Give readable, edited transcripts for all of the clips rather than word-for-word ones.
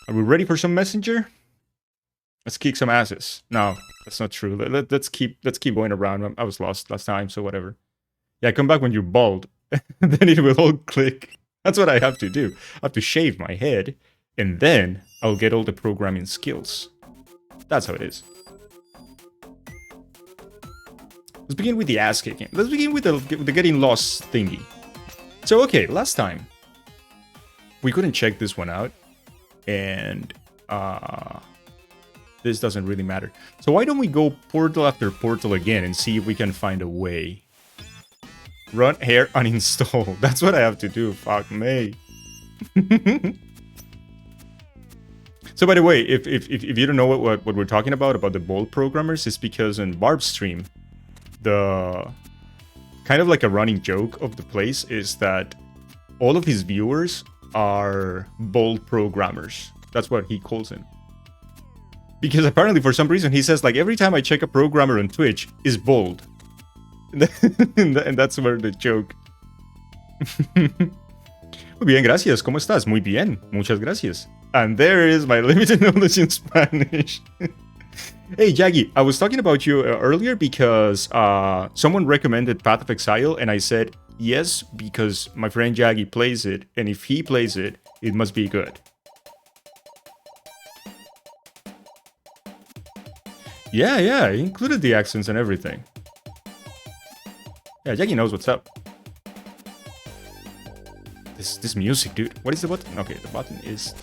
Are we ready for some messenger? Let's kick some asses. No, that's not true. Let's keep going around. I was lost last time, so whatever. Yeah, come back when you're bald. Then it will all click. That's what I have to do. I have to shave my head, and then I'll get all the programming skills. That's how it is. Let's begin with the ass kicking. Let's begin with the getting lost thingy. So, okay, last time we couldn't check this one out, and this doesn't really matter. So why don't we go portal after portal again and see if we can find a way? Run hair uninstall. That's what I have to do. Fuck me. So by the way, if you don't know what we're talking about the bold programmers, it's because in Barb's stream, the kind of like a running joke of the place is that all of his viewers are bold programmers. That's what he calls them. Because apparently for some reason he says like every time I check a programmer on Twitch is bold. And that's where the joke. Muy bien, gracias. ¿Cómo estás? Muy bien. Muchas gracias. And there is my limited knowledge in Spanish. Hey, Jaggy, I was talking about you earlier because someone recommended Path of Exile, and I said yes because my friend Jaggy plays it, and if he plays it, it must be good. Yeah, he included the accents and everything. Yeah, Jaggy knows what's up. This music, dude. What is the button? Okay, the button is...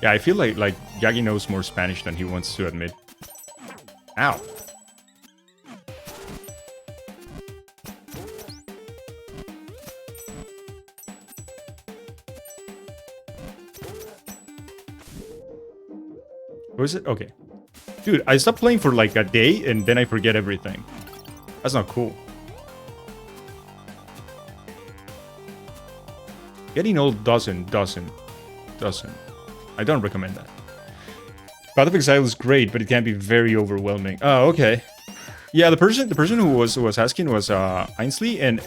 Yeah, I feel like Jaggy knows more Spanish than he wants to admit. Ow. What is it? Okay. Dude, I stopped playing for like a day and then I forget everything. That's not cool. Getting old doesn't. I don't recommend that. Path of Exile is great, but it can be very overwhelming. Oh, okay. Yeah, the person who was asking was Ainsley, and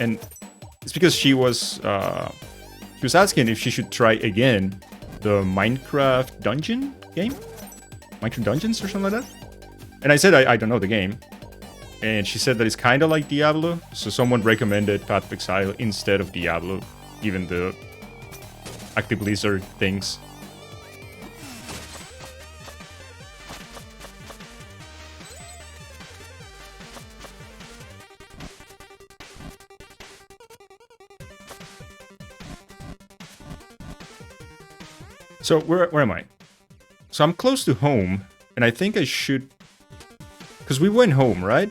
it's because she was asking if she should try again the Minecraft dungeon game, Minecraft Dungeons or something like that. And I said I don't know the game, and she said that it's kind of like Diablo, so someone recommended Path of Exile instead of Diablo, given the Active Blizzard things. So where am I? So I'm close to home, and I think I should... Because we went home, right?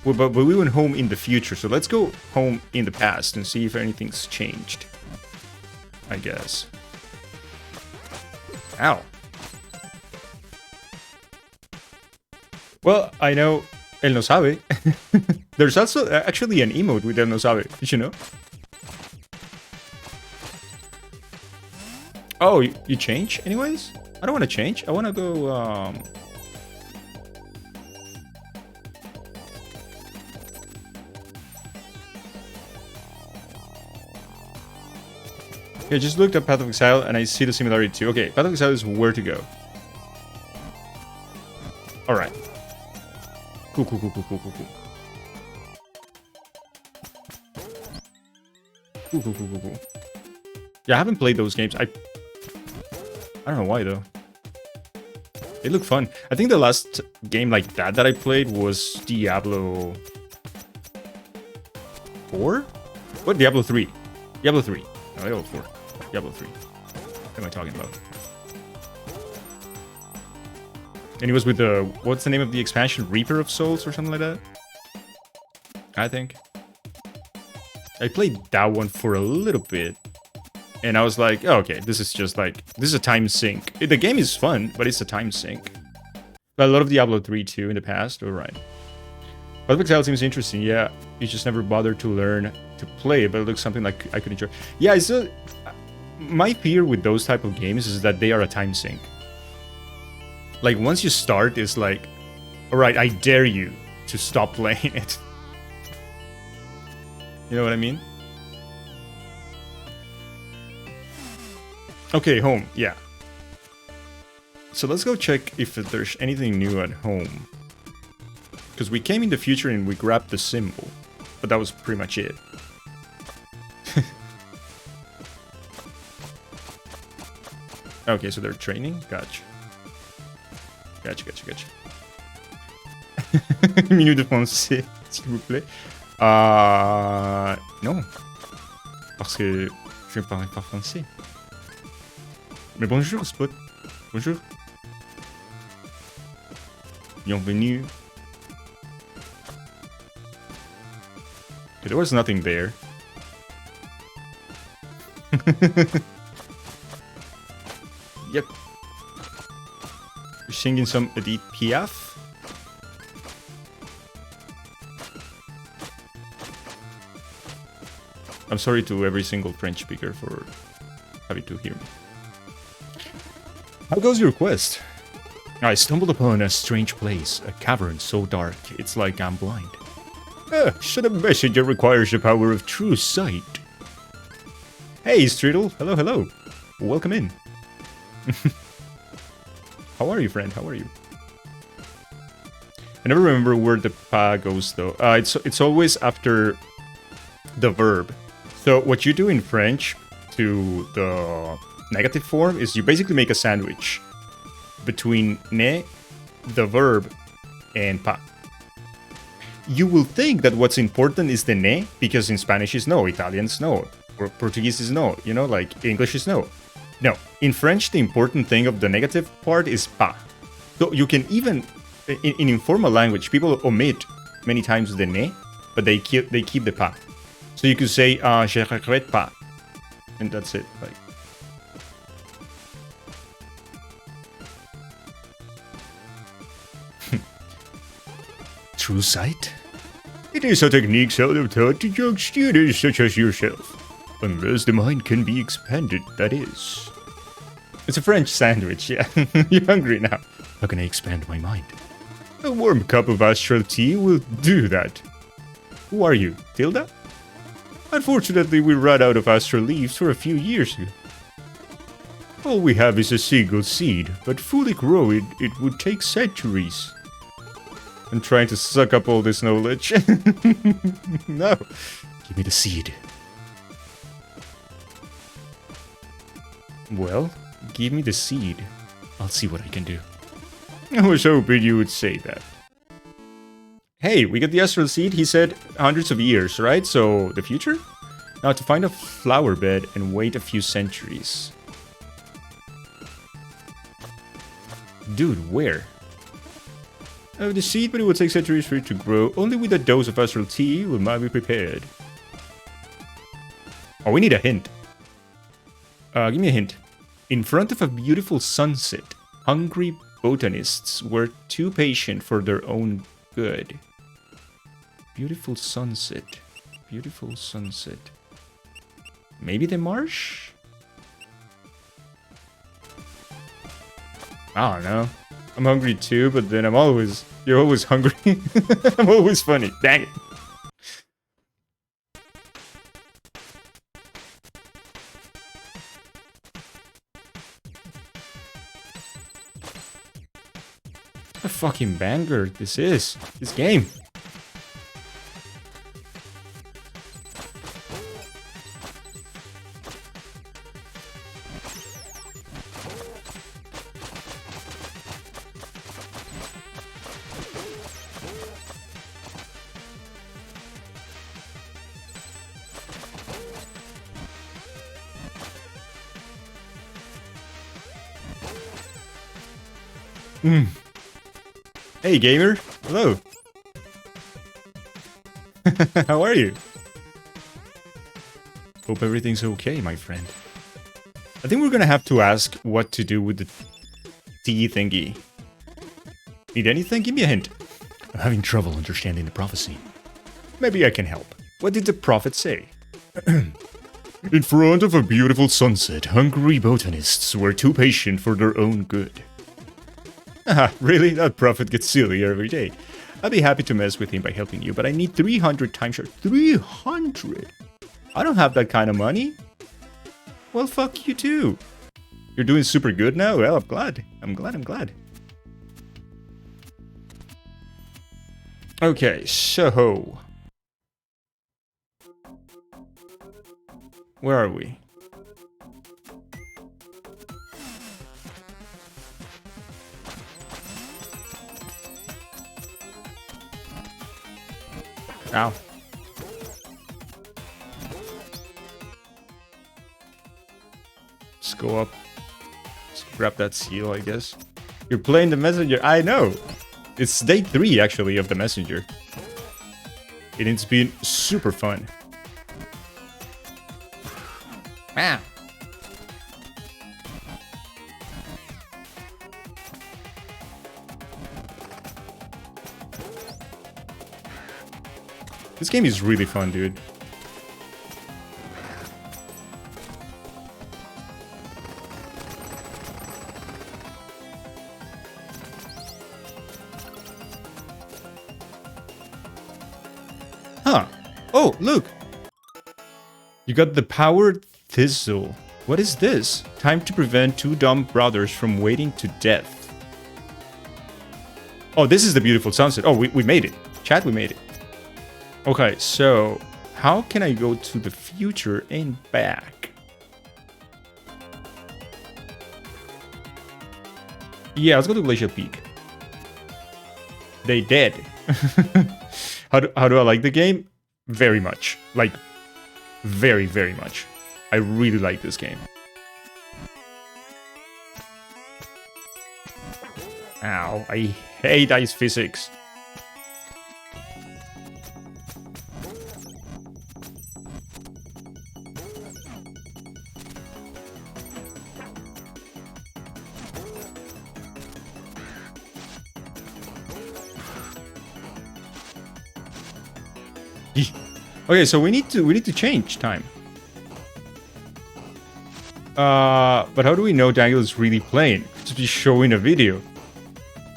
Well, but we went home in the future, so let's go home in the past and see if anything's changed. I guess. Ow. Well, I know El No Sabe. There's also actually an emote with El No Sabe, did you know? Oh, you change anyways? I don't want to change. I want to go, Okay, just looked at Path of Exile and I see the similarity too. Okay, Path of Exile is where to go. Alright. Cool. Cool. Yeah, I haven't played those games. I don't know why though. They look fun. I think the last game like that I played was Diablo 4? What? Diablo 3. Diablo 3. No, Diablo 4. Diablo 3. What am I talking about? And it was with the... What's the name of the expansion? Reaper of Souls or something like that? I think. I played that one for a little bit. And I was like, oh, okay, this is just like... This is a time sink. The game is fun, but it's a time sink. But a lot of Diablo 3 too in the past. Alright. Path of Exile seems interesting, yeah. You just never bothered to learn to play it, but it looks something like I could enjoy. Yeah, it's a, my fear with those type of games is that they are a time sink. Like, once you start, it's like, alright, I dare you to stop playing it. You know what I mean? Okay, home, yeah. So let's go check if there's anything new at home. Because we came in the future and we grabbed the symbol. But that was pretty much it. Okay, so they're training? Gotcha. Gotcha. Minute de français, s'il vous plaît. Non. Parce que je ne parle pas français. Mais bonjour, Spot. Bonjour. Bienvenue. Okay, there was nothing there. Yep. You're singing some Edith Piaf? I'm sorry to every single French speaker for having to hear me. How goes your quest? I stumbled upon a strange place, a cavern so dark, it's like I'm blind. Should a messenger requires the power of true sight. Hey, Streetle. Hello. Welcome in. How are you, friend? How are you? I never remember where the pa goes, though. It's always after the verb. So what you do in French to the negative form is you basically make a sandwich between ne, the verb, and pa. You will think that what's important is the ne, because in Spanish is no, Italian's no, or Portuguese is no, you know, like English is no. No, in French, the important thing of the negative part is pas. So you can even, in informal language, people omit many times the ne, but they keep the pas. So you could say, je regrette pas. And that's it. Like. True sight? It is a technique seldom taught to young students such as yourself. Unless the mind can be expanded, that is. It's a French sandwich, yeah. You're hungry now. How can I expand my mind? A warm cup of astral tea will do that. Who are you, Tilda? Unfortunately, we ran out of astral leaves for a few years ago. All we have is a single seed, but fully grow it would take centuries. I'm trying to suck up all this knowledge. No. Give me the seed. Well, give me the seed. I'll see what I can do. I was hoping you would say that. Hey, we got the astral seed. He said hundreds of years, right? So, the future? Now to find a flower bed and wait a few centuries. Dude, where? I have the seed, but it will take centuries for it to grow. Only with a dose of astral tea will mine be prepared. Oh, we need a hint. Give me a hint. In front of a beautiful sunset, hungry botanists were too patient for their own good. Beautiful sunset. Beautiful sunset. Maybe the marsh? I don't know. I'm hungry too, but then you're always hungry. I'm always funny. Dang it. What a fucking banger this is. This game. Hey, gamer. Hello. How are you? Hope everything's okay, my friend. I think we're gonna have to ask what to do with the tea thingy. Need anything? Give me a hint. I'm having trouble understanding the prophecy. Maybe I can help. What did the prophet say? In front of a beautiful sunset, hungry botanists were too patient for their own good. Haha, really? That prophet gets sillier every day. I'd be happy to mess with him by helping you, but I need 300 timeshare. 300? I don't have that kind of money. Well, fuck you too. You're doing super good now? Well, I'm glad. I'm glad. Okay, so... where are we? Ow. Let's go up. Let's grab that seal, I guess. You're playing the messenger. I know. It's day 3, actually, of the messenger. And it's been super fun. Ah. This game is really fun, dude. Huh. Oh, look. You got the powered thistle. What is this? Time to prevent 2 dumb brothers from waiting to death. Oh, this is the beautiful sunset. Oh, we made it. Chat, we made it. Okay, so how can I go to the future and back? Yeah, let's go to Glacial Peak. They dead. How do I like the game? Very much. Like, very, very much. I really like this game. Ow, I hate ice physics. Okay, so we need to change time. But how do we know Daniel is really playing? Just be showing a video.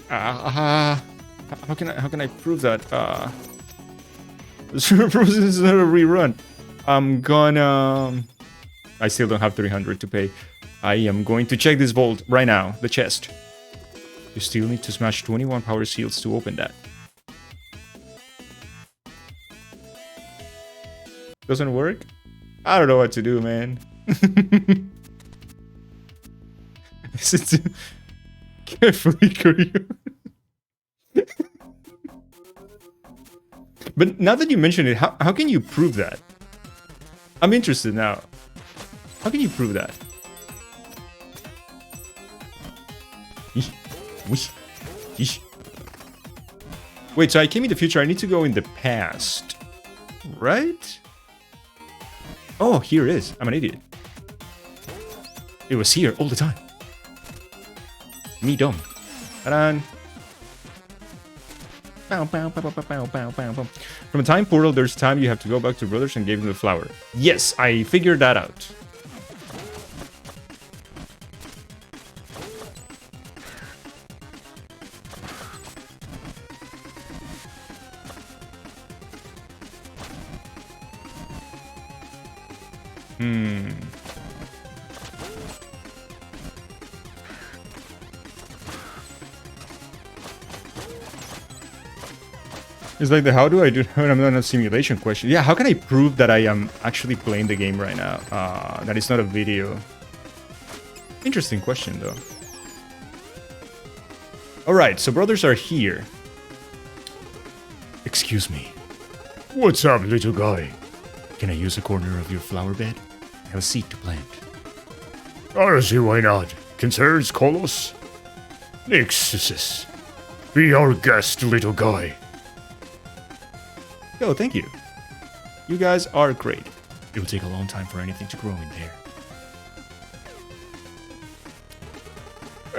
How can I prove that? This is not a rerun. I'm gonna. I still don't have 300 to pay. I am going to check this vault right now. The chest. You still need to smash 21 power seals to open that. Doesn't work? I don't know what to do, man. Is it too carefully Korean? But now that you mention it, how can you prove that? I'm interested now. How can you prove that? Wait, so I came in the future, I need to go in the past. Right? Oh, here it is. I'm an idiot. It was here all the time. Me dumb. Ta-da! From a time portal, there's time you have to go back to brothers and give them the flower. Yes, I figured that out. It's like the how do I do when I'm not in a simulation question. Yeah, how can I prove that I am actually playing the game right now? That it's not a video. Interesting question though. Alright, so brothers are here. Excuse me. What's up, little guy? Can I use a corner of your flower bed? I have a seed to plant. Honestly, why not? Concerns call us? Nixus. Be our guest, little guy. Yo, thank you. You guys are great. It will take a long time for anything to grow in there.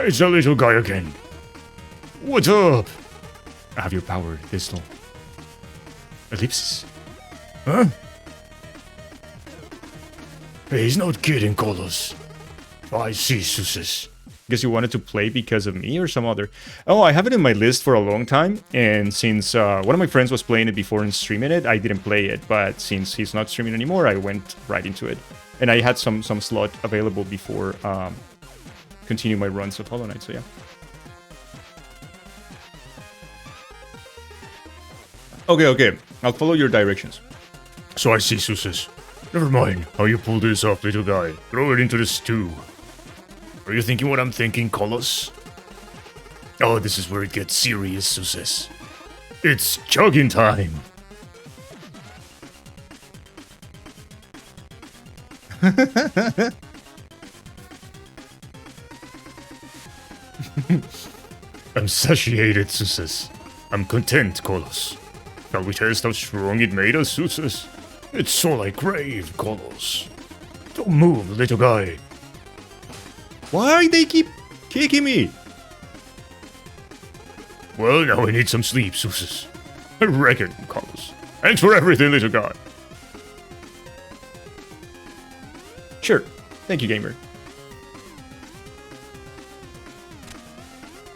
It's a little guy again. What's up? I have your power, Thistle. Ellipsis. Huh? Hey, he's not kidding, Colos. I see, Suses. Guess you wanted to play because of me or some other. Oh, I have it in my list for a long time, and since one of my friends was playing it before and streaming it, I didn't play it, but since he's not streaming anymore, I went right into it. And I had some slot available before continue my runs of Hollow Knight, so yeah. Okay, I'll follow your directions. So I see, Suses. Never mind how you pull this off, little guy. Throw it into the stew. Are you thinking what I'm thinking, Colos? Oh, this is where it gets serious, Suses. It's chugging time. I'm satiated, Suses. I'm content, Colos. Shall we test how strong it made us, Suses? It's all I crave, Colos. Don't move, little guy. Why they keep kicking me? Well, now I need some sleep, Suses. I reckon, Colos. Thanks for everything, little guy. Sure. Thank you, gamer.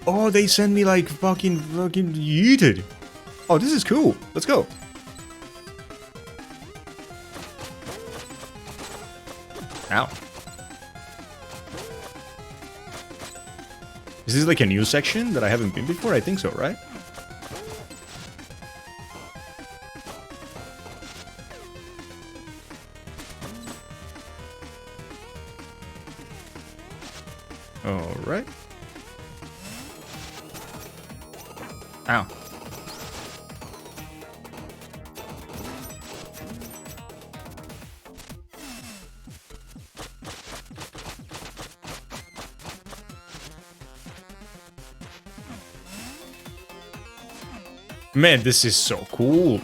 Oh, they send me like fucking yeeted. Oh, this is cool. Let's go. Ow. Is this like a new section that I haven't been before? I think so, right? All right. Ow. Man, this is so cool.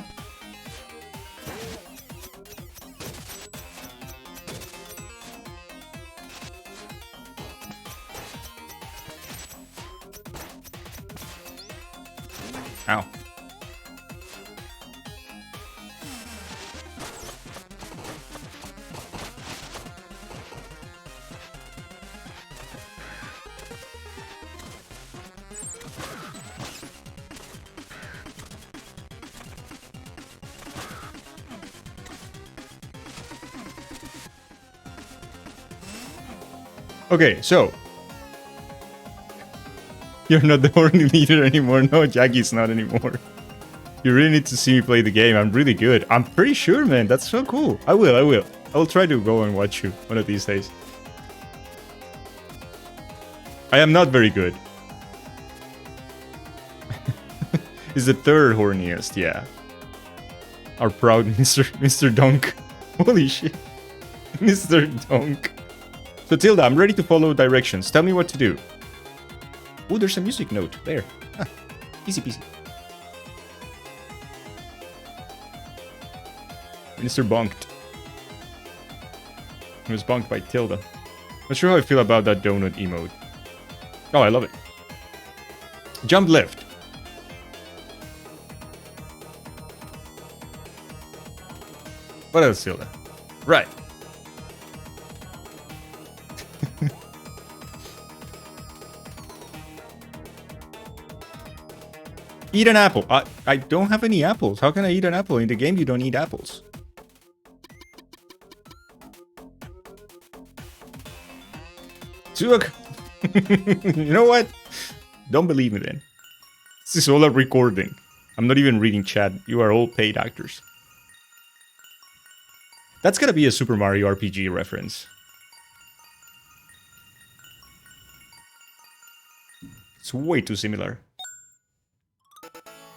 Ow. Okay, so you're not the horny leader anymore. No, Jackie's not anymore. You really need to see me play the game. I'm really good. I'm pretty sure, man. That's so cool. I will. I will try to go and watch you one of these days. I am not very good. He's the third horniest, yeah. Our proud Mr. Dunk. Holy shit. Mr. Dunk. So Tilda, I'm ready to follow directions. Tell me what to do. Oh, there's a music note there. Huh. Easy peasy. Mr. Bonked. He was bonked by Tilda. Not sure how I feel about that donut emote. Oh, I love it. Jump left. What else, Tilda? Right. Eat an apple. I don't have any apples. How can I eat an apple? In the game, you don't eat apples. Look. You know what? Don't believe me then. This is all a recording. I'm not even reading chat. You are all paid actors. That's gotta be a Super Mario RPG reference. It's way too similar.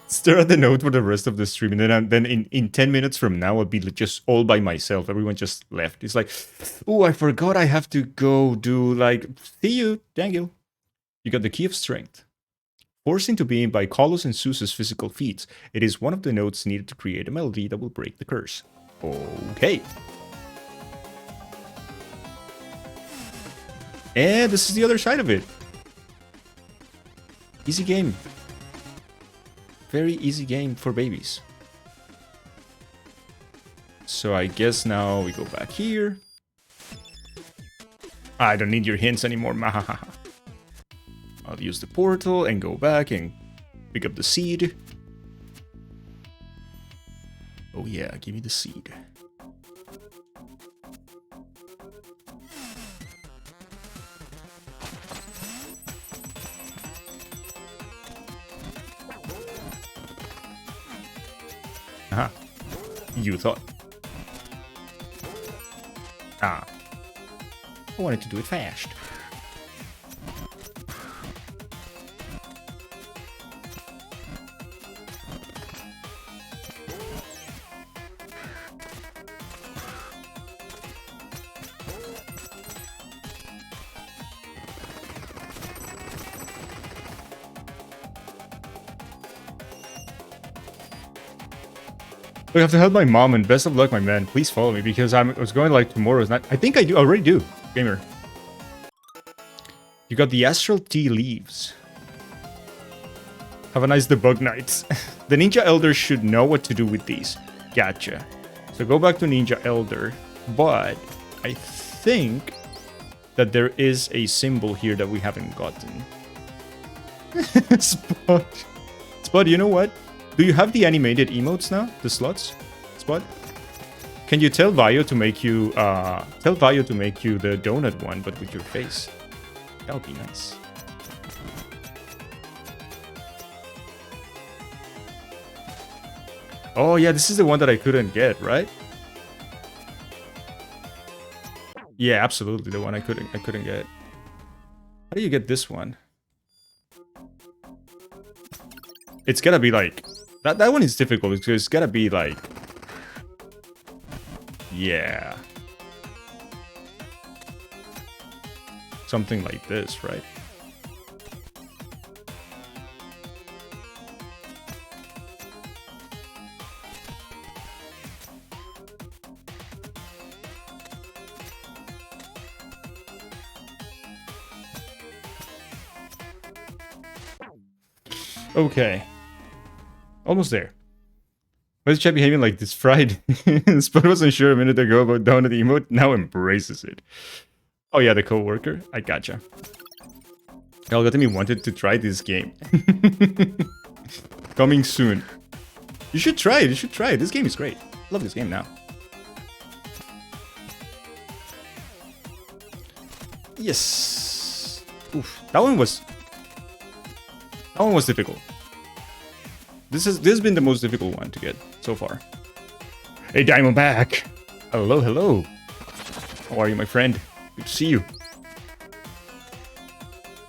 Stare at the note for the rest of the stream, and then in 10 minutes from now, I'll be just all by myself. Everyone just left. It's like, oh, I forgot I have to go do, like, see you, Daniel. You got the key of strength. Forced into being by Colos and Zeus's physical feats, it is one of the notes needed to create a melody that will break the curse. Okay. And this is the other side of it. Easy game. Very easy game for babies. So I guess now we go back here. I don't need your hints anymore. I'll use the portal and go back and pick up the seed. Oh yeah, give me the seed. Aha. You thought. Ah. I wanted to do it fast. I have to help my mom, and best of luck, my man. Please follow me because I was going like tomorrow's night. I think I do already do, gamer. You got the astral tea leaves. Have a nice debug night. The Ninja Elder should know what to do with these. Gotcha. So go back to Ninja Elder, but I think that there is a symbol here that we haven't gotten. Spot. Spot, you know what? Do you have the animated emotes now? The slots? Spot? Can you tell Vaio to make you the donut one, but with your face? That would be nice. Oh yeah, this is the one that I couldn't get, right? Yeah, absolutely the one I couldn't get. How do you get this one? It's gotta be like that one is difficult because it's gotta be like, yeah, something like this, right? Okay. Almost there. Why is chat behaving like this? Fried. Spud wasn't sure a minute ago about down the emote, now embraces it. Oh yeah, the co-worker. I gotcha. Elgatemi wanted to try this game. Coming soon. You should try it, you should try it. This game is great. Love this game now. Yes. Oof. That one was difficult. This has been the most difficult one to get so far. Hey, Diamondback! Hello, hello. How are you, my friend? Good to see you.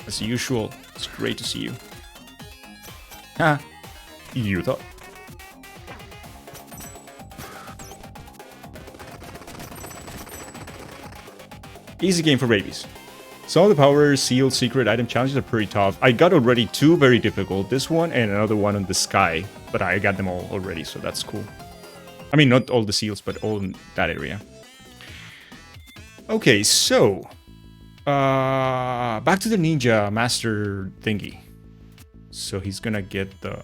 As usual, it's great to see you. Ha! You thought. Easy game for babies. Some of the power sealed secret item challenges are pretty tough. I got already 2 very difficult. This one and another one on the sky. But I got them all already, so that's cool. I mean, not all the seals, but all in that area. Okay, so... back to the ninja master thingy. So he's gonna get the...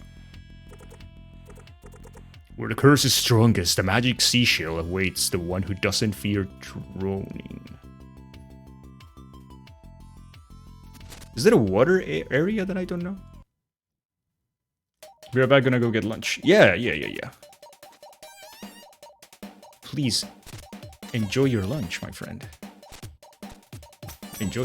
Where the curse is strongest, the magic seashell awaits the one who doesn't fear drowning. Is it a water area that I don't know? We're about gonna go get lunch. Yeah. Please, enjoy your lunch, my friend. Enjoy.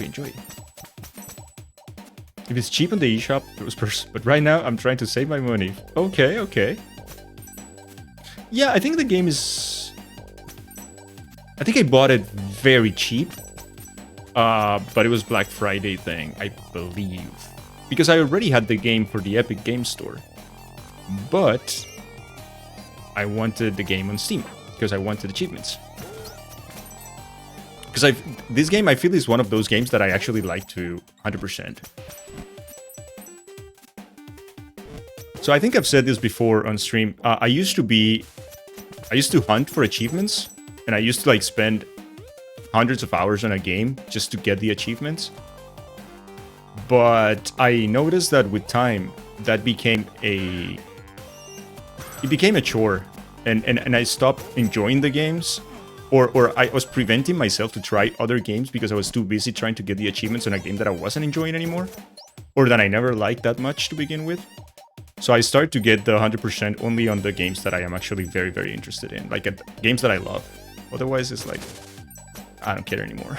If it's cheap on the eShop, those first. But right now, I'm trying to save my money. Okay. Yeah, I think the game is... I think I bought it very cheap. But it was Black Friday thing, I believe. Because I already had the game for the Epic Game Store. But I wanted the game on Steam because I wanted achievements. Because this game I feel is one of those games that I actually like to 100%. So I think I've said this before on stream. I used to hunt for achievements, and I used to like spend hundreds of hours on a game just to get the achievements. But I noticed that with time, that became a it became a chore, and I stopped enjoying the games, or I was preventing myself to try other games because I was too busy trying to get the achievements on a game that I wasn't enjoying anymore, or that I never liked that much to begin with. So I started to get the 100% only on the games that I am actually very, very interested in, like games that I love. Otherwise, it's like, I don't care anymore.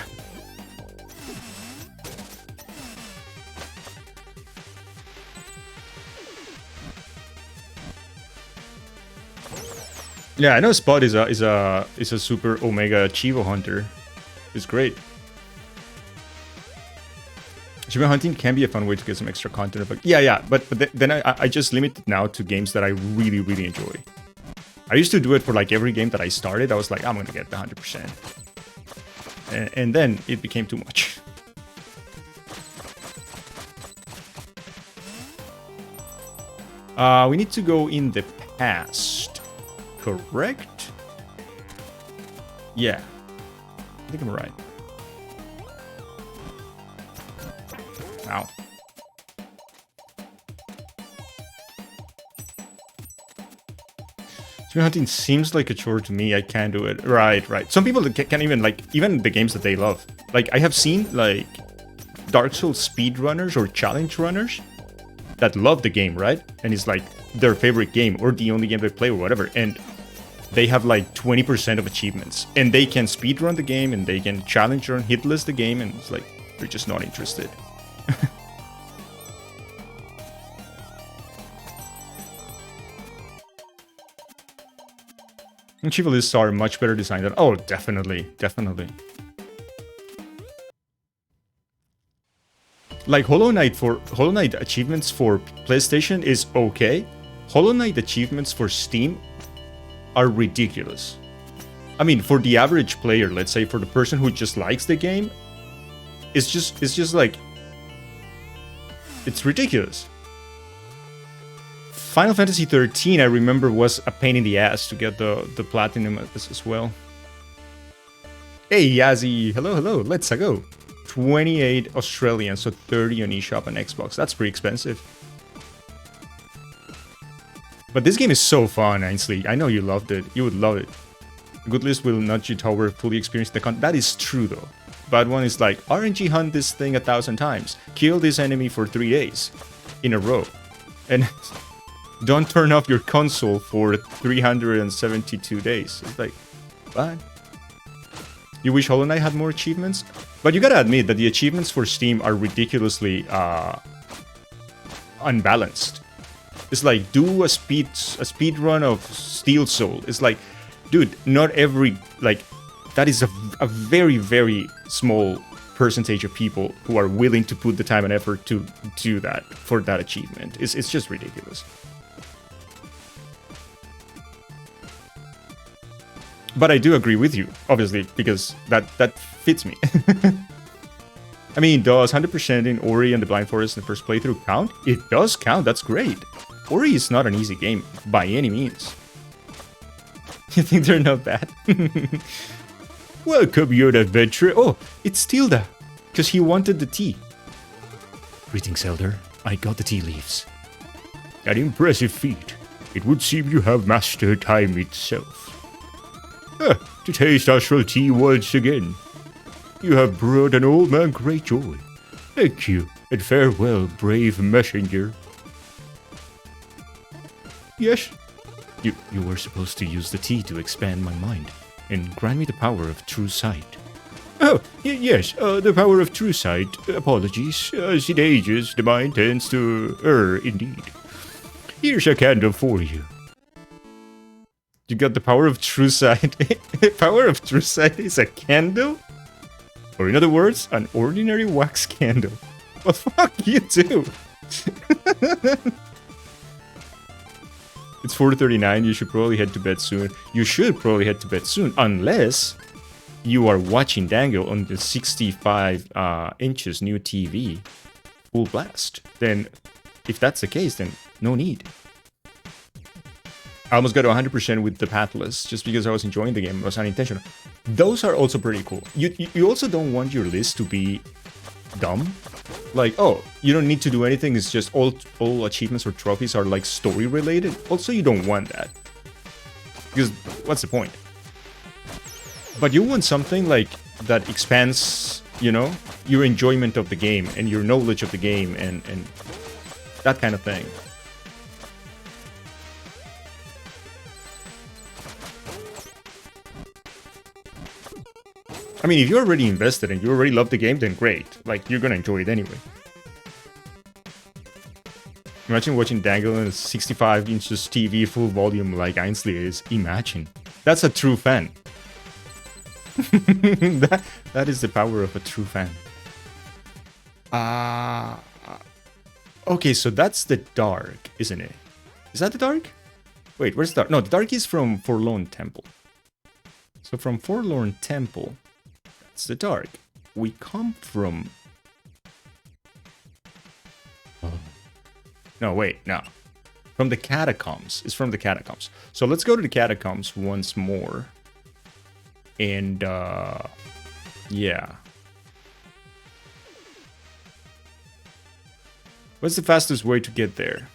Yeah, I know Spot is a super Omega Chivo hunter. It's great. Chivo hunting can be a fun way to get some extra content. But yeah, but then I just limit it now to games that I really, really enjoy. I used to do it for like every game that I started. I was like, I'm gonna get the 100%, and then it became too much. We need to go in the past. Correct? Yeah. I think I'm right. Ow. Swing hunting seems like a chore to me. I can't do it. Right. Some people can't even, like, even the games that they love. Like, I have seen, like, Dark Souls speedrunners or challenge runners that love the game, right? And it's, like, their favorite game or the only game they play or whatever. And they have like 20% of achievements, and they can speedrun the game, and they can challenge run, hitless the game, and it's like they're just not interested. And Chiva lists are much better designed than. Oh, definitely. Like Hollow Knight achievements for PlayStation is okay. Hollow Knight achievements for Steam are ridiculous. I mean, for the average player, let's say for the person who just likes the game, it's just like, it's ridiculous. Final Fantasy 13, I remember, was a pain in the ass to get the platinum as well. Hey Yazzie, hello, let's go. 28 Australian, so 30 on eShop and Xbox. That's pretty expensive. But this game is so fun, Ainsley. I know you loved it. You would love it. A good list will nudge you toward fully experiencing the content. That is true, though. Bad one is like, RNG hunt this thing 1,000 times. Kill this enemy for 3 days in a row. And don't turn off your console for 372 days. It's like, what? You wish Hollow Knight had more achievements? But you gotta admit that the achievements for Steam are ridiculously unbalanced. It's like, do a speed run of Steel Soul. It's like, dude, not every, like, that is a very, very small percentage of people who are willing to put the time and effort to do that for that achievement. It's just ridiculous. But I do agree with you, obviously, because that fits me. I mean, does 100% in Ori and the Blind Forest in the first playthrough count? It does count, that's great. Ori is not an easy game, by any means. You think they're not bad? Welcome, your adventurer. Oh, it's Tilda, because he wanted the tea. Greetings, Elder. I got the tea leaves. An impressive feat. It would seem you have mastered time itself. To taste astral tea once again. You have brought an old man great joy. Thank you, and farewell, brave messenger. Yes? You were supposed to use the tea to expand my mind, and grant me the power of true sight. Oh, yes, the power of true sight. Apologies. As it ages, the mind tends to err indeed. Here's a candle for you. You got the power of true sight. Power of true sight is a candle? Or in other words, an ordinary wax candle. Well, fuck you too. It's 4:39. You should probably head to bed soon. You should probably head to bed soon, unless you are watching Dango on the 65 inches new TV full blast. Then, if that's the case, then no need. I almost got to 100% with the Pathless just because I was enjoying the game. It was unintentional. Those are also pretty cool. You also don't want your list to be dumb. like, oh, you don't need to do anything. It's just all achievements or trophies are like story related. Also, you don't want that. Because what's the point? But you want something like that expands, you know, your enjoyment of the game and your knowledge of the game and that kind of thing. I mean, if you're already invested and you already love the game, then great. Like, you're gonna enjoy it anyway. Imagine watching Dangle on a 65 inches TV full volume like Ainsley is. Imagine. That's a true fan. that is the power of a true fan. Okay, so that's the dark, isn't it? Is that the dark? Wait, where's the dark? No, the dark is from Forlorn Temple. So from Forlorn Temple, that's the dark. We come from... No, wait, no. From the catacombs. It's from the catacombs. So let's go to the catacombs once more. And, yeah. What's the fastest way to get there?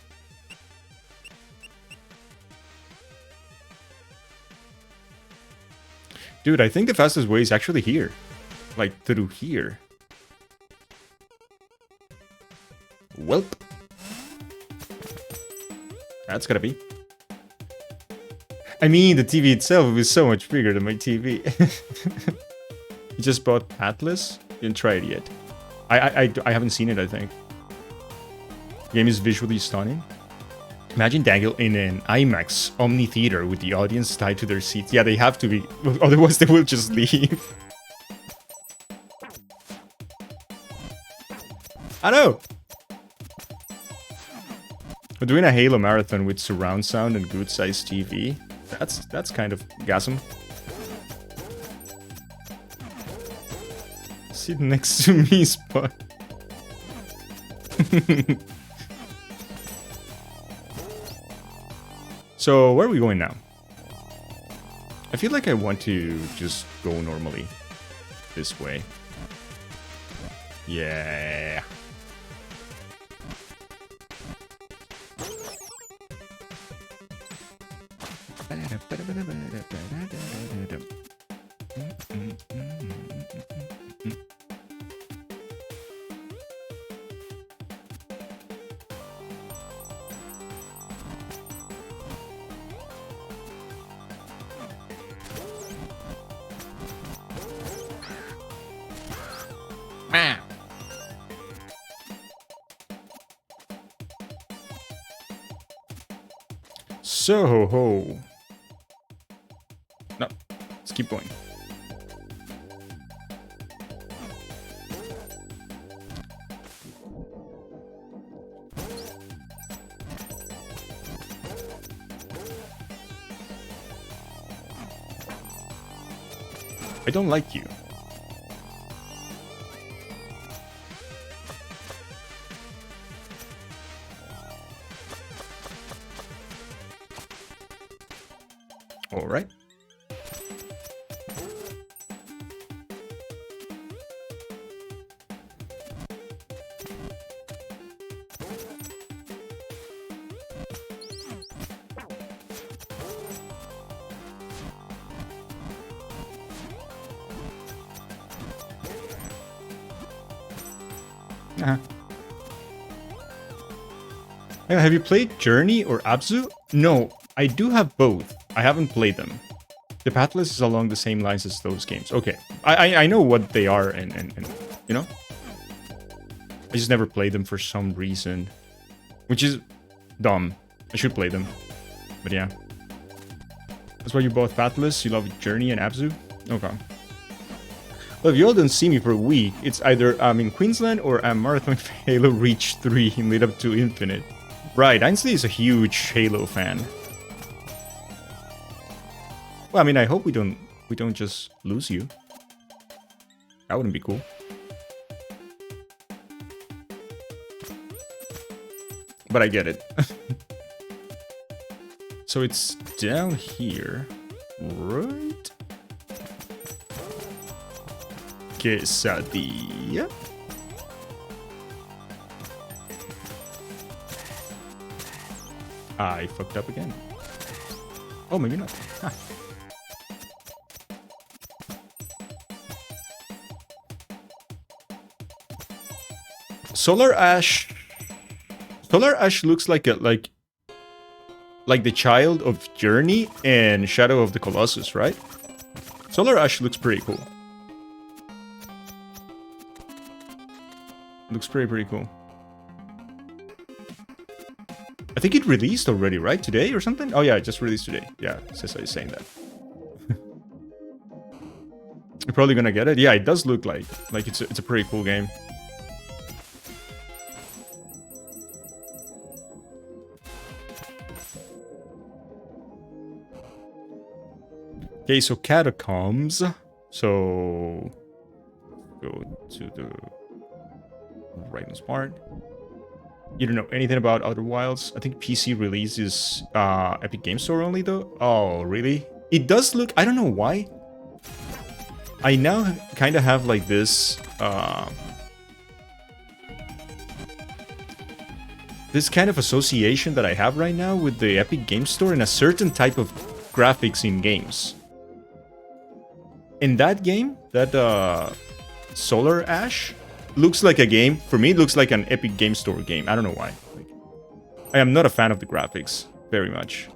Dude, I think the fastest way is actually here. Like, through here. Welp. That's gotta be. I mean, the TV itself is so much bigger than my TV. You just bought Atlas? You didn't try it yet. I haven't seen it, I think. The game is visually stunning. Imagine Dangle in an IMAX Omni Theater with the audience tied to their seats. Yeah, they have to be, otherwise they will just leave. I know! We're doing a Halo marathon with surround sound and good sized TV. That's kind of gasm. Sit next to me, Spot. So, where are we going now? I feel like I want to just go normally. This way. Yeah. So ho. No, let's keep going. I don't like you. All right. Have you played Journey or Abzu? No, I do have both. I haven't played them. The Pathless is along the same lines as those games. Okay, I know what they are and you know? I just never played them for some reason. Which is dumb. I should play them. But yeah. That's why you bought Pathless, you love Journey and Abzu? Okay. Well, if you all don't see me for a week, it's either I'm in Queensland or I'm marathon Halo Reach 3 in Lead Up to Infinite. Right, Ainsley is a huge Halo fan. Well, I mean, I hope we don't just lose you. That wouldn't be cool. But I get it. So it's down here, right? Quesadilla. I fucked up again. Oh, maybe not. Huh. Solar Ash. Solar Ash looks like the child of Journey and Shadow of the Colossus, right? Solar Ash looks pretty cool. Looks pretty cool. I think it released already, right? Today or something? Oh yeah, it just released today. Yeah, Cesar is saying that. You're probably gonna get it. Yeah, it does look like it's a pretty cool game. Okay, so Catacombs. So go to the rightmost part. You don't know anything about Outer Wilds? I think PC release is Epic Game Store only though. Oh, really? It does look... I don't know why. I now kind of have like this... this kind of association that I have right now with the Epic Game Store and a certain type of graphics in games. In that game, that Solar Ash... looks like a game. For me, it looks like an Epic Game Store game. I don't know why. I am not a fan of the graphics very much.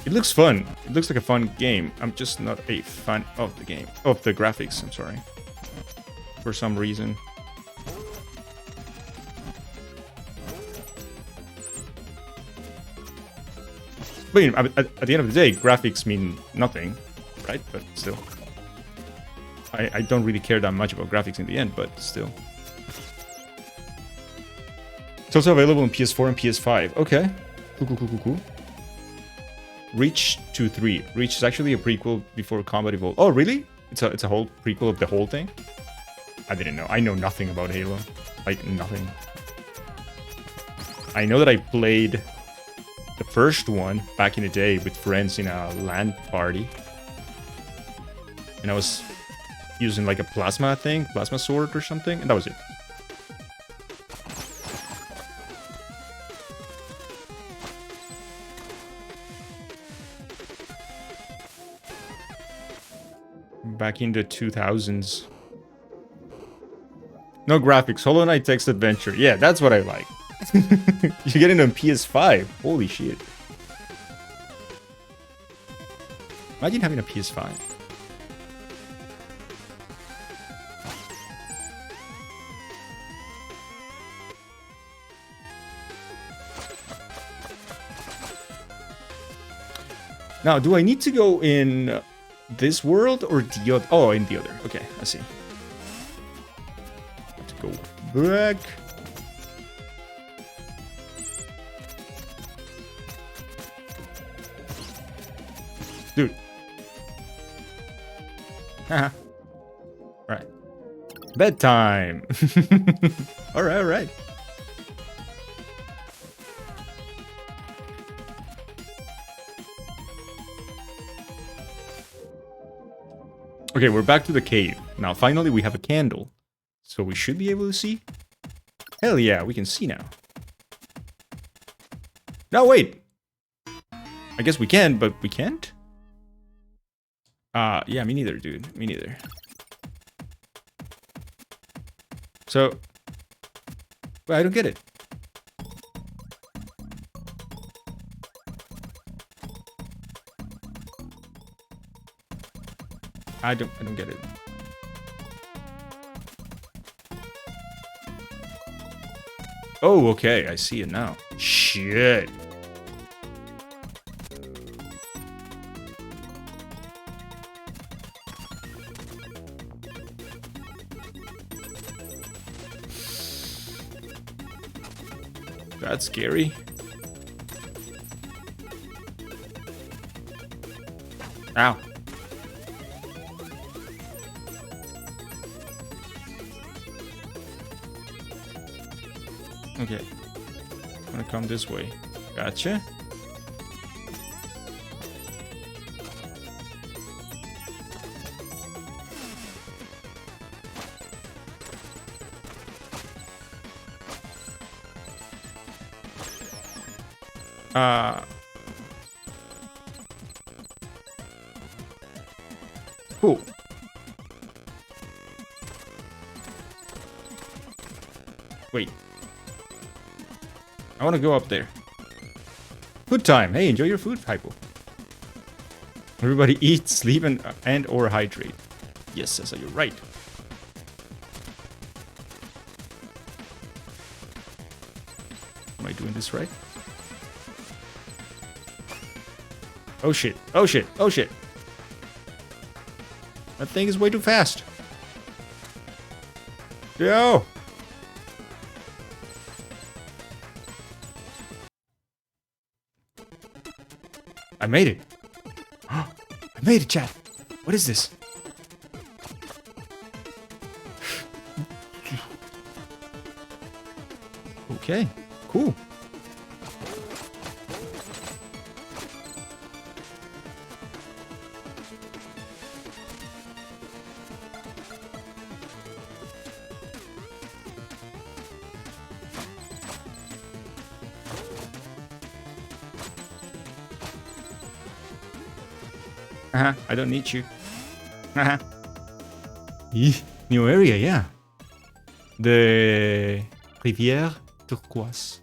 It looks fun. It looks like a fun game. I'm just not a fan of the game. Of the graphics, I'm sorry. For some reason. But you know, at the end of the day, graphics mean nothing, right? But still. I don't really care that much about graphics in the end, but still. It's also available on PS4 and PS5. Okay. Cool. Reach 2-3. Reach is actually a prequel before Combat Evolved. Oh, really? It's a whole prequel of the whole thing? I didn't know. I know nothing about Halo. Like, nothing. I know that I played the first one back in the day with friends in a LAN party. And I was... using like a plasma sword or something, and that was it. Back in the 2000s. No graphics, Hollow Knight text adventure. Yeah, that's what I like. You get it on PS5. Holy shit. Imagine having a PS5. Now, do I need to go in this world or the other? Oh, in the other. Okay, I see. Have to go back. Dude. Haha. Right. Bedtime. Alright. Okay, we're back to the cave. Now, finally, we have a candle. So we should be able to see. Hell yeah, we can see now. No, wait! I guess we can, but we can't? Yeah, me neither, dude. Me neither. So... Well, I don't get it. I don't get it. Oh, okay, I see it now. Shit. That's scary. Ow. Okay. I'm gonna come this way. Gotcha. Cool. Wait. I want to go up there. Food time. Hey, enjoy your food, Hypo. Everybody eat, sleep, and or hydrate. Yes, Cesar, you're right. Am I doing this right? Oh shit. Oh shit. Oh shit. That thing is way too fast. Yo! I made it. I made it, chat. What is this? Okay, cool. I don't need you. New area, yeah. The Rivière Turquoise.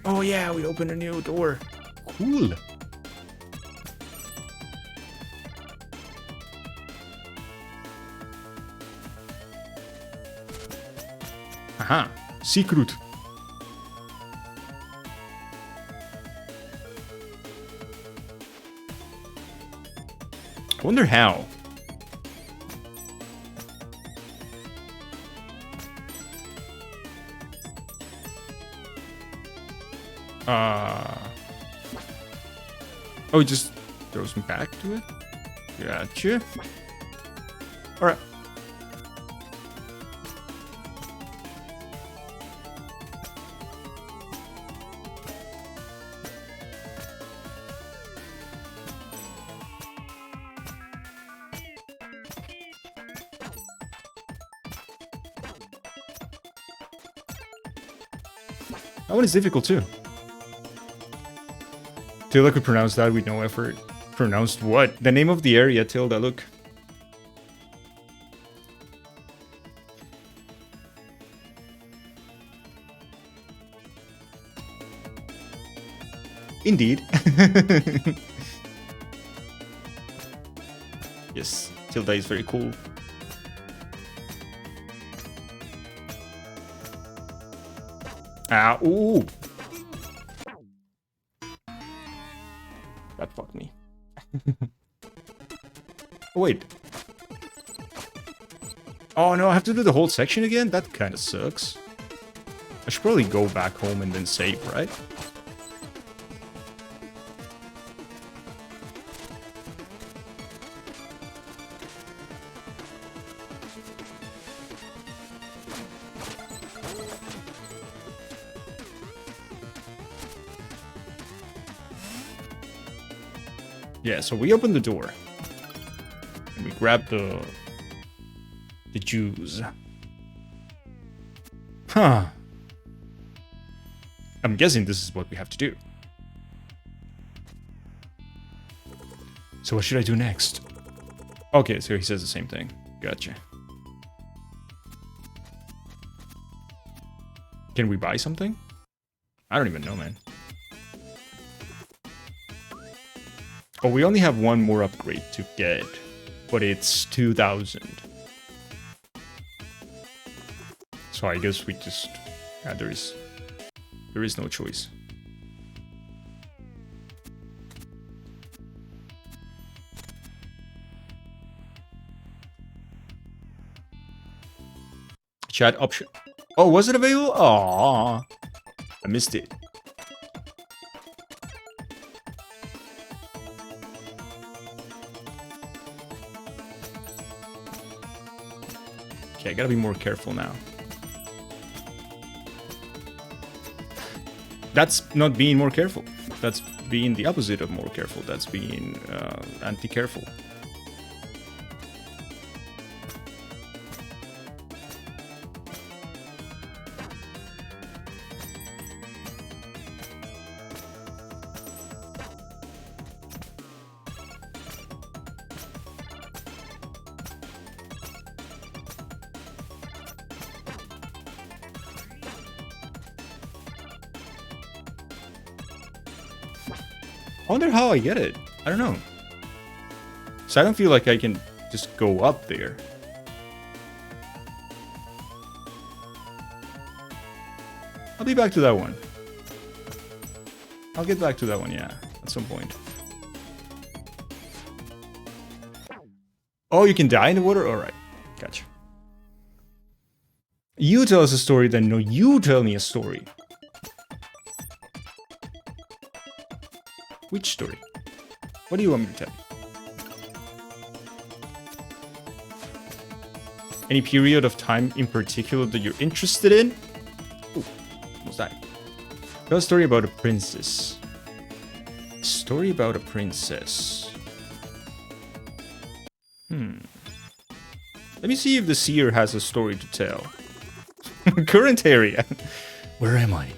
Oh yeah, we opened a new door. Cool. Aha, secret. I wonder how. Oh, it just throws me back to it? Gotcha. Alright. That one is difficult too. Tilda could pronounce that with no effort. Pronounced what? The name of the area, Tilda, look. Indeed. Yes, Tilda is very cool. Ah, ooh. That fucked me. Oh, wait. Oh no, I have to do the whole section again? That kind of sucks. I should probably go back home and then save, right? Yeah, so we open the door. And we grab the juice. Huh. I'm guessing this is what we have to do. So what should I do next? Okay, so he says the same thing. Gotcha. Can we buy something? I don't even know, man. Oh, we only have one more upgrade to get, but it's 2,000. So I guess we just... Yeah, there is no choice. Chat option. Oh, was it available? Aww. I missed it. Okay, I gotta be more careful now. That's not being more careful. That's being the opposite of more careful. That's being anti-careful. I wonder how I get it. I don't know. So I don't feel like I can just go up there. I'll be back to that one. I'll get back to that one, yeah, at some point. Oh, you can die in the water? Alright, gotcha. You tell us a story, then no, you tell me a story. Which story? What do you want me to tell? Any period of time in particular that you're interested in? Ooh, almost died. Tell a story about a princess. Story about a princess. Let me see if the seer has a story to tell. Current area. Where am I?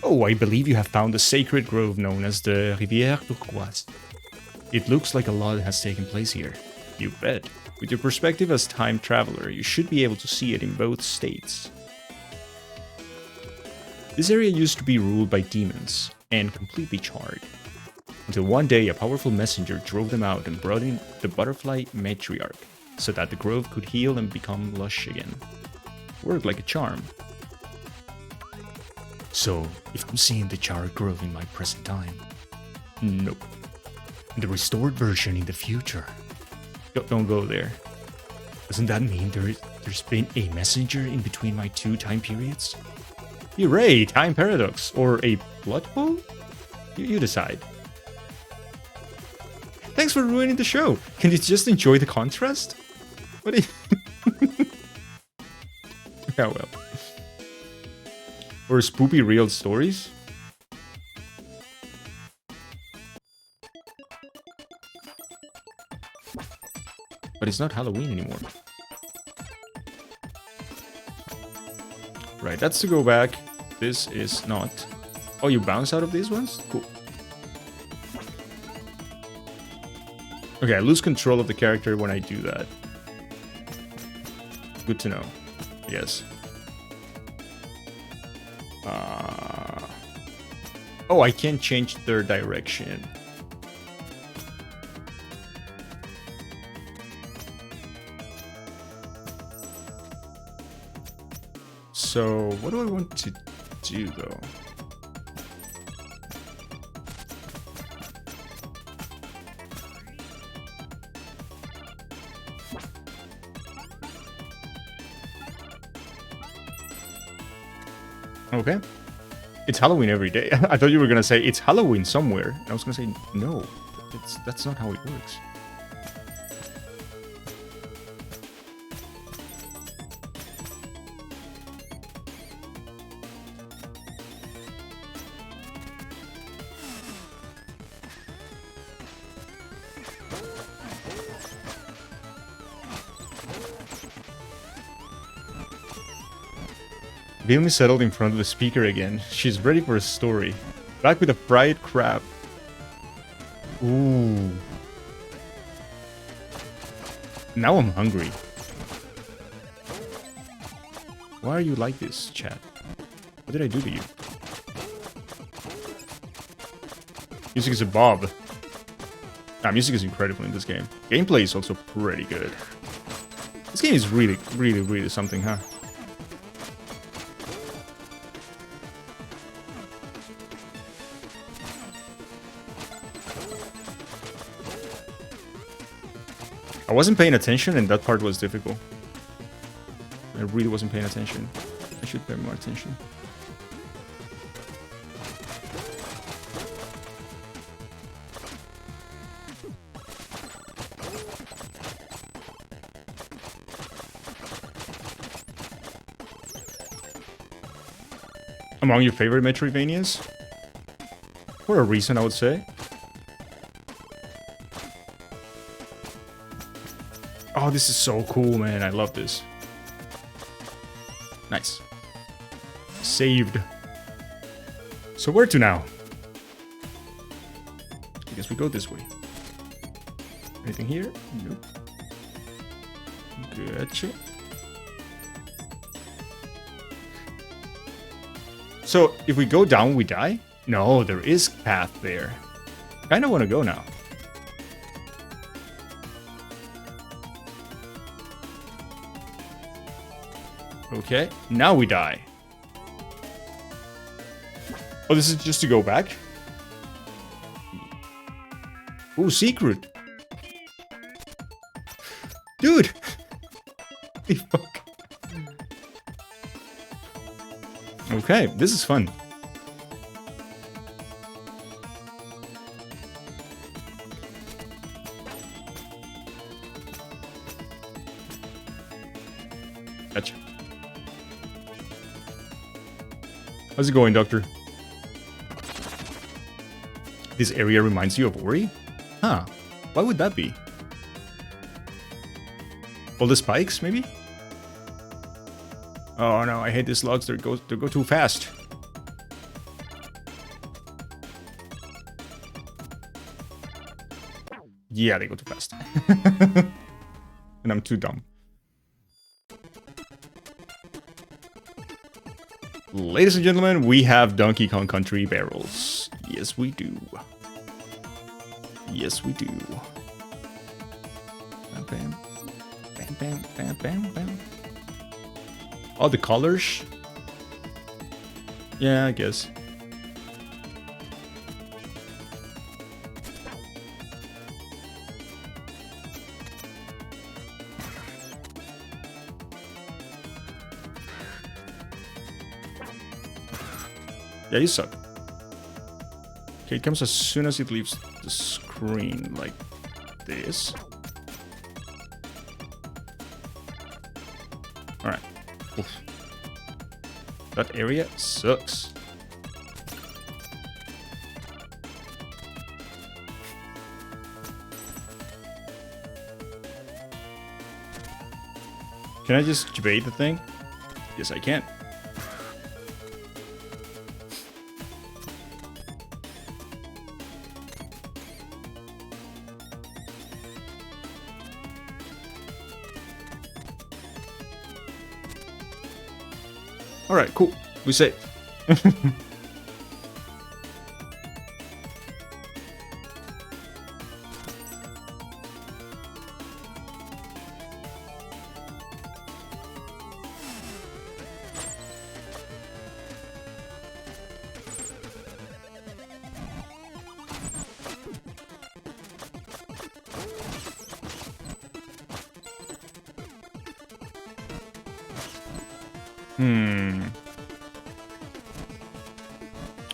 Oh, I believe you have found the sacred grove known as the Rivière Turquoise. It looks like a lot has taken place here. You bet. With your perspective as time traveler, you should be able to see it in both states. This area used to be ruled by demons, and completely charred. Until one day a powerful messenger drove them out and brought in the butterfly matriarch, so that the grove could heal and become lush again. Worked like a charm. So, if I'm seeing the charred grove in my present time? Nope. The restored version in the future? Don't go there. Doesn't that mean there's been a messenger in between my two time periods? Hooray! Time paradox! Or a blood pool? You decide. Thanks for ruining the show. Can you just enjoy the contrast? What are you... Oh well. Or spoopy real stories? But it's not Halloween anymore. Right, that's to go back. This is not. Oh, you bounce out of these ones? Cool. Okay, I lose control of the character when I do that. Good to know, I guess. Oh, I can't change their direction. So, what do I want to do, though? Okay. It's Halloween every day. I thought you were gonna say it's Halloween somewhere. I was gonna say no. That's not how it works. Vilmi settled in front of the speaker again. She's ready for a story. Back with a fried crab. Ooh. Now I'm hungry. Why are you like this, chat? What did I do to you? Music is a bob. Music is incredible in this game. Gameplay is also pretty good. This game is really something, huh? I wasn't paying attention and that part was difficult. I really wasn't paying attention. I should pay more attention. Among your favorite Metroidvanias? For a reason, I would say. Oh, this is so cool, man. I love this. Nice. Saved. So where to now? I guess we go this way. Anything here? Nope. Gotcha. So, if we go down, we die? No, there is path there. Kinda wanna go now. Okay, now we die. Oh, this is just to go back? Oh, secret. Dude! Holy fuck. Okay, this is fun. Gotcha. How's it going, Doctor? This area reminds you of Ori? Huh. Why would that be? All the spikes, maybe? Oh no, I hate these logs. They go too fast. Yeah, they go too fast. And I'm too dumb. Ladies and gentlemen, we have Donkey Kong Country barrels. Yes, we do. Yes, we do. Bam, bam. Bam, bam, bam, bam, bam. Oh, the colors? Yeah, I guess. Yeah, you suck. Okay, it comes as soon as it leaves the screen, like this. Alright. That area sucks. Can I just debate the thing? Yes, I can. Alright, cool. We saved.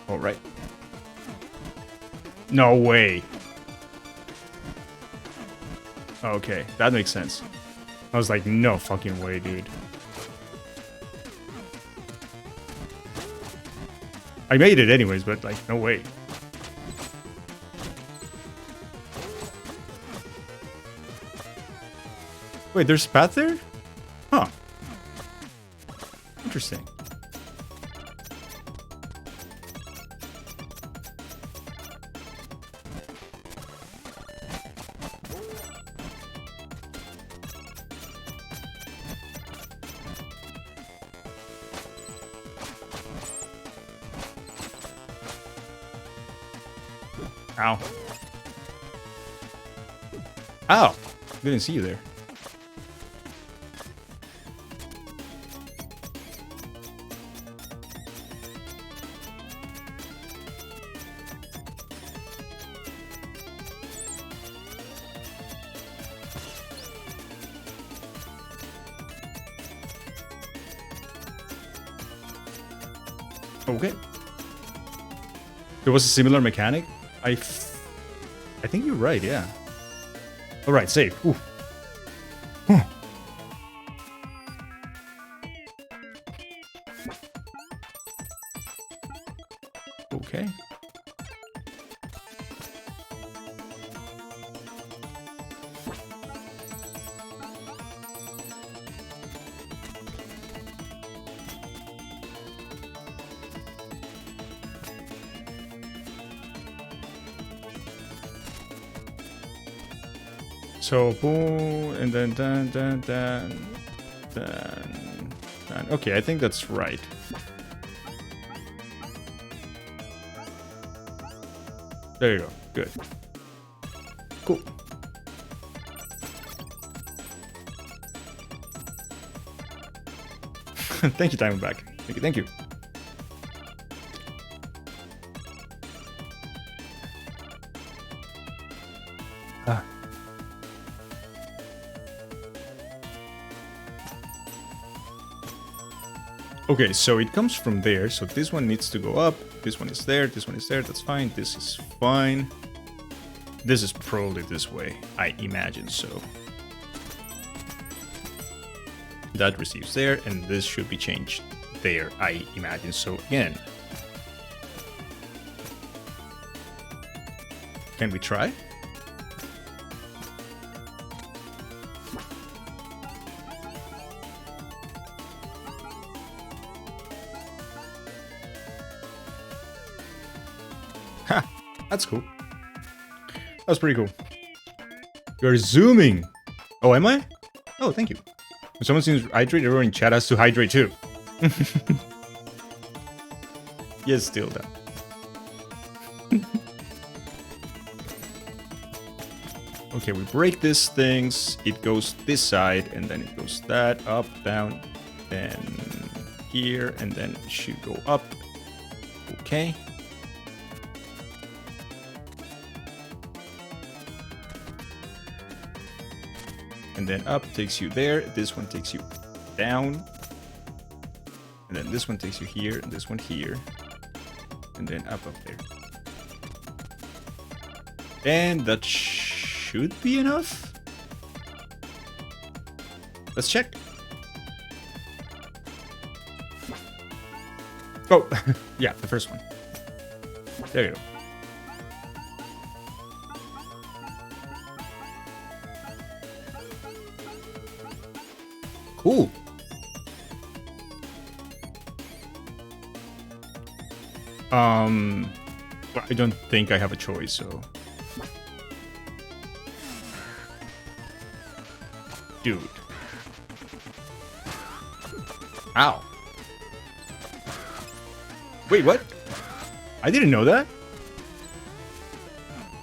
All right. No way. Okay, that makes sense. I was like, no fucking way, dude. I made it anyways, but like, no way. Wait, there's a path there? Huh. Interesting. Ow. Ow! Didn't see you there. Okay. There was a similar mechanic. I think you're right, yeah. Alright, save. Ooh. Huh. Okay. So boom, and then dun. Okay, I think that's right. There you go. Good. Cool. Thank you, Diamondback. Thank you, thank you. Ah. Okay, so it comes from there. So this one needs to go up. This one is there. This one is there. That's fine. This is fine. This is probably this way. I imagine so. That receives there, and this should be changed there. I imagine so again. Can we try? Ha! That's cool. That's pretty cool. You're zooming! Oh, am I? Oh, thank you. When someone seems hydrated, everyone in chat has to hydrate too. Yes, still that. Okay, we break these things. It goes this side, and then it goes that, up, down, then here, and then it should go up. Okay. And then up takes you there. This one takes you down. And then this one takes you here, and this one here. And then up there. And that should be enough. Let's check. Oh, yeah, the first one. There you go. Cool. I don't think I have a choice, so. Dude. Ow. Wait, what? I didn't know that.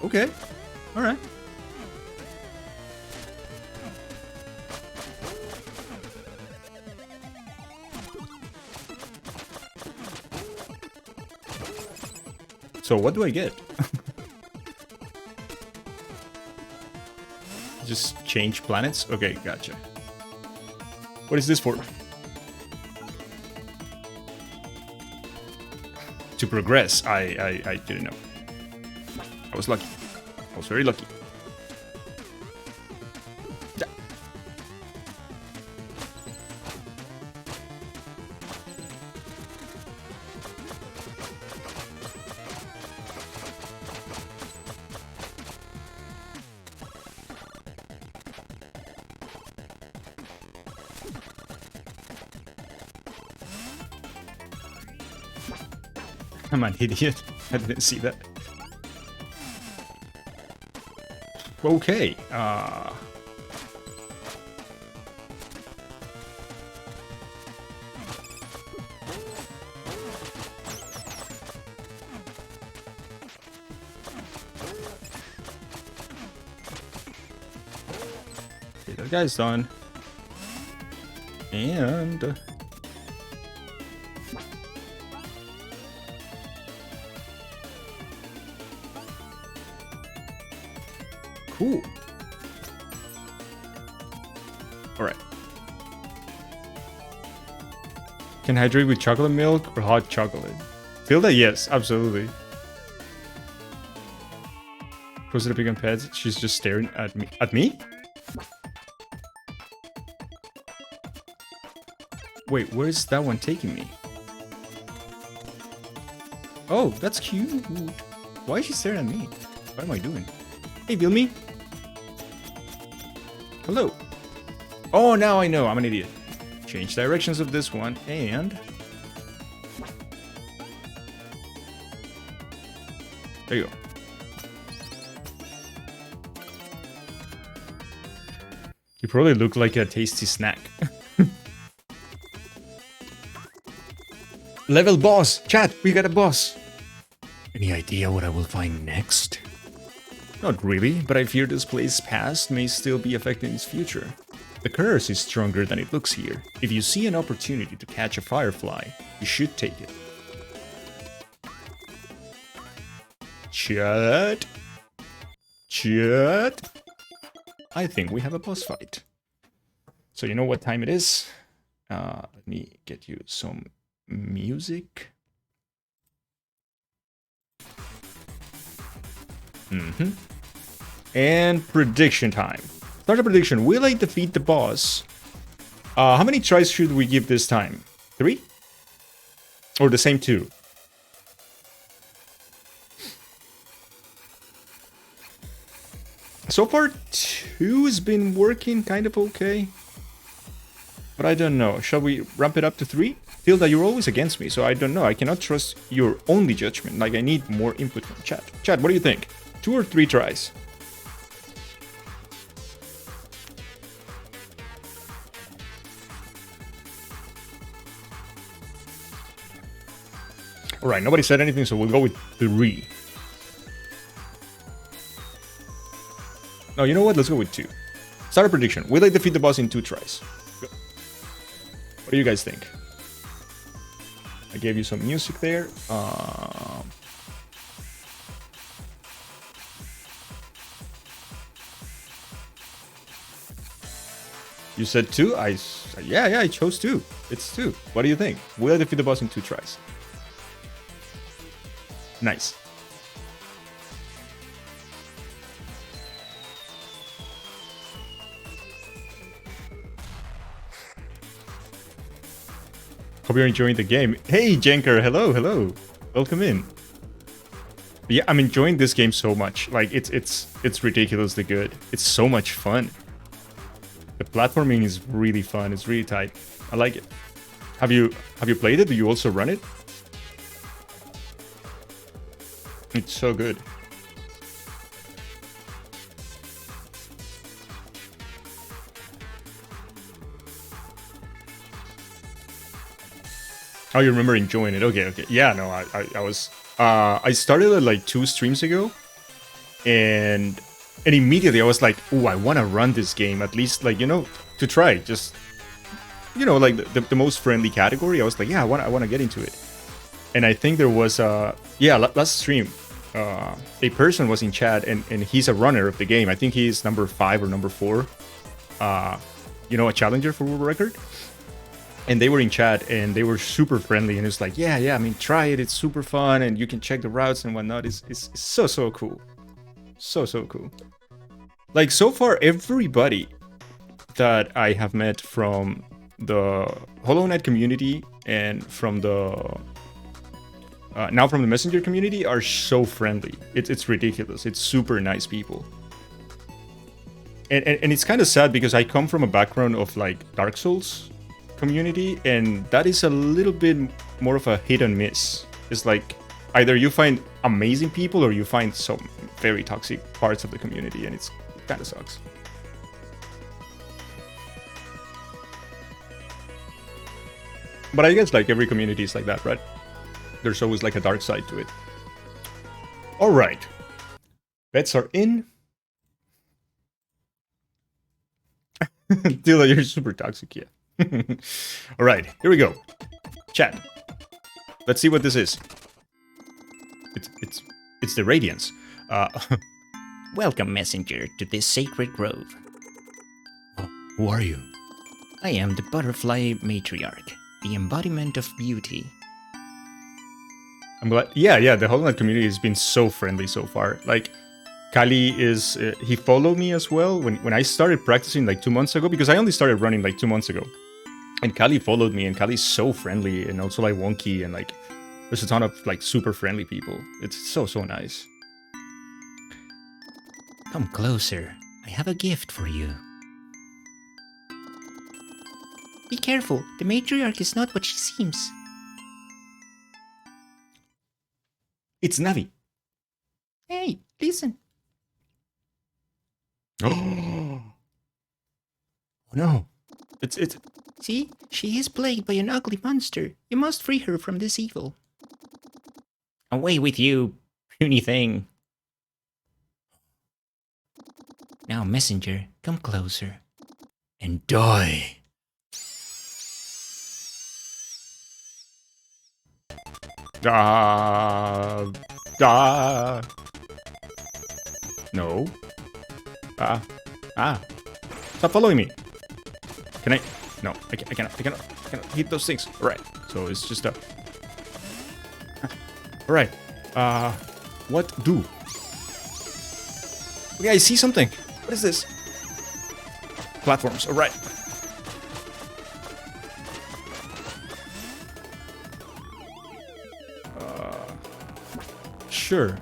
Okay. All right. So what do I get? Just change planets? Okay, gotcha. What is this for? To progress. I didn't know. I was lucky. I was very lucky. Yeah. I'm an idiot. I didn't see that. Okay. Okay, that guy's done. And cool. All right. Can hydrate with chocolate milk or hot chocolate? Feel that? Yes, absolutely. Close to the pig and pets. She's just staring at me. At me? Wait, where's that one taking me? Oh, that's cute. Why is she staring at me? What am I doing? Hey, Vilmi. Hello. Oh, now I know. I'm an idiot. Change directions of this one, and there you go. You probably look like a tasty snack. Level boss! Chat, we got a boss! Any idea what I will find next? Not really, but I fear this place's past may still be affecting its future. The curse is stronger than it looks here. If you see an opportunity to catch a firefly, you should take it. Chat. Chat. I think we have a boss fight. So you know what time it is? Let me get you some music. And prediction time. Start a prediction. Will I defeat the boss? How many tries should we give this time? 3? Or the same 2? So far, 2 has been working kind of okay. But I don't know. Shall we ramp it up to 3? Tilda, you're always against me, so I don't know. I cannot trust your only judgment. Like, I need more input from chat. Chat, what do you think? 2 or 3 tries? Alright, nobody said anything, so we'll go with 3. No, you know what? Let's go with 2. Start a prediction. Will I defeat the boss in 2 tries? Go. What do you guys think? I gave you some music there. You said 2? Yeah, I chose 2. It's 2. What do you think? Will I defeat the boss in 2 tries? Nice. Hope you're enjoying the game. Hey, Jenker, hello. Welcome in. But yeah, I'm enjoying this game so much. Like, it's ridiculously good. It's so much fun. The platforming is really fun. It's really tight. I like it. Have you played it? Do you also run it? It's so good. Oh, you remember enjoying it? Okay. Yeah, no, I was. I started it like 2 streams ago, and immediately I was like, "Oh, I want to run this game at least, like, you know, to try, just, you know, like the most friendly category." I was like, "Yeah, I want to get into it." And I think there was last stream, a person was in chat, and he's a runner of the game. I think he's number 5 or number 4, you know, a challenger for world record. And they were in chat, and they were super friendly, and it's like, yeah, I mean, try it, it's super fun, and you can check the routes and whatnot. It's so cool. So cool. Like, so far, everybody that I have met from the Hollow Knight community and from the now from the Messenger community are so friendly. It's ridiculous. It's super nice people. And it's kind of sad because I come from a background of like Dark Souls community, and that is a little bit more of a hit and miss. It's like either you find amazing people or you find some very toxic parts of the community, and it kind of sucks. But I guess like every community is like that, right? There's always like a dark side to it. All right, bets are in. Dilla, you're super toxic, yeah. All right, here we go. Chat. Let's see what this is. It's the Radiance. Welcome, messenger, to this sacred grove. Who are you? I am the butterfly matriarch, the embodiment of beauty. I'm glad. Yeah, the Hollow Knight community has been so friendly so far. Like, Kali is, he followed me as well when I started practicing like 2 months ago, because I only started running like 2 months ago. And Kali followed me, and Kali's so friendly, and also like wonky, and like there's a ton of like super friendly people. It's so nice. Come closer. I have a gift for you. Be careful. The matriarch is not what she seems. It's Navi. Hey, listen. Oh no. It's See? She is plagued by an ugly monster. You must free her from this evil. Away with you, puny thing. Now, messenger, come closer. And die. No. Stop following me. Can I? No, I cannot hit those things. All right. So it's just a. All right. What do? Okay, I see something. What is this? Platforms. All right. Sure.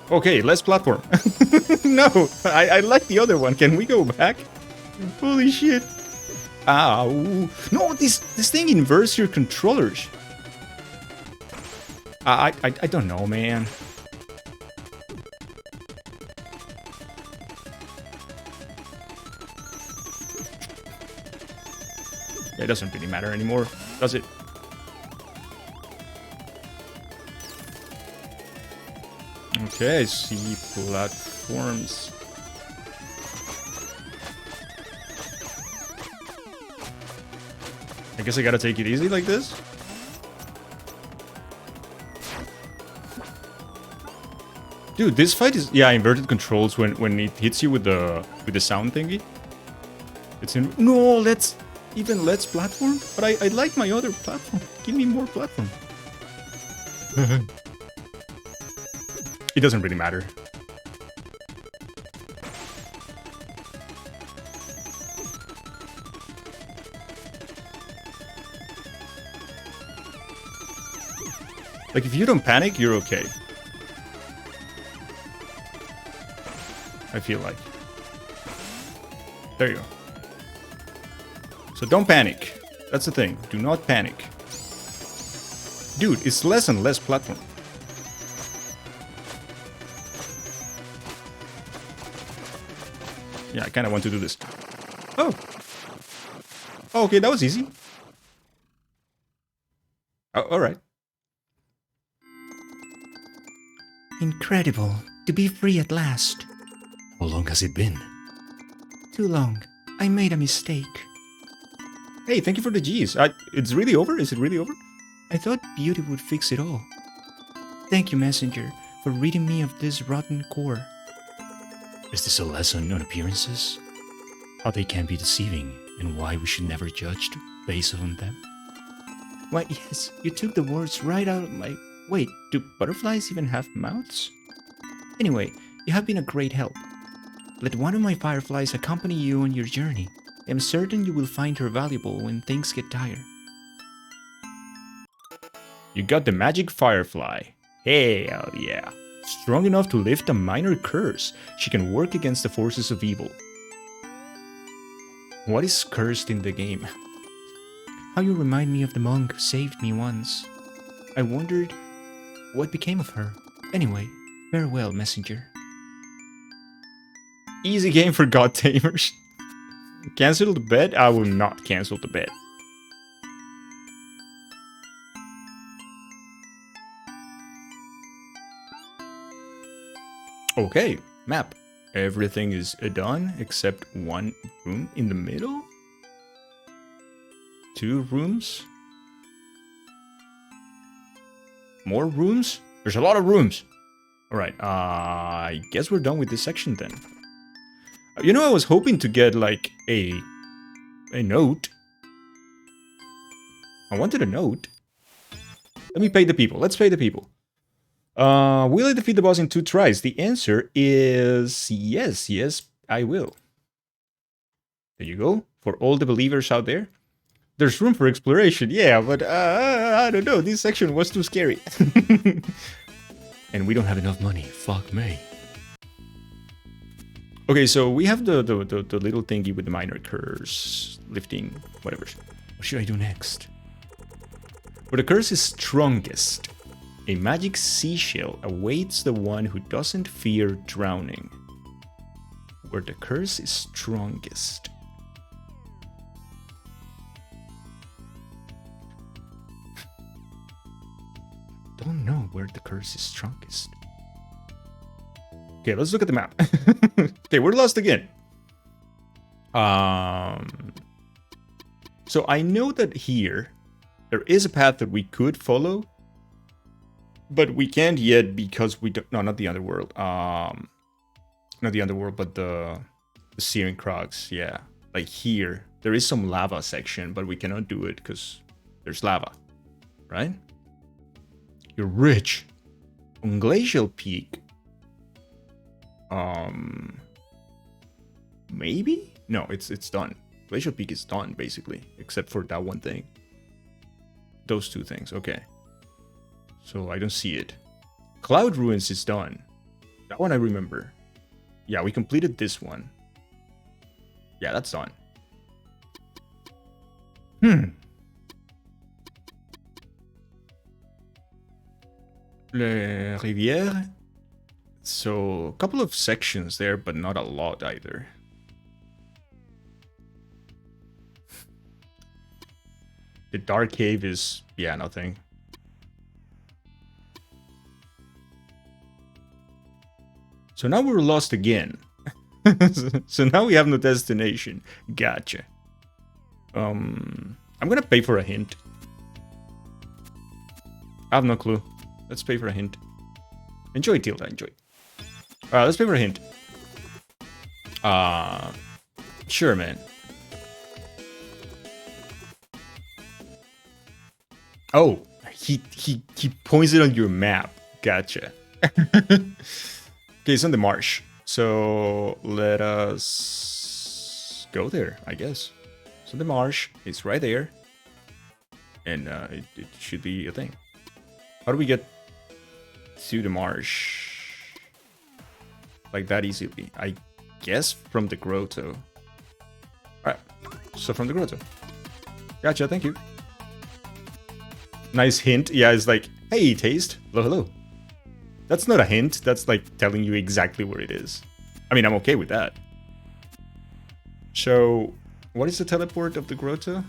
Okay, let's platform. No, I like the other one. Can we go back? Holy shit. Ow. No, this thing inverts your controllers. I don't know, man. It doesn't really matter anymore, does it? Okay, I see platforms. I guess I gotta take it easy like this? Dude, this fight is inverted controls when it hits you with the sound thingy. It's in no, let's platform. But I like my other platform. Give me more platform. It doesn't really matter. Like if you don't panic, you're okay. I feel like. There you go. So don't panic. That's the thing. Do not panic. Dude, it's less and less platform. Yeah, I kind of want to do this. Oh. Oh, okay, that was easy. Oh, all right. Incredible. To be free at last. How long has it been? Too long. I made a mistake. Hey, thank you for the G's. It's really over? Is it really over? I thought beauty would fix it all. Thank you, messenger, for ridding me of this rotten core. Is this a lesson on appearances? How they can be deceiving, and why we should never judge based on them? Why, yes, you took the words right out of my... Wait, do butterflies even have mouths? Anyway, you have been a great help. Let one of my fireflies accompany you on your journey. I am certain you will find her valuable when things get dire. You got the magic firefly. Hell yeah. Strong enough to lift a minor curse. She can work against the forces of evil. What is cursed in the game? How you remind me of the monk who saved me once. I wondered what became of her. Anyway, farewell, messenger. Easy game for God Tamers. Cancel the bet? I will not cancel the bet. Okay, map. Everything is done except one room in the middle. 2 rooms. More rooms? There's a lot of rooms. Alright, I guess we're done with this section then. You know, I was hoping to get like a note. I wanted a note. Let me pay the people. Let's pay the people. Will I defeat the boss in 2 tries? The answer is yes. Yes, I will. There you go. For all the believers out there. There's room for exploration. Yeah, but I don't know. This section was too scary. And we don't have enough money. Fuck me. Okay, so we have the little thingy with the minor curse, lifting, whatever. What should I do next? Where the curse is strongest, a magic seashell awaits the one who doesn't fear drowning. Where the curse is strongest. don't know where the curse is strongest. Okay, let's look at the map. Okay, we're lost again. So I know that here there is a path that we could follow, but we can't yet because we don't. No, not the underworld. Not the underworld, but the Searing Crocs. Yeah, like here there is some lava section, but we cannot do it because there's lava, right? You're rich. On Glacial Peak. Maybe? No, it's done. Glacial Peak is done, basically. Except for that one thing. Those two things, okay. So I don't see it. Cloud Ruins is done. That one I remember. Yeah, we completed this one. Yeah, that's done. Le Rivière. So, a couple of sections there, but not a lot either. The Dark Cave is, yeah, nothing. So now we're lost again. So now we have no destination. Gotcha. I'm gonna pay for a hint. I have no clue. Let's pay for a hint. Enjoy, Tilda, enjoy. Let's pay for a hint. Sure, man. Oh, he points it on your map. Gotcha. Okay, it's on the marsh. So let us go there, I guess. So the marsh is right there. And it should be a thing. How do we get to the marsh like that easily? I guess from the grotto. Alright, so from the grotto. Gotcha, thank you. Nice hint. Yeah, it's like, hey, taste. Hello, hello. That's not a hint. That's like telling you exactly where it is. I mean, I'm okay with that. So, what is the teleport of the grotto?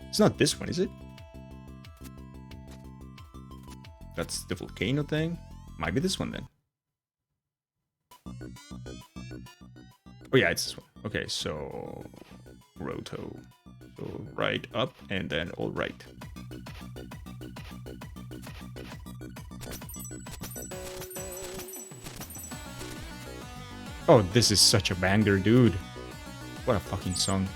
It's not this one, is it? That's the volcano thing. Might be this one then. Oh yeah, it's this one. Okay, so grotto. So right up and then all right. Oh, this is such a banger, dude. What a fucking song.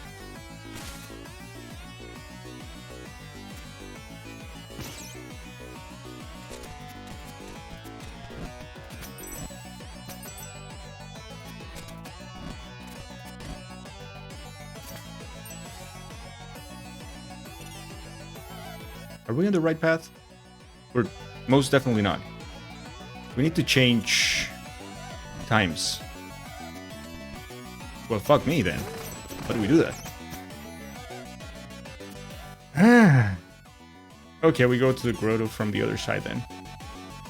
Are we on the right path? We're most definitely not. We need to change times. Well, fuck me then. How do we do that? Okay, we go to the grotto from the other side then.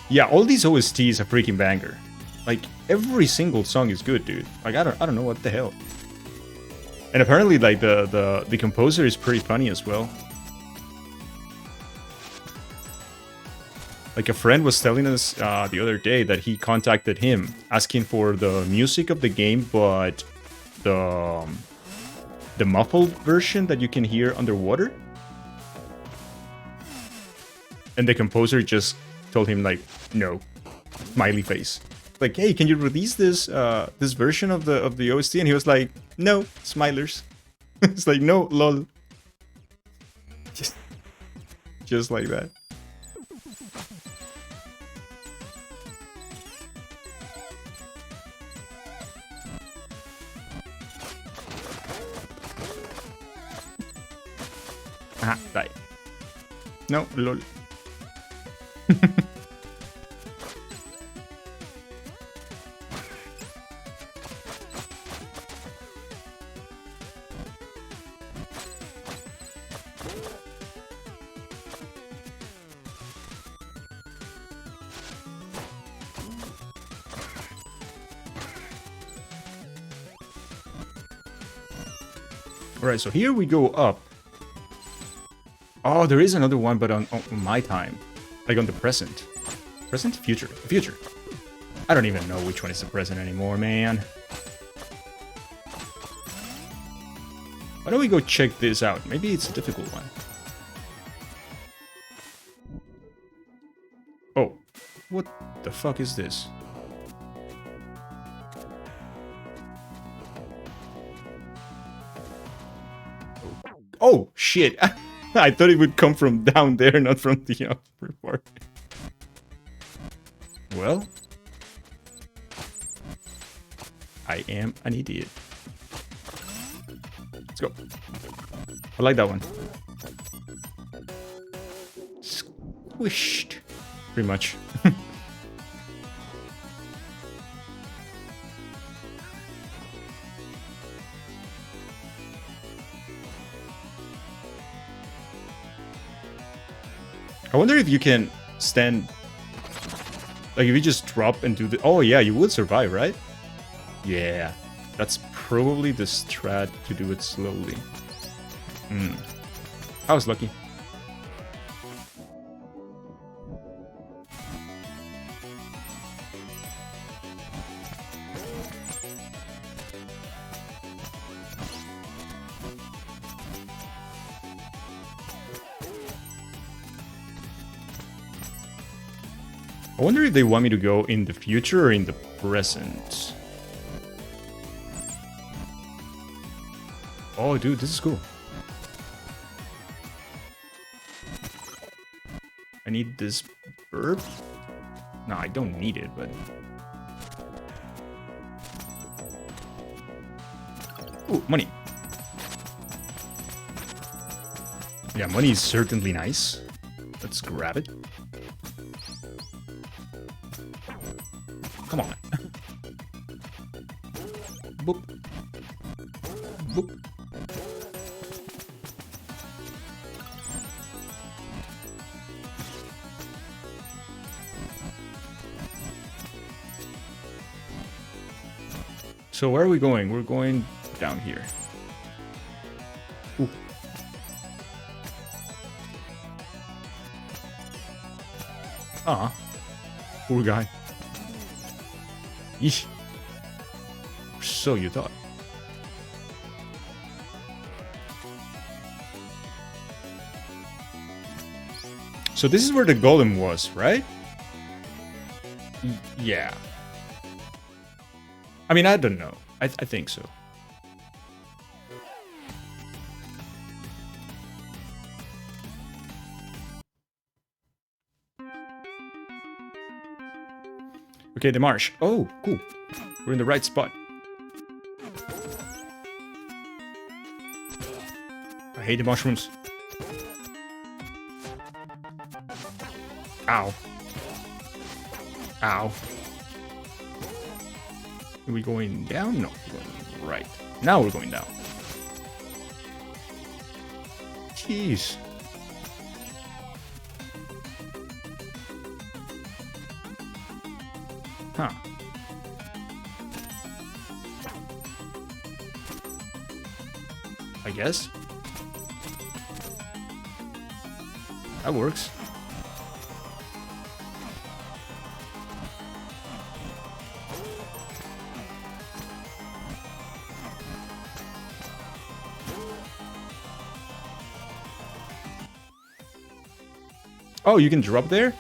Yeah, all these OSTs are freaking banger. Like, every single song is good, dude. Like, I don't know what the hell. And apparently, like, the composer is pretty funny as well. Like, a friend was telling us the other day that he contacted him asking for the music of the game, but the muffled version that you can hear underwater. And the composer just told him, like, no. Smiley face. Like, hey, can you release this this version of the OST? And he was like, no, smilers. It's like, no, lol. Just like that. Ah, die. No, lol. Alright, so here we go up. Oh, there is another one, but on my time. Like on the present. Present, future, future. I don't even know which one is the present anymore, man. Why don't we go check this out? Maybe it's a difficult one. Oh, what the fuck is this? Oh, shit. I thought it would come from down there, not from the upper part. Well, I am an idiot. Let's go. I like that one. Squished. Pretty much. I wonder if you can stand... Like, if you just drop and do the... Oh, yeah, you would survive, right? Yeah. That's probably the strat to do it slowly. I was lucky. I wonder if they want me to go in the future or in the present. Oh, dude, this is cool. I need this burp. No, I don't need it, but... Ooh, money. Yeah, money is certainly nice. Let's grab it. Come on. Boop. Boop. So where are we going? We're going down here. Ooh. Ah. Poor guy. Yeesh. So you thought. So this is where the golem was, right? Yeah. I mean, I don't know. I think so. Okay, the marsh. Oh, cool. We're in the right spot. I hate the mushrooms. Ow. Ow. Are we going down? No, we're going right. Now we're going down. Jeez. Huh. I guess. That works. Oh, you can drop there?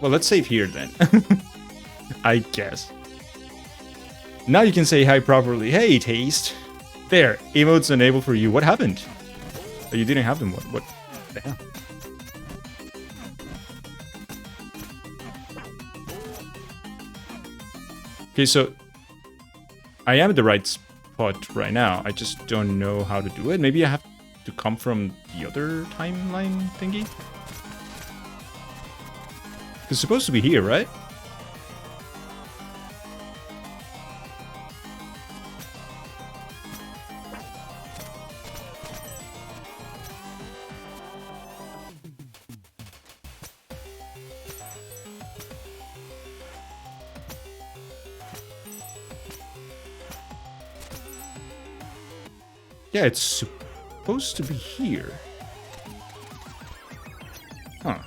Well, let's save here then. I guess. Now you can say hi properly. Hey, Taste. There, emotes enabled for you. What happened? Oh, you didn't have them. What the hell? Okay, so I am at the right spot right now. I just don't know how to do it. Maybe I have to come from the other timeline thingy? It's supposed to be here, right? Yeah, it's supposed to be here. Huh.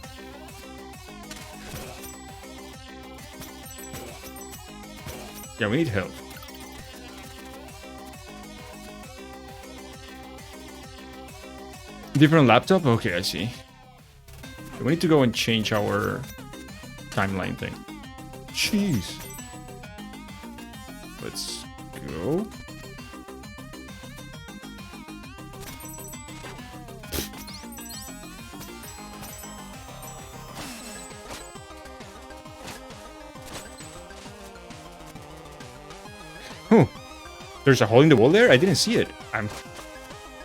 Yeah, we need help. Different laptop? Okay, I see. We need to go and change our timeline thing. Jeez. Let's go. Oh, there's a hole in the wall there? I didn't see it.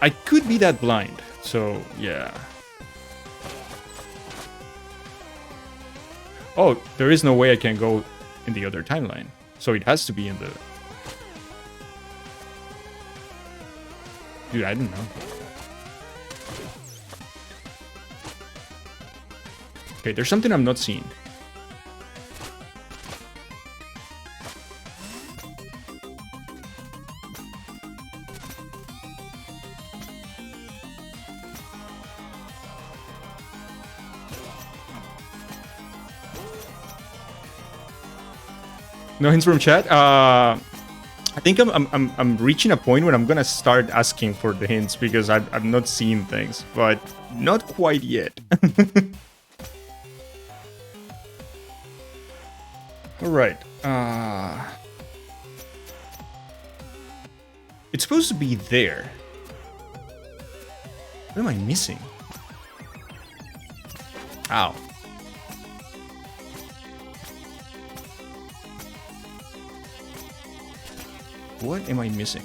I could be that blind. So, yeah. Oh, there is no way I can go in the other timeline. So it has to be in the... Dude, I don't know. Okay, there's something I'm not seeing. No hints from chat. I think I'm reaching a point where I'm gonna start asking for the hints because I'm not seeing things, but not quite yet. All right. It's supposed to be there. What am I missing? Ow. What am I missing?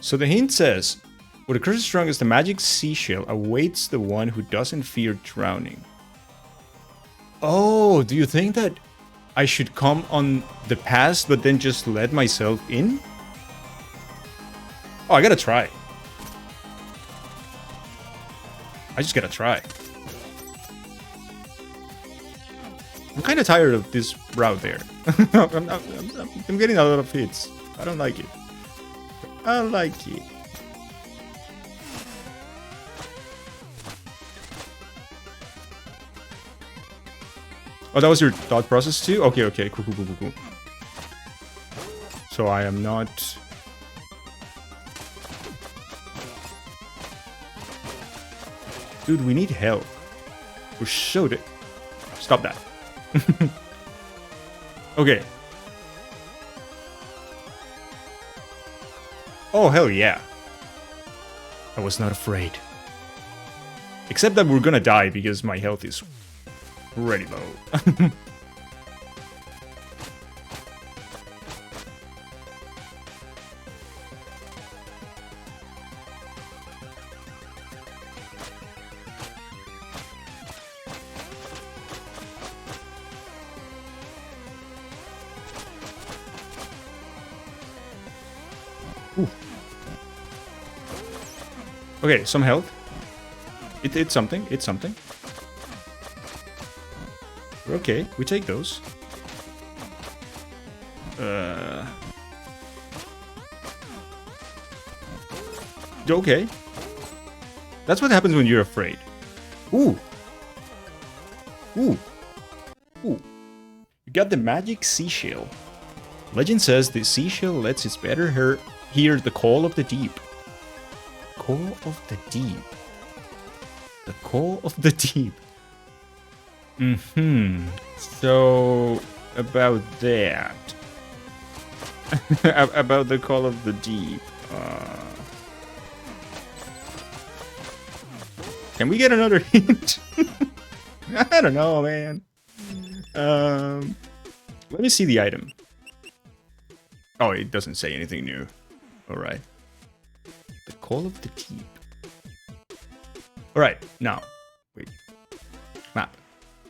So the hint says, what occurs as strong as the magic seashell awaits the one who doesn't fear drowning. Oh, do you think that I should come on the past but then just let myself in? Oh, I gotta try. I just gotta try. I'm kind of tired of this route there. I'm getting a lot of hits. I don't like it. I don't like it. Oh, that was your thought process too? Okay, okay, cool. So I am not... Dude, we need help. We're so dead. Stop that. Okay. Oh, hell yeah. I was not afraid. Except that we're gonna die because my health is pretty low. Okay, some health. It's something. It's something. Okay, we take those. Okay. That's what happens when you're afraid. Ooh. Ooh. Ooh. You got the magic seashell. Legend says the seashell lets its better hear the call of the deep. Call of the deep. The call of the deep. So, about that. About the call of the deep. Can we get another hint? I don't know, man. Let me see the item. Oh, it doesn't say anything new. Alright. The call of the deep. Alright, now. Wait. Map.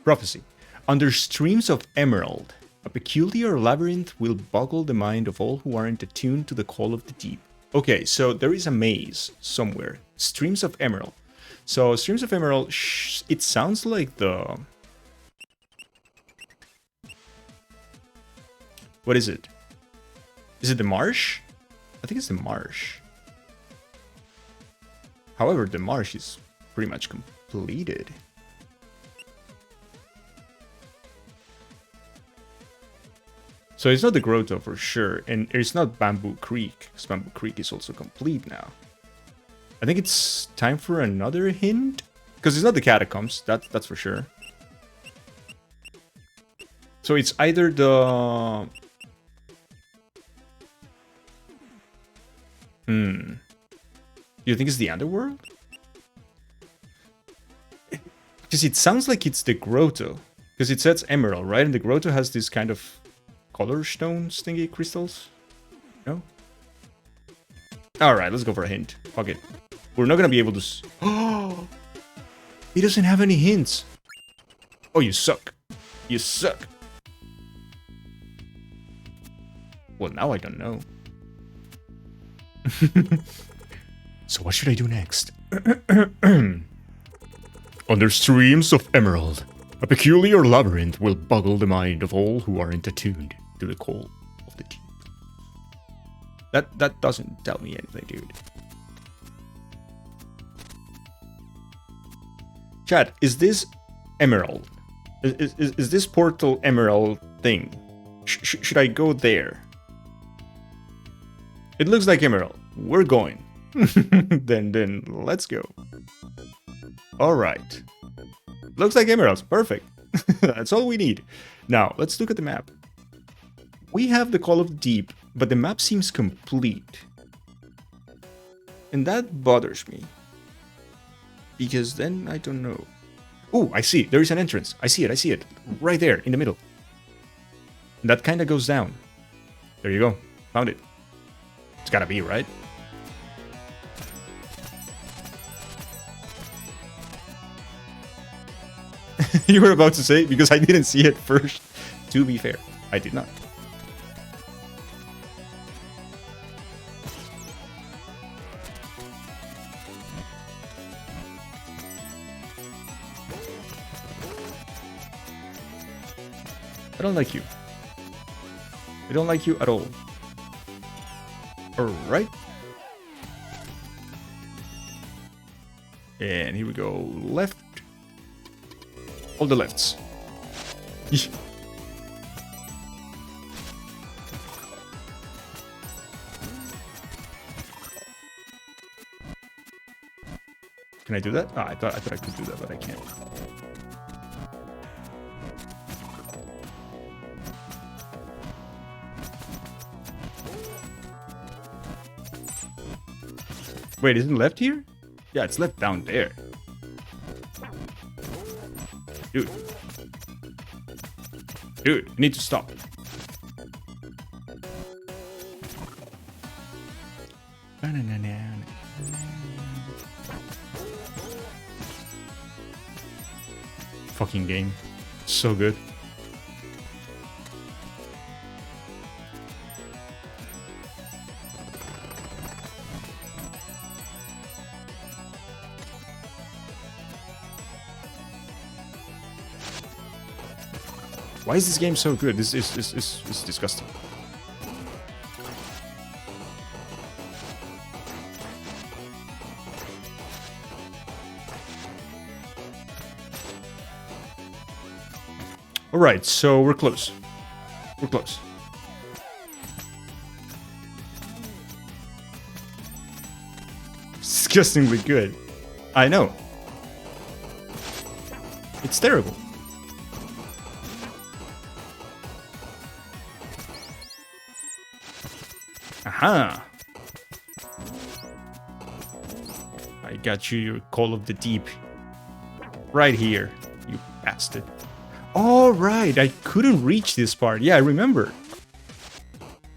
Prophecy. Under streams of emerald, a peculiar labyrinth will boggle the mind of all who aren't attuned to the call of the deep. Okay, so there is a maze somewhere. Streams of emerald. So, streams of emerald, it sounds like the... What is it? Is it the marsh? I think it's the marsh. However, the marsh is pretty much completed. So it's not the grotto for sure, and it's not Bamboo Creek, because Bamboo Creek is also complete now. I think it's time for another hint, because it's not the catacombs, that's for sure. So it's either the... Do you think it's the underworld? Because it sounds like it's the grotto, because it says emerald, right? And the grotto has this kind of color stones thingy crystals. No? Alright, let's go for a hint. Fuck it. We're not gonna be able to... Oh! He doesn't have any hints. Oh, you suck. You suck. Well, now I don't know. So what should I do next? Under streams of emerald, a peculiar labyrinth will boggle the mind of all who aren't attuned to the call of the deep. That doesn't tell me anything, dude. Chat, is this emerald? Is this portal emerald thing? Should I go there? It looks like emerald. We're going. then let's go. All right. Looks like emeralds. Perfect. That's all we need. Now, let's look at the map. We have the Call of the Deep, but the map seems complete. And that bothers me. Because then I don't know. Oh, I see. There is an entrance. I see it. Right there, in the middle. And that kind of goes down. There you go. Found it. It's gotta be, right? You were about to say, because I didn't see it first. To be fair, I did not. I don't like you. I don't like you at all. Alright. And here we go. Left. All the lefts. Can I do that? Ah, I thought I could do that, but I can't. Wait, isn't left here? Yeah, it's left down there. Dude. Dude, you need to stop. Fucking game. So good. Why is this game so good? This is disgusting. Alright, so we're close. We're close. Disgustingly good. I know. It's terrible. Aha! I got you your Call of the Deep. Right here, you bastard. All right, I couldn't reach this part. Yeah, I remember.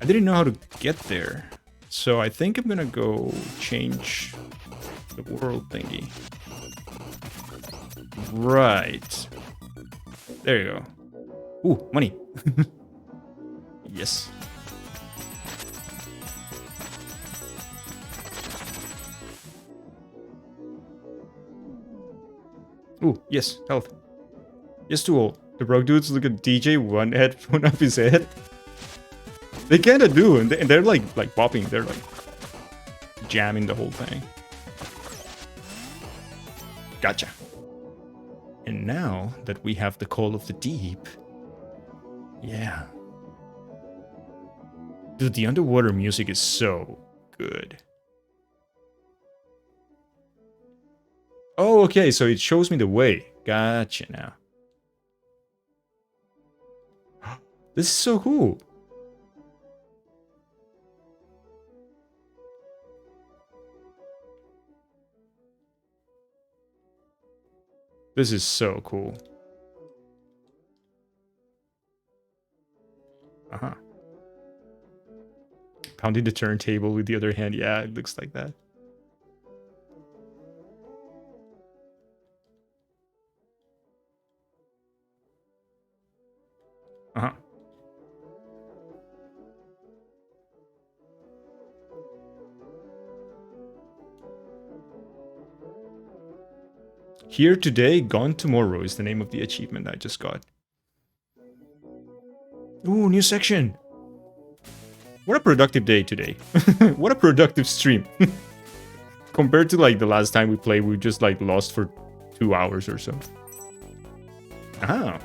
I didn't know how to get there. So I think I'm gonna go change the world thingy. Right. There you go. Ooh, money. Yes. Ooh, yes, health. Yes to all. The broke dudes look at DJ, one headphone up his head. They kind of do, and they're like popping. They're like jamming the whole thing. Gotcha. And now that we have the call of the deep, yeah. Dude, the underwater music is so good. Oh, okay, so it shows me the way. Gotcha now. This is so cool. This is so cool. Uh-huh. Pounding the turntable with the other hand. Yeah, it looks like that. Uh-huh. Here today, gone tomorrow is the name of the achievement I just got. Ooh, new section. What a productive day today. What a productive stream. Compared to like the last time we played, we just like lost for 2 hours or so. Ah.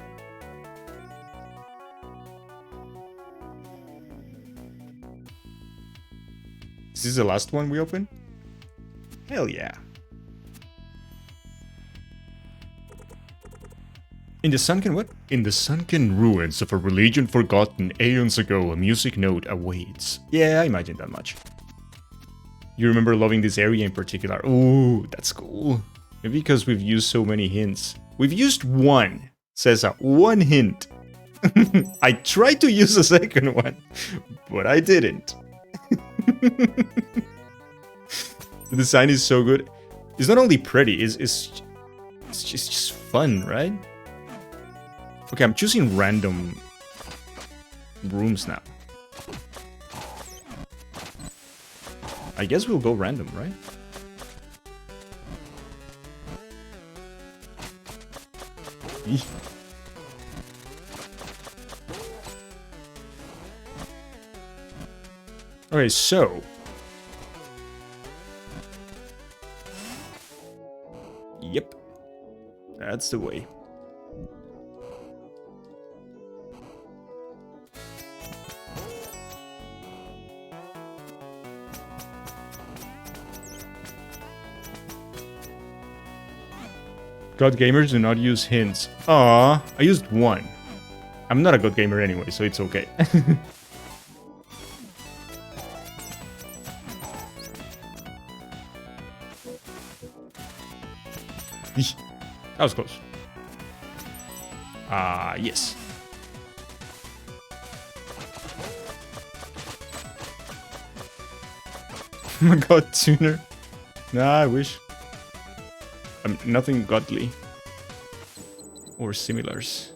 Is this the last one we open? Hell yeah. In the sunken what? In the sunken ruins of a religion forgotten aeons ago, a music note awaits. Yeah, I imagine that much. You remember loving this area in particular. Ooh, that's cool. Maybe because we've used so many hints. We've used one, Cesar, one hint. I tried to use a second one, but I didn't. The design is so good. It's not only pretty, it's just fun, right? Okay, I'm choosing random rooms now. I guess we'll go random, right? Eeh. Okay, so... Yep. That's the way. God gamers do not use hints. Aw, I used one. I'm not a god gamer anyway, so it's okay. That was close. Yes. Oh my god, tuner. Nah, I wish. Nothing godly. Or similars.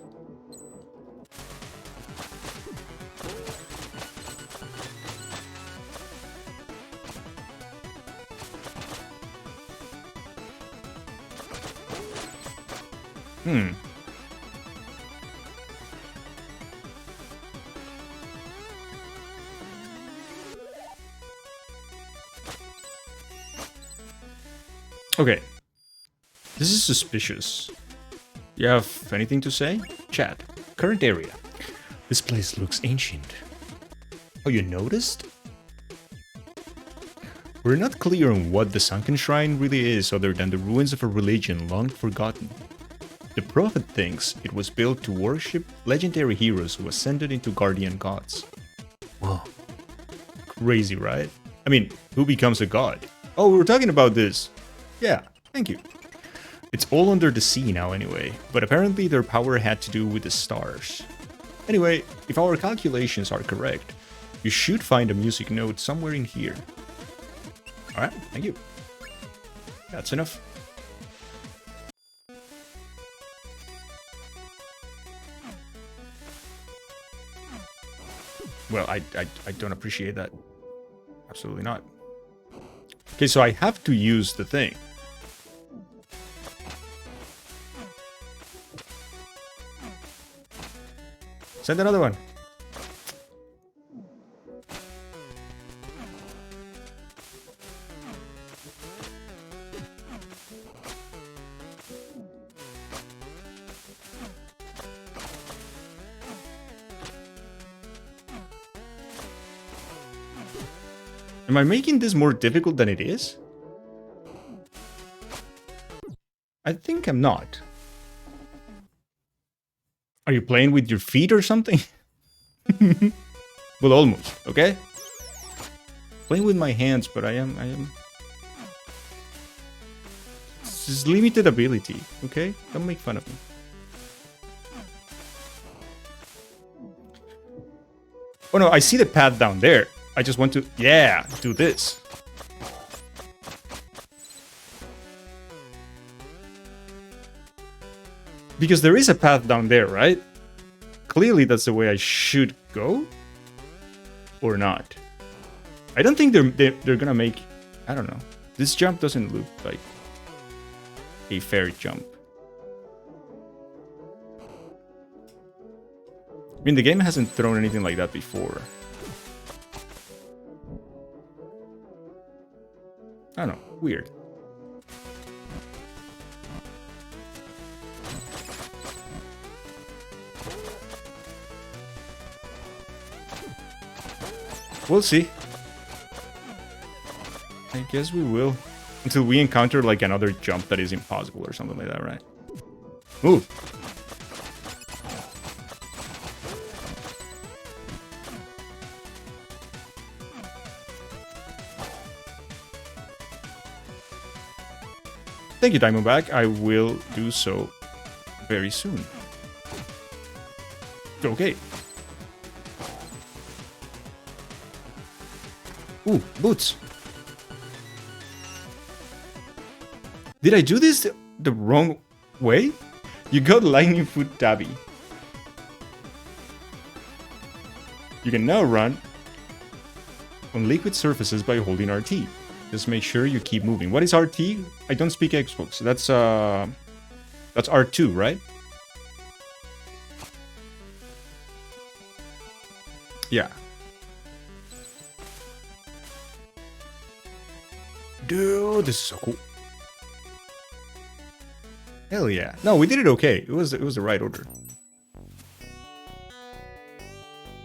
Okay. This is suspicious. You have anything to say? Chat. Current area. This place looks ancient. Oh, you noticed? We're not clear on what the sunken shrine really is other than the ruins of a religion long forgotten. The prophet thinks it was built to worship legendary heroes who ascended into guardian gods. Whoa. Crazy, right? I mean, who becomes a god? Oh, we were talking about this. Yeah, thank you. It's all under the sea now anyway, but apparently their power had to do with the stars. Anyway, if our calculations are correct, you should find a music note somewhere in here. Alright, thank you. That's enough. Well, I don't appreciate that. Absolutely not. Okay, so I have to use the thing. Send another one. Am I making this more difficult than it is? I think I'm not. Are you playing with your feet or something? Well, almost, okay? Playing with my hands, but I am... This is limited ability, okay? Don't make fun of me. Oh no, I see the path down there. I just want to, yeah, do this. Because there is a path down there, right? Clearly that's the way I should go. Or not. I don't think they're gonna make, I don't know. This jump doesn't look like a fair jump. I mean, the game hasn't thrown anything like that before. I don't know, weird. We'll see. I guess we will. Until we encounter like another jump that is impossible or something like that, right? Move. Thank you, Diamondback. I will do so very soon. Okay. Ooh, boots. Did I do this the wrong way? You got lightning foot Tabby. You can now run on liquid surfaces by holding RT. Just make sure you keep moving. What is RT? I don't speak Xbox. That's R2, right? Yeah. Dude, this is so cool. Hell yeah. No, we did it okay. It was the right order.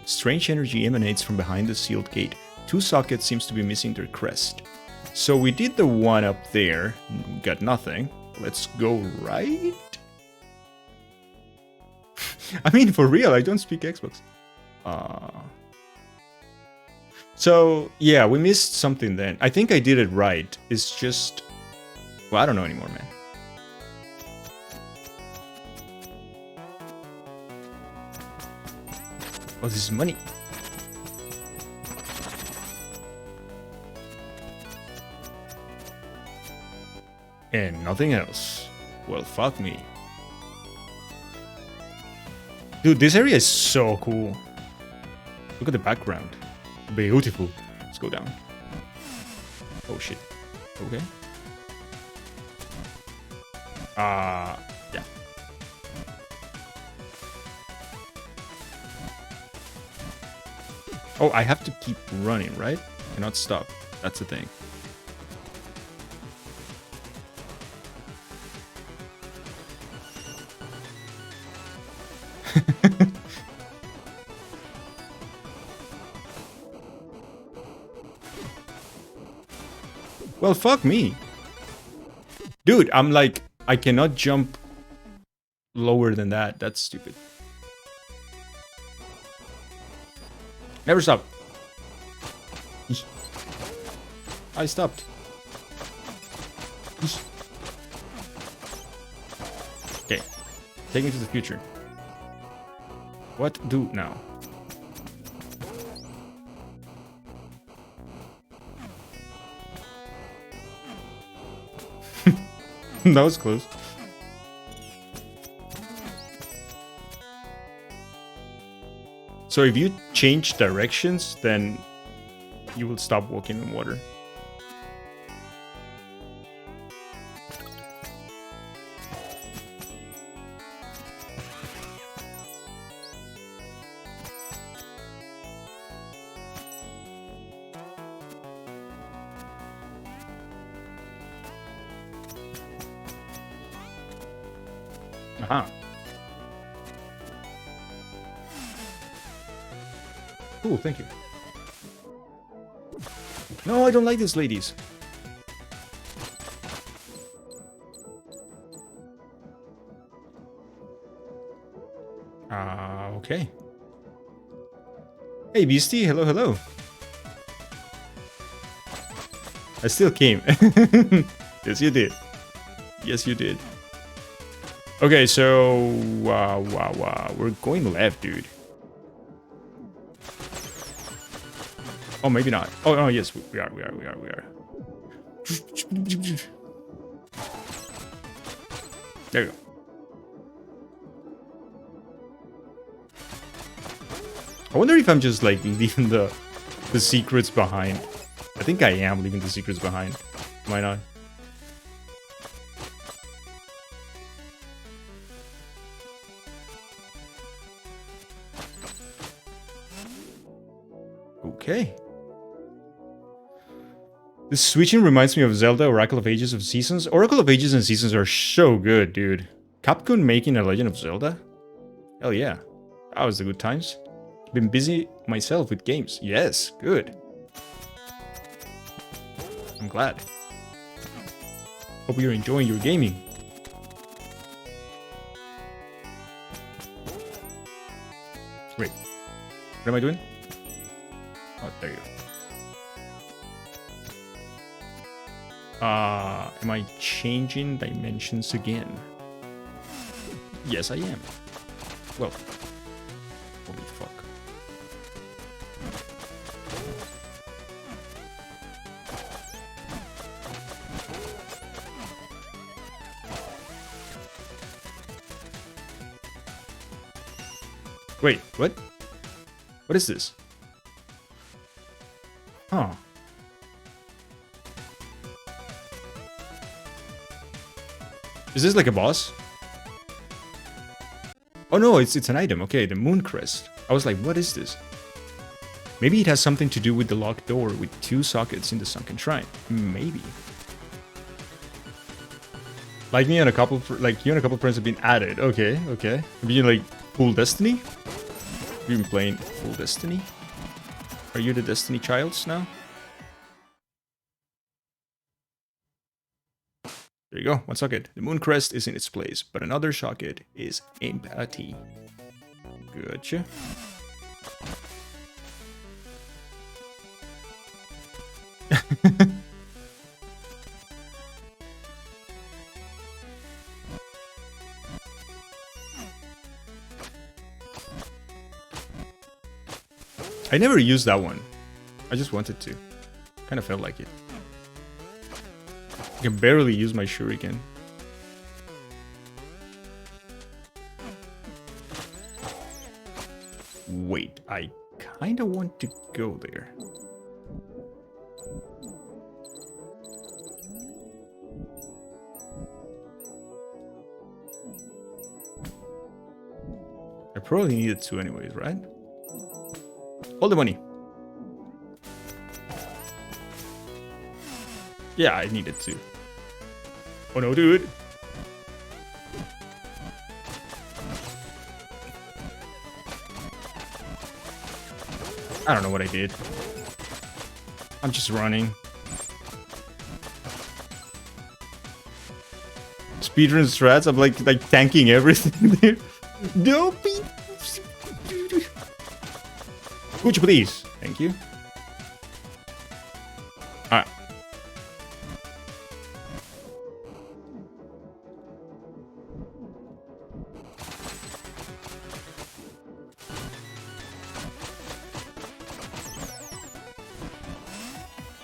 Strange energy emanates from behind the sealed gate. 2 sockets seems to be missing their crest. So we did the one up there. Got nothing. Let's go right. I mean, for real, I don't speak Xbox. So, yeah, we missed something then. I think I did it right. It's just... Well, I don't know anymore, man. Oh, this is money. And nothing else. Well, fuck me. Dude, this area is so cool. Look at the background. Beautiful. Let's go down. Oh shit. Okay. Yeah. Oh, I have to keep running, right? Cannot stop. That's the thing. Well, fuck me. Dude, I'm like, I cannot jump lower than that. That's stupid. Never stop. I stopped. Okay. Take me to the future. What do now? That was close. So if you change directions, then you will stop walking in water. Aha. Cool, thank you. No, I don't like these ladies. Okay. Hey, Beastie. Hello, hello. I still came. Yes, you did. Yes, you did. Okay, so... we're going left, dude. Oh, maybe not. Oh, no, yes, we are. There you go. I wonder if I'm just, like, leaving the secrets behind. I think I am leaving the secrets behind. Am I not? Okay. This switching reminds me of Zelda Oracle of Ages of Seasons. Oracle of Ages and Seasons are so good, dude. Capcom making a Legend of Zelda? Hell yeah. That was the good times. Been busy myself with games. Yes, good. I'm glad. Hope you're enjoying your gaming. Wait. What am I doing? Oh, there you go. Am I changing dimensions again? Yes, I am. Well, holy fuck. Wait, what? What is this? Huh. Is this like a boss? Oh no, it's an item. Okay, the moon crest. I was like, what is this? Maybe it has something to do with the locked door with 2 sockets in the sunken shrine. Maybe. Like me and a couple, like you and a couple friends have been added. Okay, okay. Have you like full Destiny? Have you been playing full Destiny? Are you the Destiny childs now? There you go, 1 socket. The moon crest is in its place, but another socket is empty. Gotcha. I never used that one. I just wanted to. Kind of felt like it. I can barely use my shuriken. Wait, I kind of want to go there. I probably needed to anyways, right? All the money. Yeah, I needed to. Oh no, dude. I don't know what I did. I'm just running. Speedrun strats, I'm like tanking everything there. No, Gucci, please. Thank you. Alright.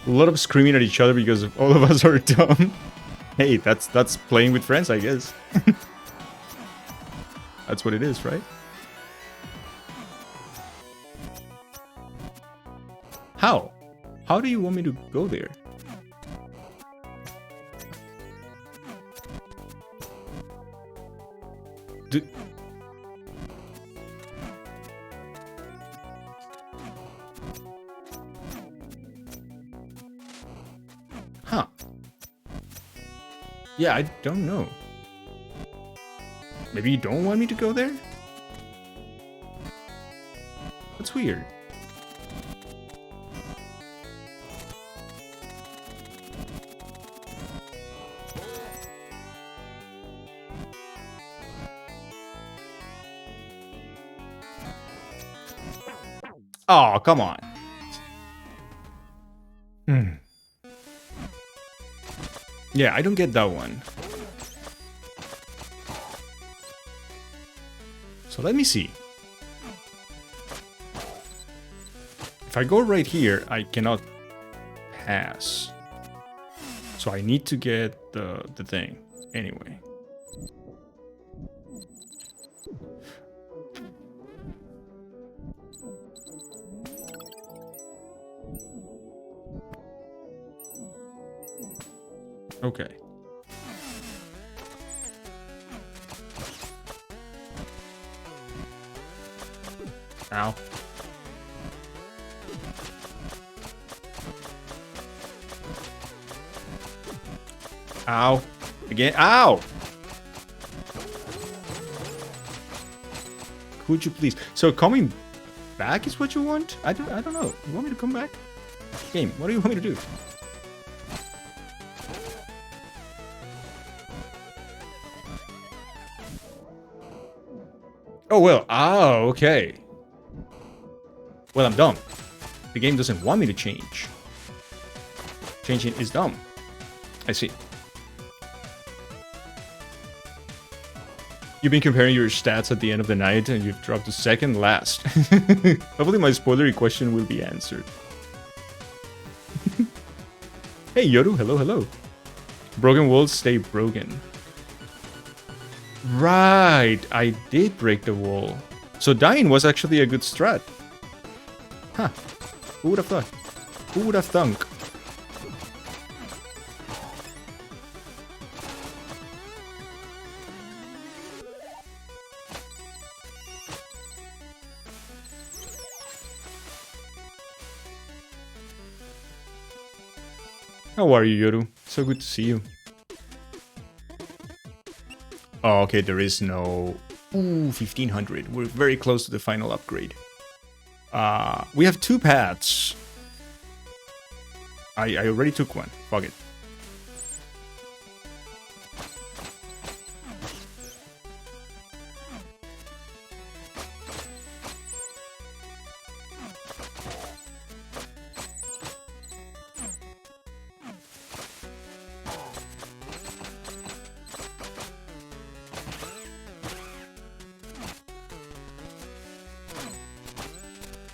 A lot of screaming at each other because all of us are dumb. Hey, that's playing with friends, I guess. That's what it is, right? How? How do you want me to go there? Huh. Yeah, I don't know. Maybe you don't want me to go there? That's weird. Oh, come on. Yeah, I don't get that one. So let me see. If I go right here, I cannot pass. So I need to get the thing. Anyway. Okay. Ow. Ow. Again. Ow! Could you please? So coming back is what you want? I don't know. You want me to come back? Game, what do you want me to do? Oh, well. Oh, okay. Well, I'm dumb. The game doesn't want me to change. Changing is dumb. I see. You've been comparing your stats at the end of the night and you've dropped to second last. Hopefully my spoilery question will be answered. Hey Yoru, hello, hello. Broken walls stay broken. Right, I did break the wall. So dying was actually a good strat. Huh. Who would have thought? Who would have thunk? How are you, Yoru? So good to see you. Oh, okay, there is no... Ooh, 1500. We're very close to the final upgrade. We have 2 paths. I already took one. Fuck it.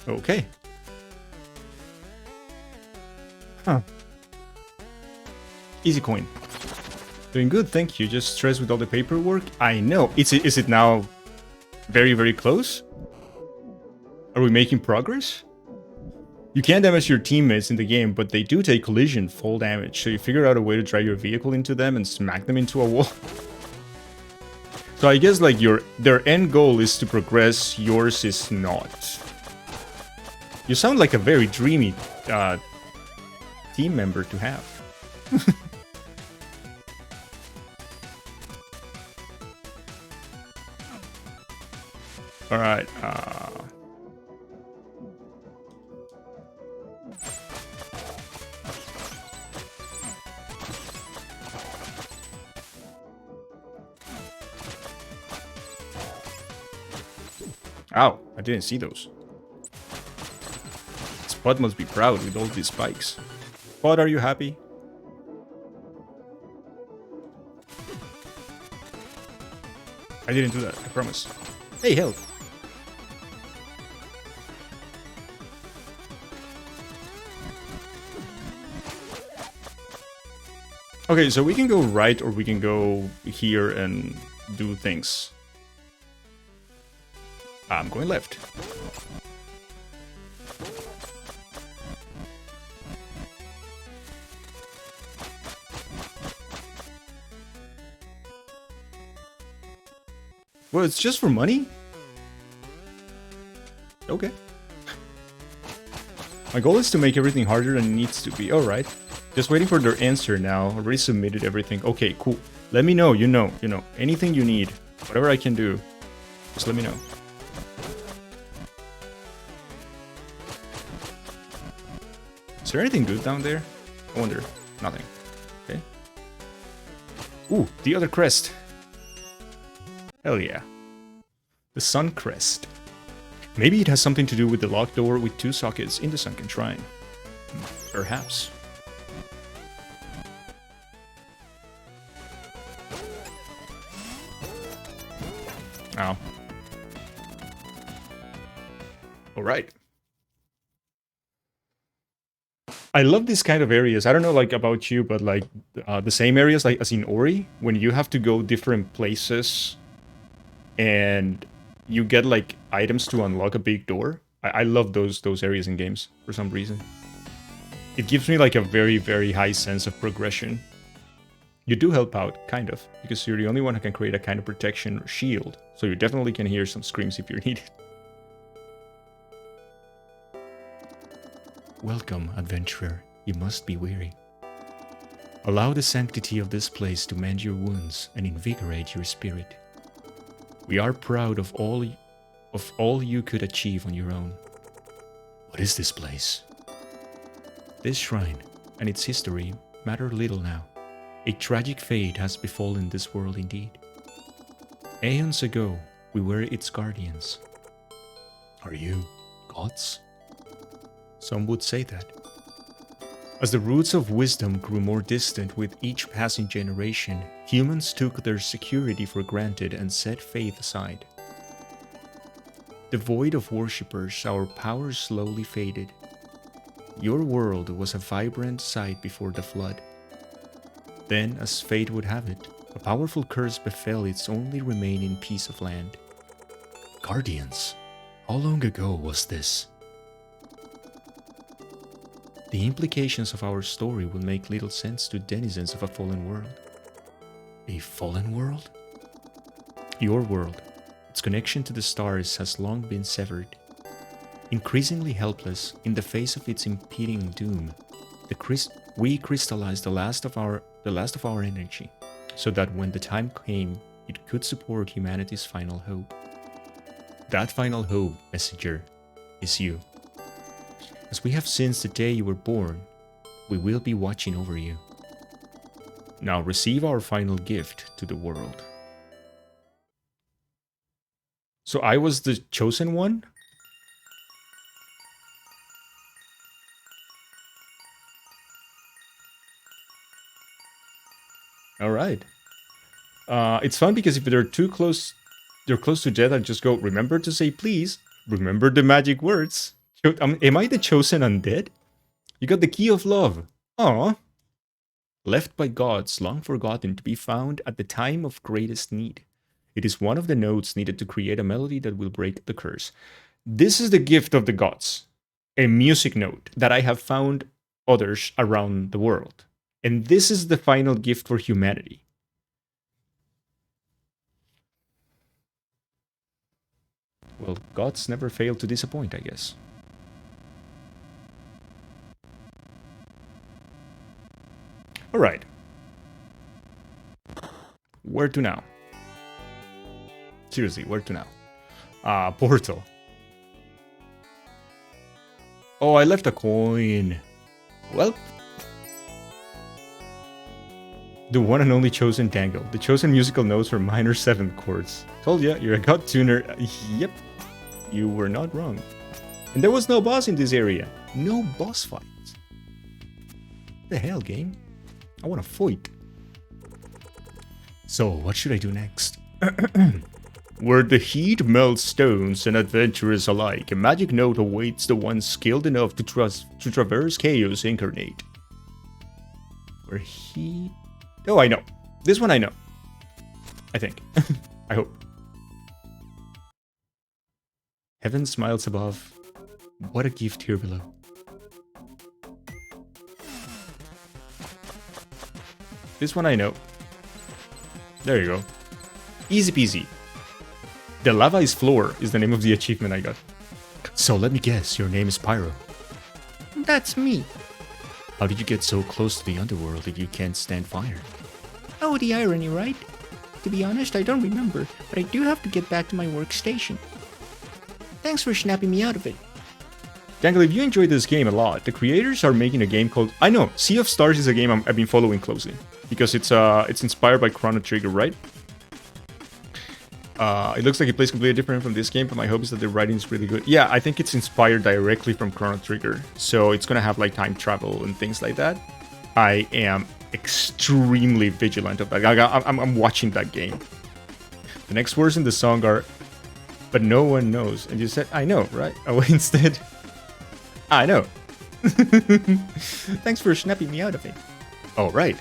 Okay. Huh. Easy coin. Doing good, thank you. Just stressed with all the paperwork. I know. Is it now very, very close? Are we making progress? You can't damage your teammates in the game, but they do take collision full damage. So you figure out a way to drive your vehicle into them and smack them into a wall. So I guess like their end goal is to progress, yours is not. You sound like a very dreamy team member to have. All right. Ow, I didn't see those. Spot must be proud with all these spikes. Spot, are you happy? I didn't do that, I promise. Hey, help! Okay, so we can go right or we can go here and do things. I'm going left. Well, it's just for money? Okay. My goal is to make everything harder than it needs to be. Alright. Just waiting for their answer now. Already submitted everything. Okay, cool. Let me know, you know. Anything you need. Whatever I can do. Just let me know. Is there anything good down there? I wonder. Nothing. Okay. Ooh, the other crest. Hell yeah. The sun crest. Maybe it has something to do with the locked door with 2 sockets in the sunken shrine. Perhaps. Ow. Alright. I love these kind of areas. I don't know like about you, but like the same areas like as in Ori, when you have to go different places and you get like items to unlock a big door. I love those areas in games for some reason. It gives me like a very, very high sense of progression. You do help out, kind of, because you're the only one who can create a kind of protection or shield, so you definitely can hear some screams if you're needed. Welcome, adventurer. You must be weary. Allow the sanctity of this place to mend your wounds and invigorate your spirit. We are proud of all you could achieve on your own. What is this place? This shrine and its history matter little now. A tragic fate has befallen this world indeed. Aeons ago, we were its guardians. Are you gods? Some would say that. As the roots of wisdom grew more distant with each passing generation, humans took their security for granted and set faith aside. Devoid of worshippers, our power slowly faded. Your world was a vibrant sight before the flood. Then, as fate would have it, a powerful curse befell its only remaining piece of land. Guardians, how long ago was this? The implications of our story will make little sense to denizens of a fallen world. A fallen world? Your world, its connection to the stars has long been severed. Increasingly helpless in the face of its impending doom, we crystallized the last of our energy, so that when the time came, it could support humanity's final hope. That final hope, messenger, is you. As we have since the day you were born, we will be watching over you. Now receive our final gift to the world. So I was the chosen one? All right. It's fun because if they're close to death, I just go, remember to say please, remember the magic words. Am I the chosen undead? You got the key of love. Aw. Left by gods, long forgotten, to be found at the time of greatest need. It is one of the notes needed to create a melody that will break the curse. This is the gift of the gods. A music note that I have found others around the world. And this is the final gift for humanity. Well, gods never fail to disappoint, I guess. Alright. Where to now? Seriously, where to now? Portal. Oh, I left a coin. Well, the one and only chosen dangle. The chosen musical notes for minor 7th chords. Told ya, you're a god tuner. Yep, you were not wrong. And there was no boss in this area. No boss fights. The hell, game? I want to fight. So, what should I do next? Where the heat melts stones and adventurers alike, a magic note awaits the one skilled enough to traverse chaos incarnate. Where heat... Oh, I know. This one I know. I think. I hope. Heaven smiles above. What a gift here below. This one I know. There you go. Easy peasy. The lava is floor is the name of the achievement I got. So let me guess, your name is Pyro. That's me. How did you get so close to the underworld if you can't stand fire? Oh, the irony, right? To be honest, I don't remember, but I do have to get back to my workstation. Thanks for snapping me out of it. Dangle, if you enjoyed this game a lot, the creators are making a game called... I know, Sea of Stars is a game I've been following closely. Because it's inspired by Chrono Trigger, right? It looks like it plays completely different from this game, but my hope is that the writing is really good. Yeah, I think it's inspired directly from Chrono Trigger, so it's gonna have like time travel and things like that. I am extremely vigilant of that. I'm watching that game. The next words in the song are, "But no one knows," and you said, "I know, right?" Oh, instead, I know. Thanks for snapping me out of it. Oh, right.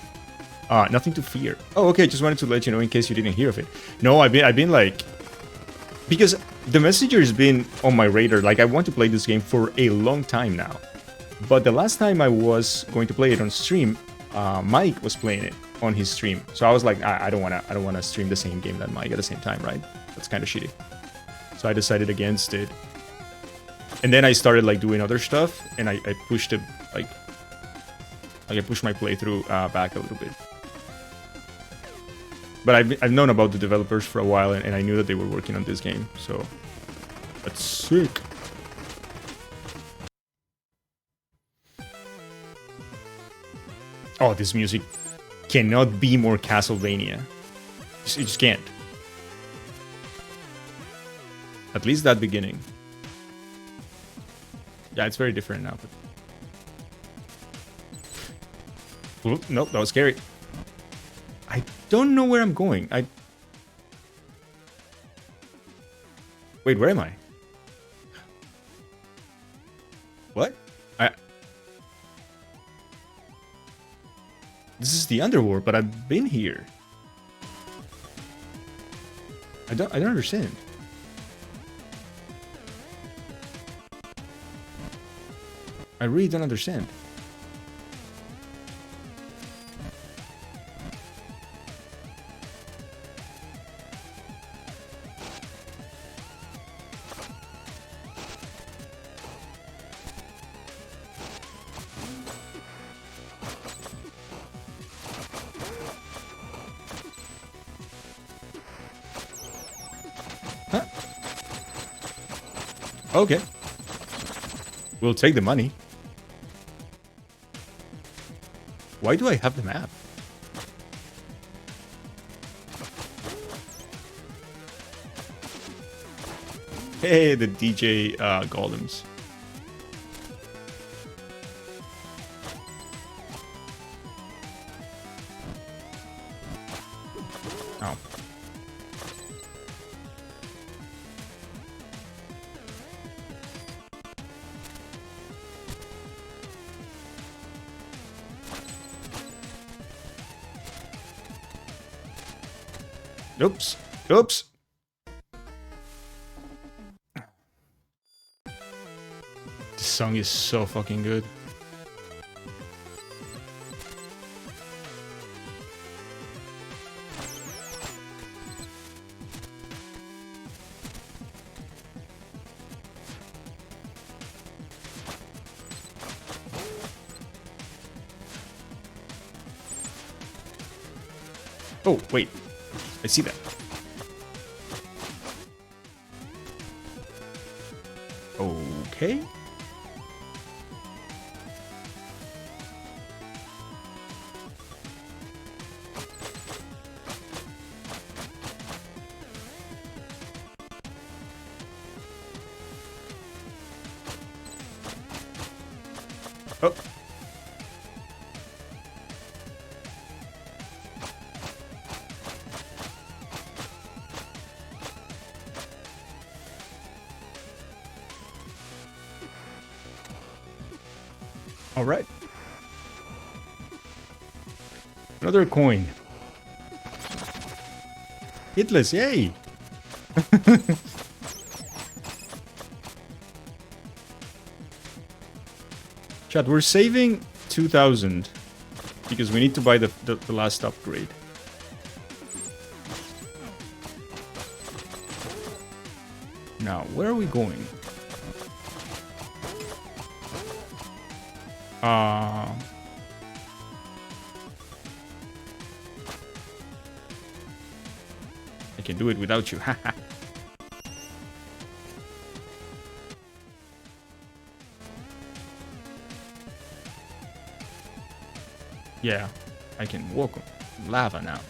Nothing to fear. Oh, okay. Just wanted to let you know in case you didn't hear of it. No, I've been like, because the Messenger has been on my radar. Like, I want to play this game for a long time now. But the last time I was going to play it on stream, Mike was playing it on his stream. So I was like, I don't wanna stream the same game that Mike at the same time, right? That's kind of shitty. So I decided against it. And then I started like doing other stuff, and I pushed it like I pushed my playthrough back a little bit. But I've known about the developers for a while, and I knew that they were working on this game, so that's sick. Oh, this music cannot be more Castlevania. It just can't. At least that beginning. Yeah, it's very different now. But... Oop, nope, that was scary. I don't know where I'm going. Wait, where am I? What? This is the underworld, but I've been here. I don't understand. I really don't understand. Huh? Okay. We'll take the money. Why do I have the map? Hey, the DJ golems. Oh. Oops. Oops. This song is so fucking good. Oh, wait. I see that. Okay. Oh. All right. Another coin. Hitless, yay! Chat, we're saving 2,000 because we need to buy the last upgrade. Now, where are we going? I can do it without you. Haha. Yeah, I can walk on lava now.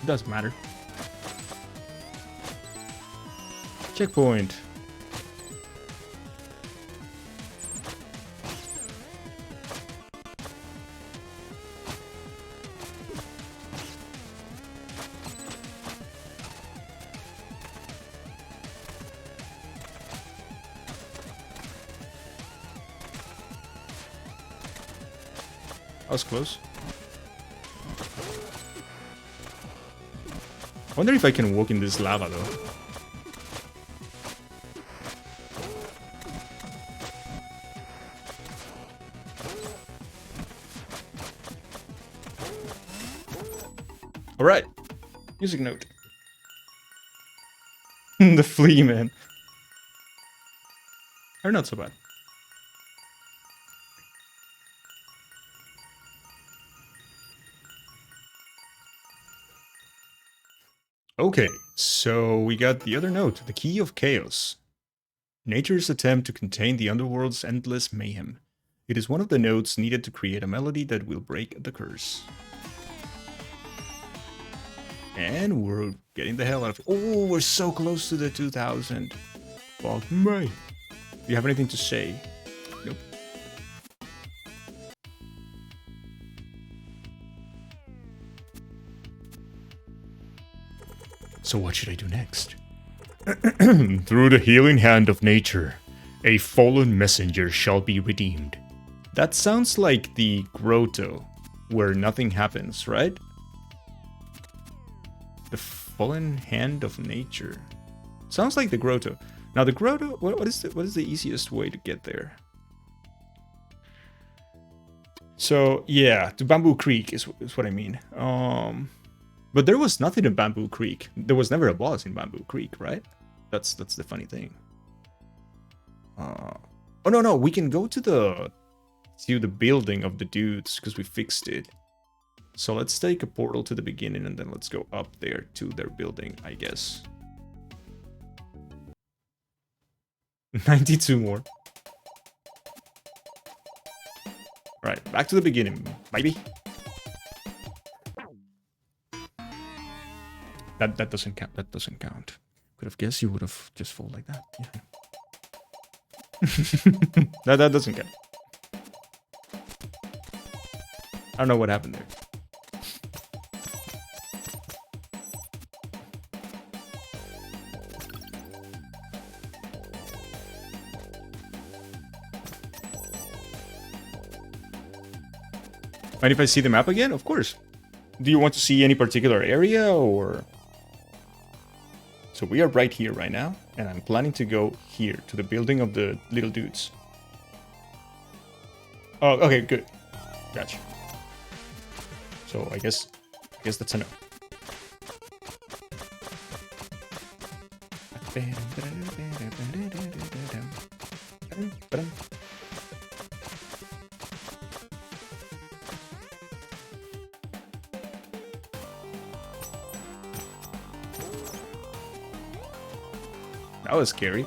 Doesn't matter. Checkpoint. That was close. I wonder if I can walk in this lava though. Alright. Music note. The flea man. They're not so bad. Okay, so we got the other note, the Key of Chaos. Nature's attempt to contain the underworld's endless mayhem. It is one of the notes needed to create a melody that will break the curse. And we're getting the hell out of... Oh, we're so close to the 2000. Fuck me. Do you have anything to say? Nope. So what should I do next? Through the healing hand of nature, a fallen messenger shall be redeemed. That sounds like the grotto, where nothing happens, right? The fallen hand of nature. Sounds like the grotto. Now the grotto, what is the easiest way to get there? So yeah, to Bamboo Creek is what I mean. But there was nothing in Bamboo Creek. There was never a boss in Bamboo Creek, right? That's the funny thing. Oh no, we can go to the building of the dudes because we fixed it. So let's take a portal to the beginning and then let's go up there to their building, I guess. 92 more. Right, back to the beginning, baby. That doesn't count. That doesn't count. Could have guessed you would have just fall like that. Yeah. that doesn't count. I don't know what happened there. Mind if I see the map again? Of course. Do you want to see any particular area or... So we are right here right now, and I'm planning to go here to the building of the little dudes. Oh, okay, good. Gotcha. So I guess that's enough. That was scary.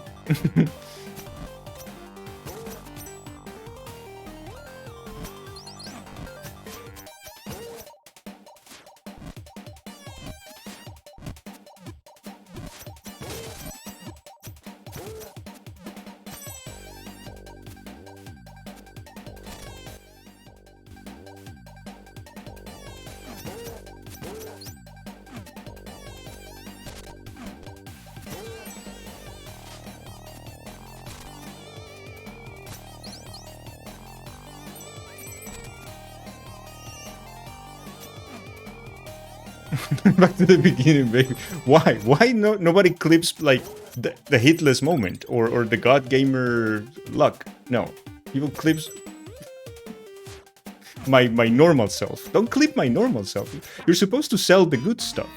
Back to the beginning, baby. Why? Why nobody clips like the hitless moment or the God Gamer luck? No, people clips my normal self. Don't clip my normal self. You're supposed to sell the good stuff.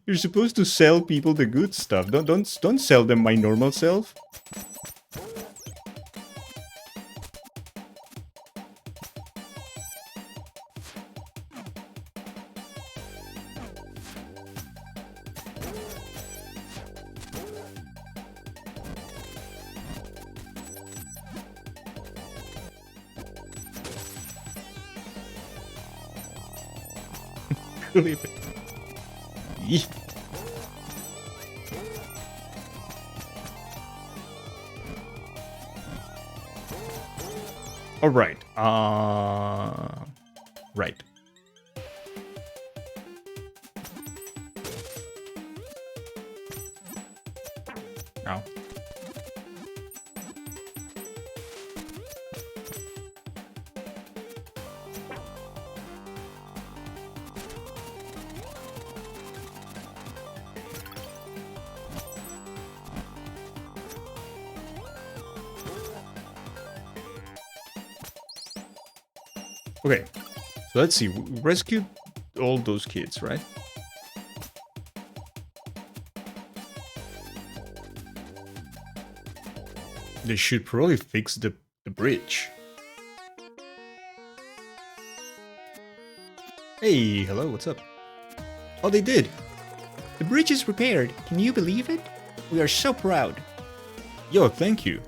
You're supposed to sell people the good stuff. Don't sell them my normal self. Clip it. Yeet. All right. Right. Now. Okay, so let's see. We rescued all those kids, right? They should probably fix the bridge. Hey, hello, what's up? Oh, they did. The bridge is repaired. Can you believe it? We are so proud. Yo, thank you.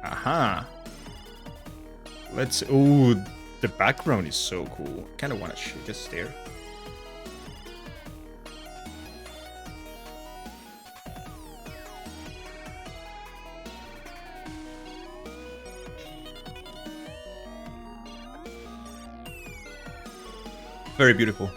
Aha. Let's... Oh, the background is so cool. Kind of want to just stare. Very beautiful.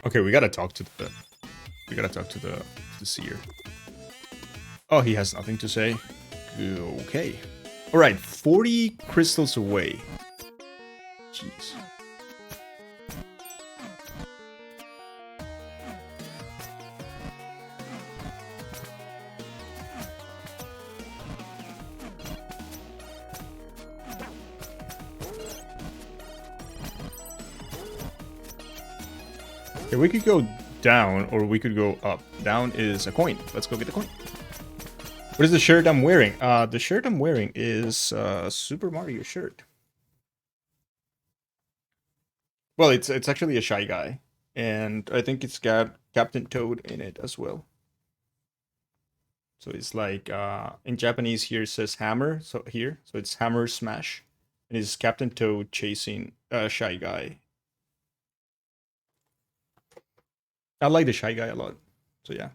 Okay, we gotta talk to the seer. Oh, he has nothing to say. Okay. All right, 40 crystals away. Jeez. Okay, we could go down or we could go up. Down is a coin. Let's go get the coin. What is the shirt I'm wearing? The shirt I'm wearing is a Super Mario shirt. Well, it's actually a Shy Guy, and I think it's got Captain Toad in it as well. So it's like in Japanese here it says hammer. So it's hammer smash, and it's Captain Toad chasing Shy Guy. I like the Shy Guy a lot. So yeah.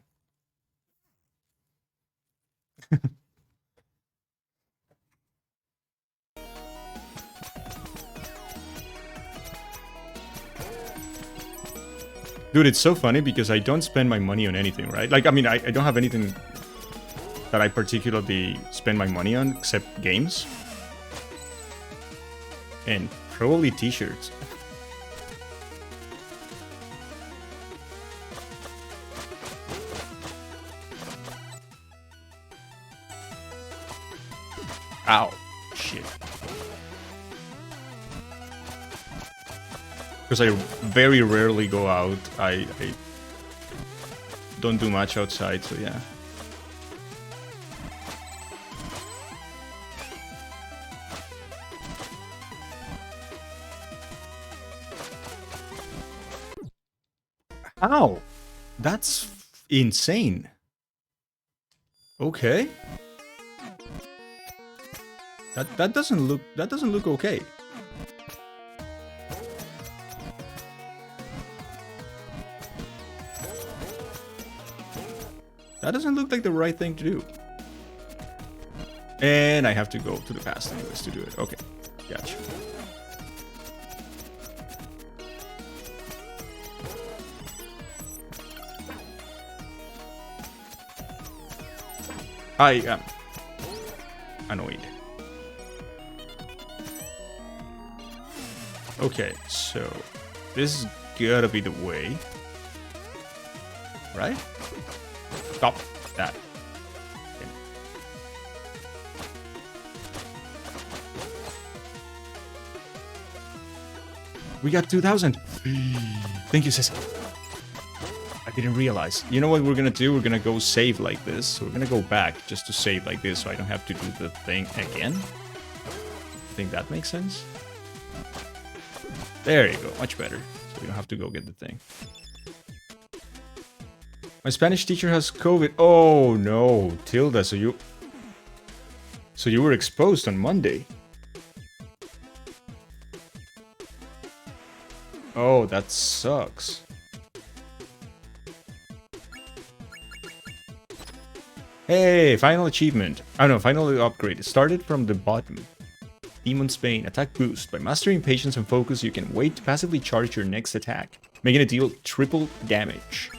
Dude, it's so funny because I don't spend my money on anything, right? Like, I mean, I don't have anything that I particularly spend my money on except games. And probably t-shirts. Ow. Shit. Because I very rarely go out. I don't do much outside, so yeah. Ow. That's insane. Okay. That doesn't look okay. That doesn't look like the right thing to do. And I have to go to the past anyways to do it. Okay, gotcha. annoyed. Okay, so this is gotta be the way. Right? Stop that. Okay. We got 2,000. Thank you, sis. I didn't realize. You know what we're gonna do? We're gonna go save like this. So we're gonna go back just to save like this so I don't have to do the thing again. I think that makes sense. There you go. Much better. So we don't have to go get the thing. My Spanish teacher has COVID. Oh no, Tilda, so you were exposed on Monday. Oh, that sucks. Hey, final achievement. Oh no, final upgrade. It started from the bottom. Demon's Bane, attack boost. By mastering patience and focus, you can wait to passively charge your next attack, making it deal triple damage.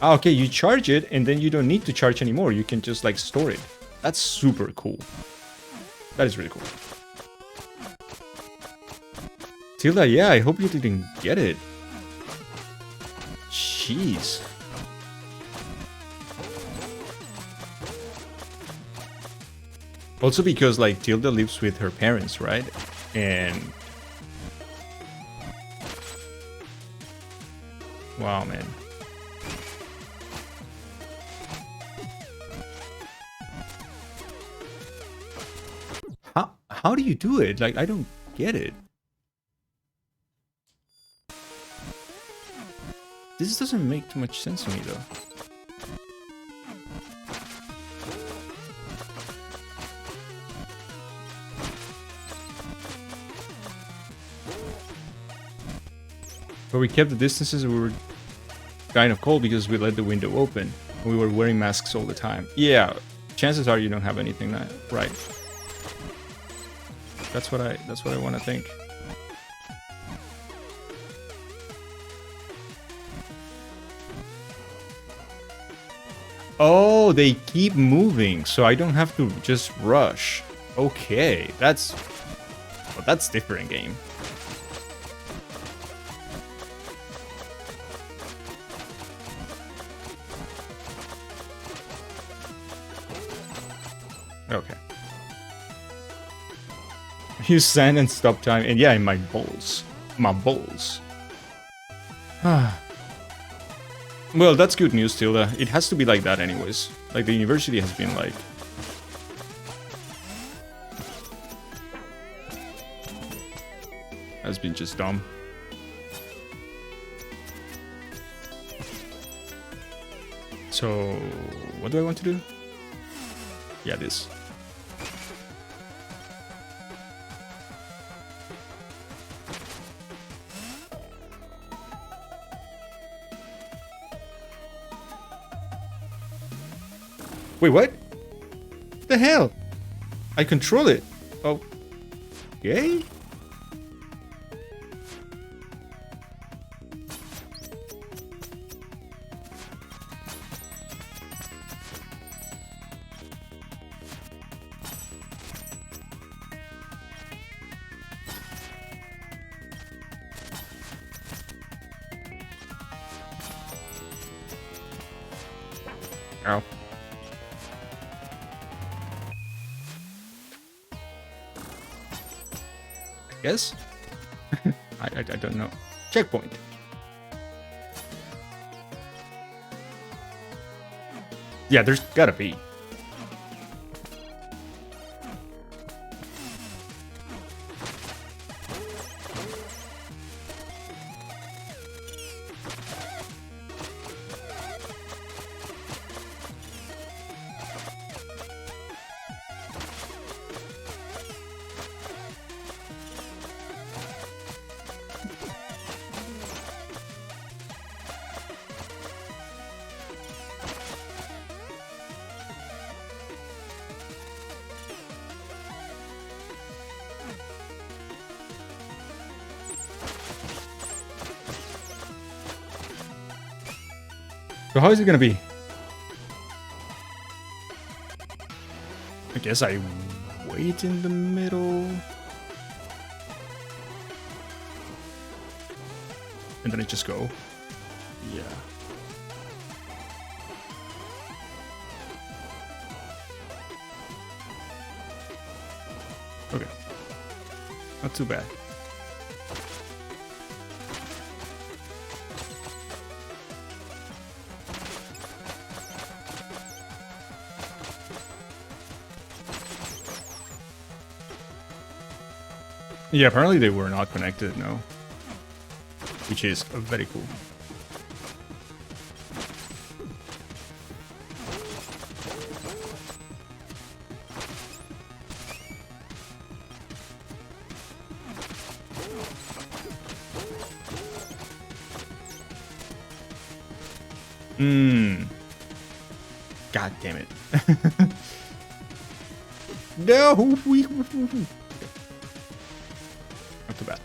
Ah, okay, you charge it and then you don't need to charge anymore. You can just like store it. That's super cool. That is really cool. Tilda, yeah, I hope you didn't get it. Jeez. Also because like Tilda lives with her parents, right? And wow, man. How do you do it? Like, I don't get it. This doesn't make too much sense to me, though. But we kept the distances and we were kind of cold because we let the window open. We were wearing masks all the time. Yeah, chances are you don't have anything that right. That's what I want to think. Oh, they keep moving, so I don't have to just rush. Okay, that's different game. Okay. Use sand and stop time, and yeah, in my bowls. My bowls. Well, that's good news, Tilda. It has to be like that anyways. Like, the university has been like... has been just dumb. So, what do I want to do? Yeah, this. Wait, what? The hell? I control it. Oh. Okay? Ow. Yes? I don't know. Checkpoint. Yeah, there's gotta be. So how is it gonna be? I guess I wait in the middle. And then I just go. Yeah. Okay. Not too bad. Yeah, apparently they were not connected, no. Which is very cool. God damn it. No! Not too bad.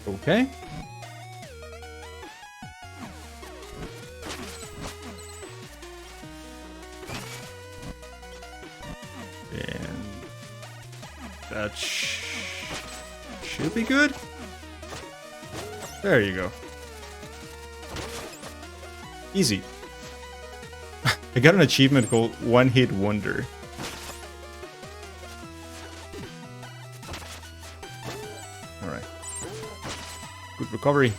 Okay. And that should be good. There you go. Easy. I got an achievement called One Hit Wonder. Alright. Good recovery.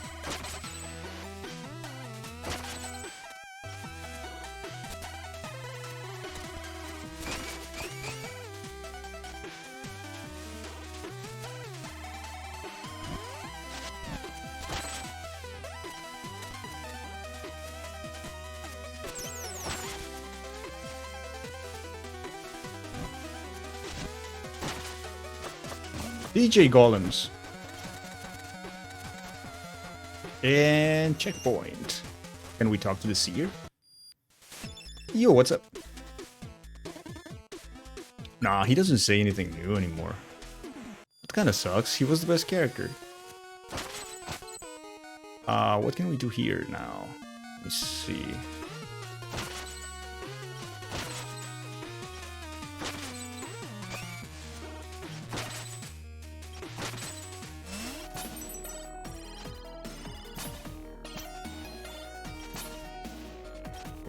DJ Golems. And checkpoint. Can we talk to the seer? Yo, what's up? Nah, he doesn't say anything new anymore. That kinda sucks. He was the best character. What can we do here now? Let me see.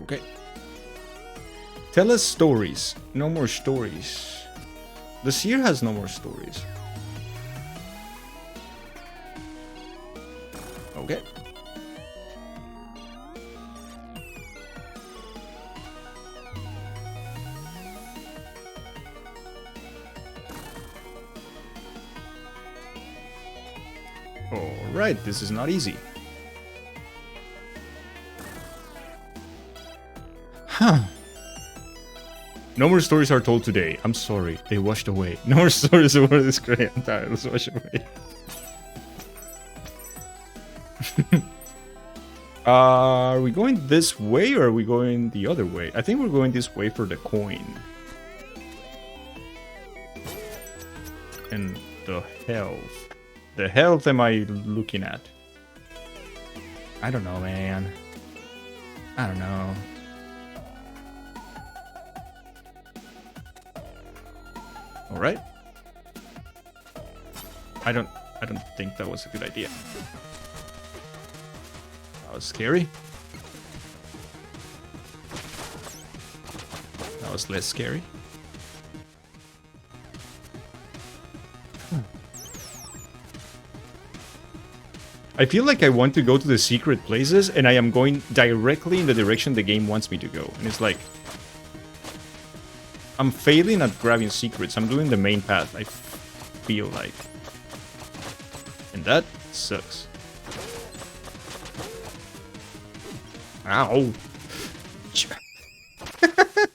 Okay. Tell us stories. No more stories. The seer has no more stories. Okay. Alright, this is not easy. Huh. No more stories are told today. I'm sorry, they washed away. No more stories over this great titles washed away. Are we going this way or are we going the other way? I think we're going this way for the coin. And the health. The health am I looking at? I don't know, man. I don't know. All right. I don't think that was a good idea. That was scary. That was less scary. I feel like I want to go to the secret places and I am going directly in the direction the game wants me to go. And it's like, I'm failing at grabbing secrets. I'm doing the main path, I feel like. And that sucks. Ow.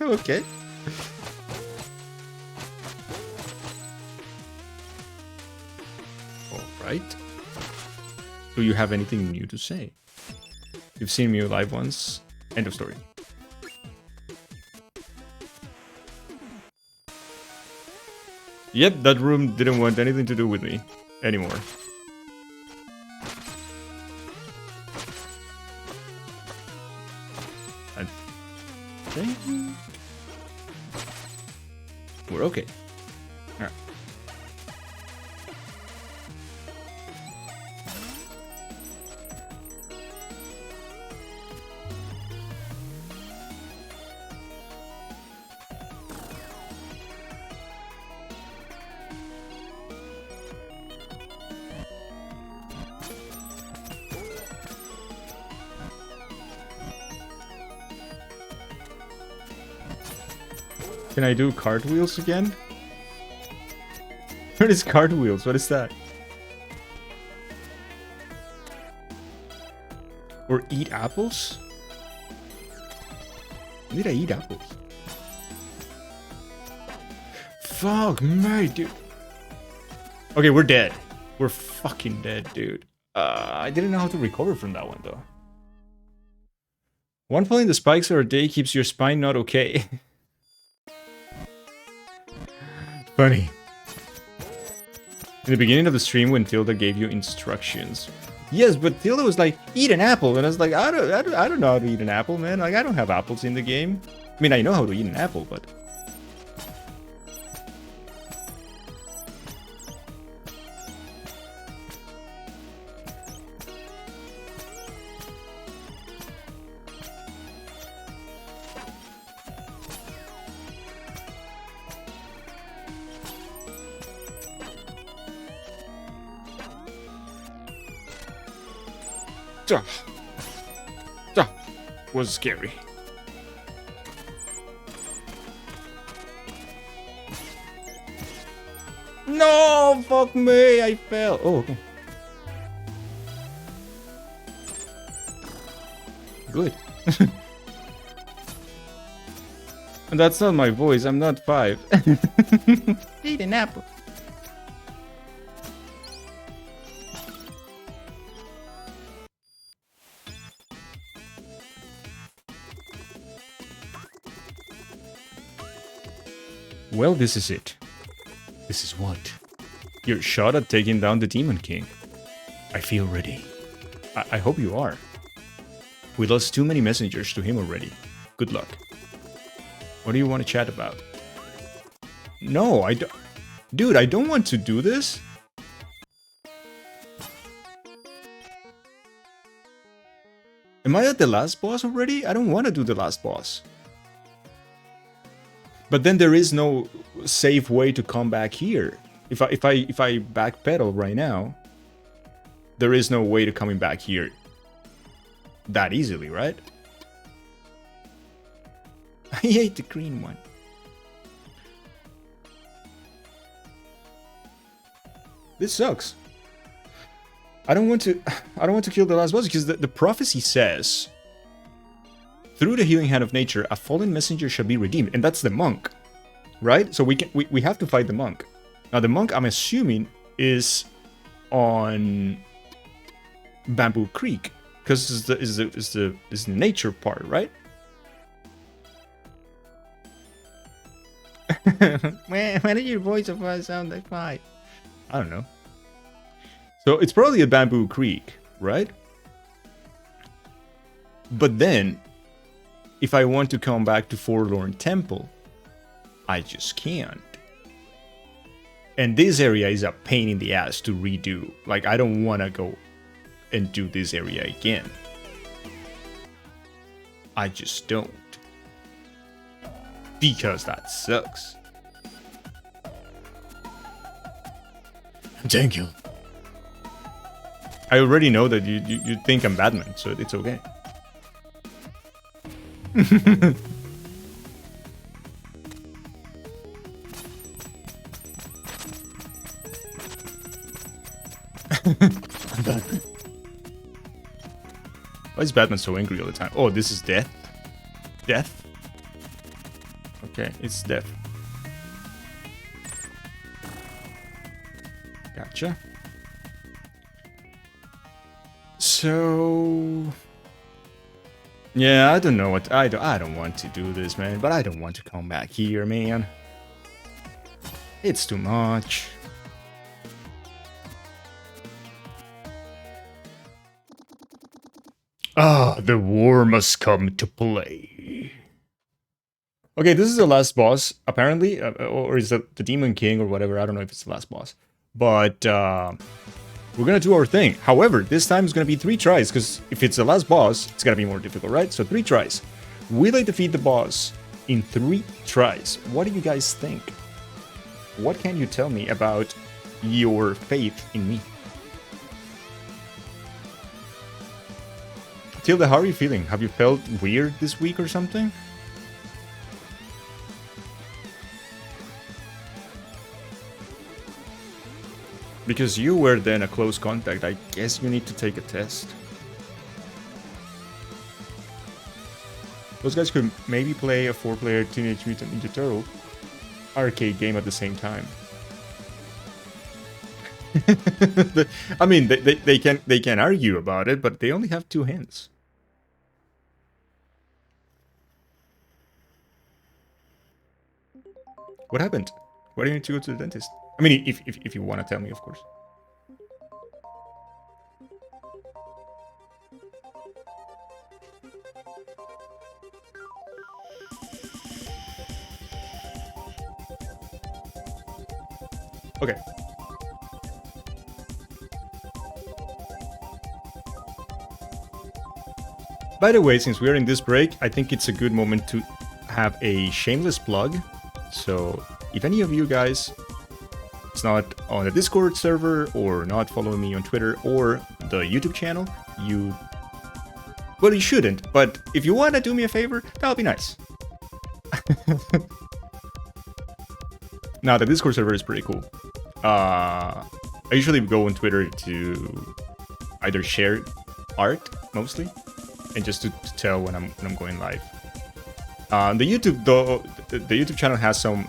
Okay. Alright. Do you have anything new to say? You've seen me live once. End of story. Yep, that room didn't want anything to do with me anymore. I think we're okay. All right. Can I do cartwheels again? What is cartwheels? What is that? Or eat apples? When did I eat apples? Fuck me, dude. Okay, we're dead. We're fucking dead, dude. I didn't know how to recover from that one, though. One pulling the spikes or a day keeps your spine not okay. Funny. In the beginning of the stream when Tilda gave you instructions. Yes, but Tilda was like, eat an apple. And I was like, I don't know how to eat an apple, man. Like, I don't have apples in the game. I mean, I know how to eat an apple, but... was scary. No, fuck me, I fell. Oh, okay. Good. And that's not my voice, I'm not 5. Eat an apple. Well, this is it. This is what? Your shot at taking down the Demon King. I feel ready. I hope you are. We lost too many messengers to him already. Good luck. What do you want to chat about? No, I don't... Dude, I don't want to do this. Am I at the last boss already? I don't want to do the last boss. But then there is no safe way to come back here. If I backpedal right now, there is no way to coming back here that easily, right? I hate the green one. This sucks. I don't want to kill the last boss because the prophecy says, through the healing hand of nature, a fallen messenger shall be redeemed, and that's the monk, right? So we have to fight the monk. Now the monk, I'm assuming, is on Bamboo Creek because is the nature part, right? Why did your voice of us sound like 5? I don't know. So it's probably a Bamboo Creek, right? But then, if I want to come back to Forlorn Temple, I just can't. And this area is a pain in the ass to redo. Like, I don't want to go and do this area again. I just don't. Because that sucks. Thank you. I already know that you think I'm Batman, so it's okay. Why is Batman so angry all the time? Oh, this is death? Death? Okay, it's death. Gotcha. So... yeah, I don't know what... I don't want to do this, man. But I don't want to come back here, man. It's too much. Ah, the war must come to play. Okay, this is the last boss, apparently. Or is it the Demon King or whatever? I don't know if it's the last boss. But we're gonna do our thing. However, this time it's gonna be 3 tries, because if it's the last boss, it's gonna be more difficult, right? So 3 tries. Will I defeat the boss in 3 tries? What do you guys think? What can you tell me about your faith in me? Tilda, how are you feeling? Have you felt weird this week or something? Because you were then a close contact, I guess you need to take a test. Those guys could maybe play a 4-player Teenage Mutant Ninja Turtle arcade game at the same time. I mean, they can argue about it, but they only have 2 hands. What happened? Why do you need to go to the dentist? I mean, if you want to tell me, of course. Okay. By the way, since we're in this break, I think it's a good moment to have a shameless plug. So, if any of you guys is not on the Discord server or not following me on Twitter or the YouTube channel, well, you shouldn't, but if you want to do me a favor, that'll be nice. Now, the Discord server is pretty cool. I usually go on Twitter to either share art, mostly, and just to tell when I'm going live. The YouTube, though, the YouTube channel has some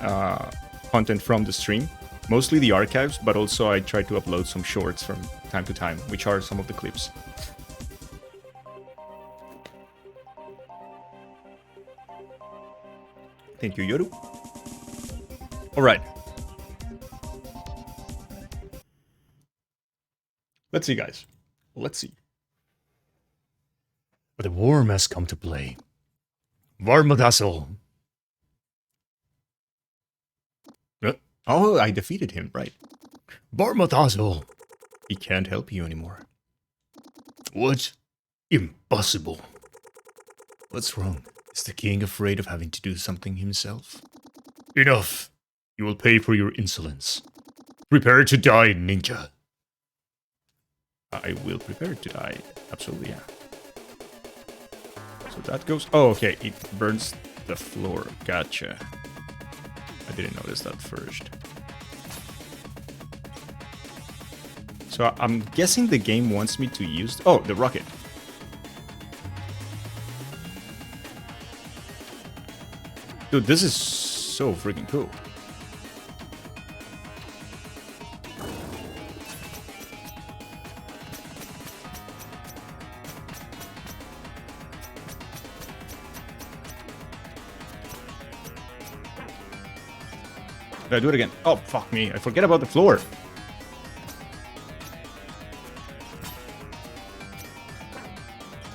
content from the stream, mostly the archives, but also I try to upload some shorts from time to time, which are some of the clips. Thank you, Yoru. All right. Let's see, guys. Let's see. But the war must come to play. Varmadassel. Oh, I defeated him, right. Varmadassel. He can't help you anymore. What? Impossible. What's wrong? Is the king afraid of having to do something himself? Enough. You will pay for your insolence. Prepare to die, ninja. I will prepare to die. Absolutely, yeah. So that goes... oh, okay. It burns the floor. Gotcha. I didn't notice that first. So I'm guessing the game wants me to use... oh, the rocket. Dude, this is so freaking cool. Did I do it again? Oh, fuck me. I forget about the floor.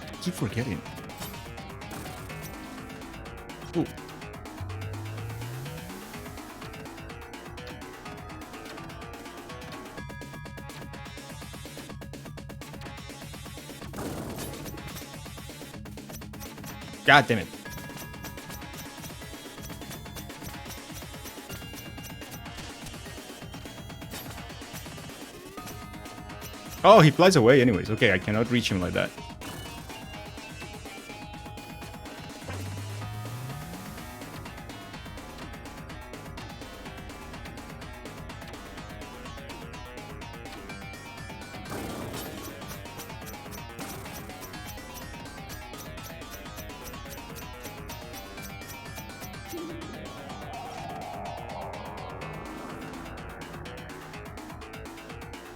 I keep forgetting. Ooh. God damn it. Oh, he flies away anyways. Okay, I cannot reach him like that.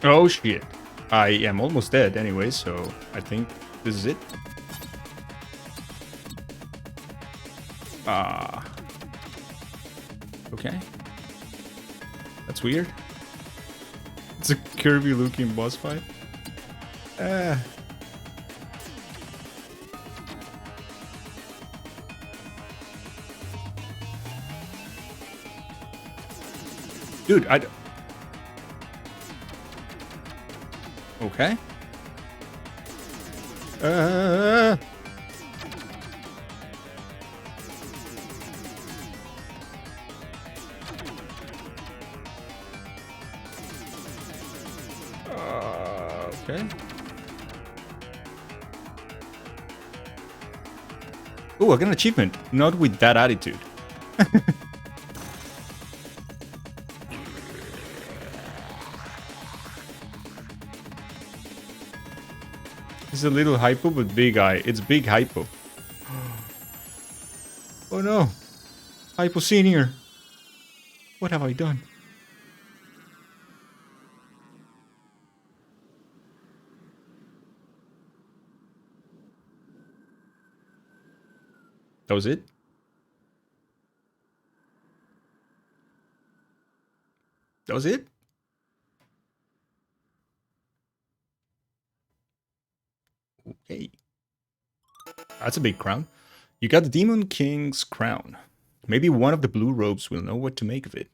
Oh shit. I am almost dead anyway, so I think this is it. Okay. That's weird. It's a Kirby looking boss fight. Dude, okay. Okay. Oh, I got an achievement. Not with that attitude. It's a little hypo, but big eye. It's big hypo. Oh no. Hypo senior. What have I done? That was it? That was it? Okay. That's a big crown. You got the Demon King's crown. Maybe one of the blue robes will know what to make of it.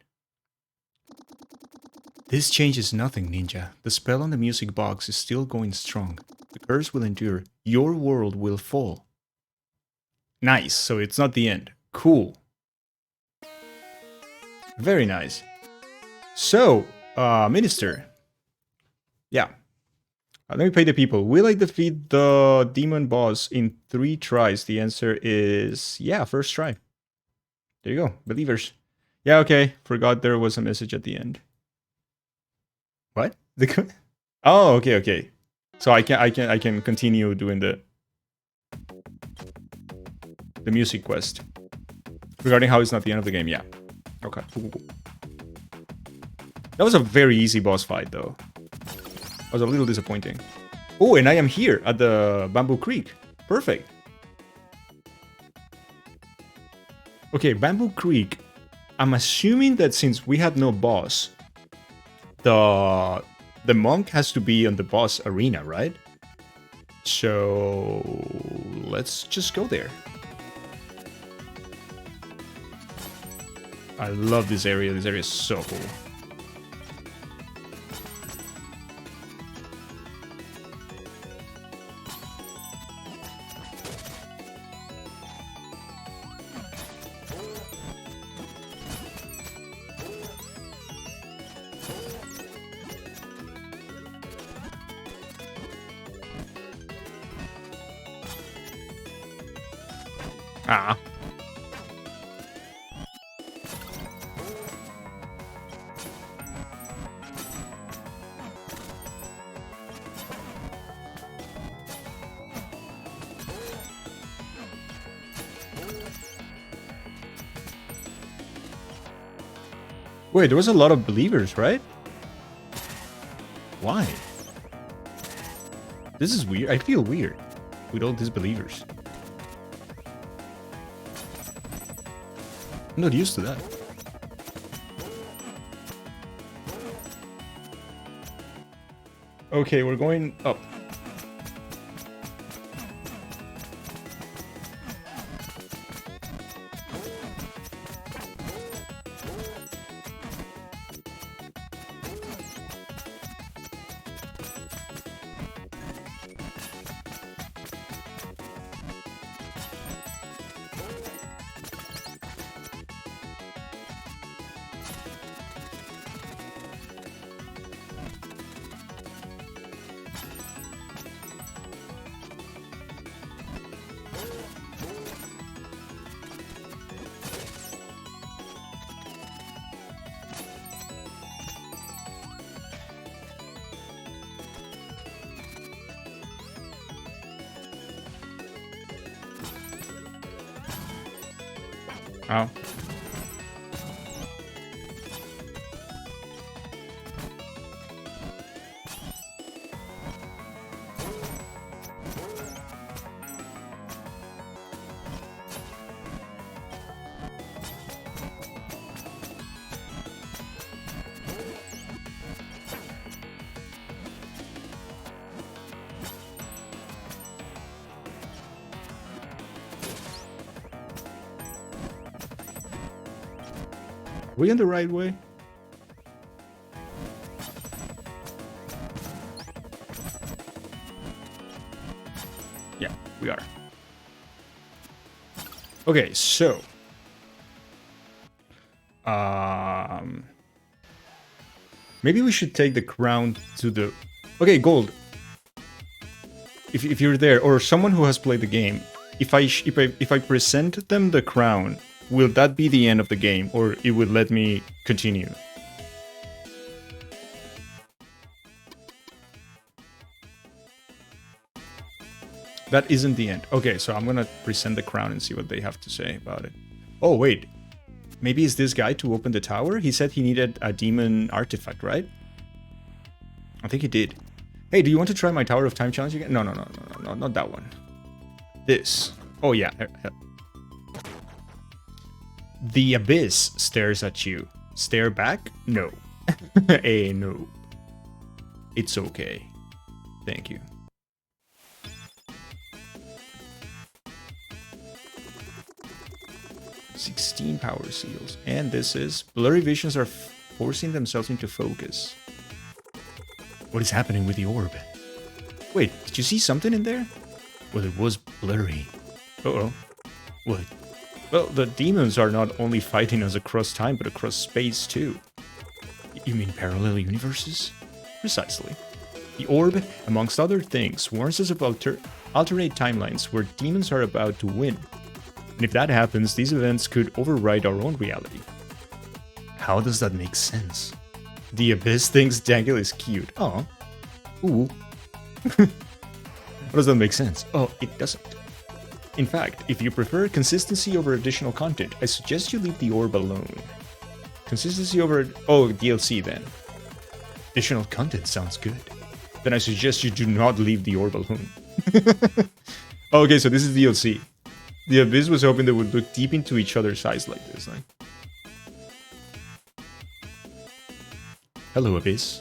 This changes nothing, Ninja. The spell on the music box is still going strong. The curse will endure. Your world will fall. Nice, so it's not the end. Cool. Very nice. So, Minister. Yeah. Let me pay the people. Will I defeat the demon boss in 3 tries? The answer is yeah, first try. There you go, believers. Yeah, okay. Forgot there was a message at the end. What? Oh, okay. So I can continue doing the music quest regarding how it's not the end of the game. Yeah. Okay. That was a very easy boss fight, though. Was a little disappointing. Oh, and I am here at the Bamboo Creek. Perfect. Okay, Bamboo Creek. I'm assuming that since we had no boss, the monk has to be on the boss arena, right? So let's just go there. I love this area. This area is so cool. Ah. Wait, there was a lot of believers, right? Why? This is weird. I feel weird with all these believers. I'm not used to that. Okay, we're going up. Oh. Are we on the right way? Yeah, we are. Okay, so maybe we should take the crown to the... Okay, Gold. If you're there, or someone who has played the game, if I present them the crown, will that be the end of the game, or it would let me continue? That isn't the end. Okay, so I'm gonna present the crown and see what they have to say about it. Oh, wait. Maybe it's this guy to open the tower? He said he needed a demon artifact, right? I think he did. Hey, do you want to try my Tower of Time challenge again? No, not that one. This. Oh, yeah. The abyss stares at you. Stare back? No. No. It's okay. Thank you. "16 power seals. And this is... Blurry visions are forcing themselves into focus. What is happening with the orb? Wait, did you see something in there? Well, it was blurry. Uh-oh. What? Well, the demons are not only fighting us across time, but across space, too. You mean parallel universes? Precisely. The orb, amongst other things, warns us of alternate timelines where demons are about to win. And if that happens, these events could override our own reality. How does that make sense? The abyss thinks Daniel is cute. Oh. Ooh. How does that make sense? Oh, it doesn't. In fact, if you prefer consistency over additional content, I suggest you leave the orb alone. Consistency over... Oh, DLC then. Additional content sounds good. Then I suggest you do not leave the orb alone. Okay, so this is DLC. The abyss was hoping they would look deep into each other's eyes like this. Like, hello, abyss.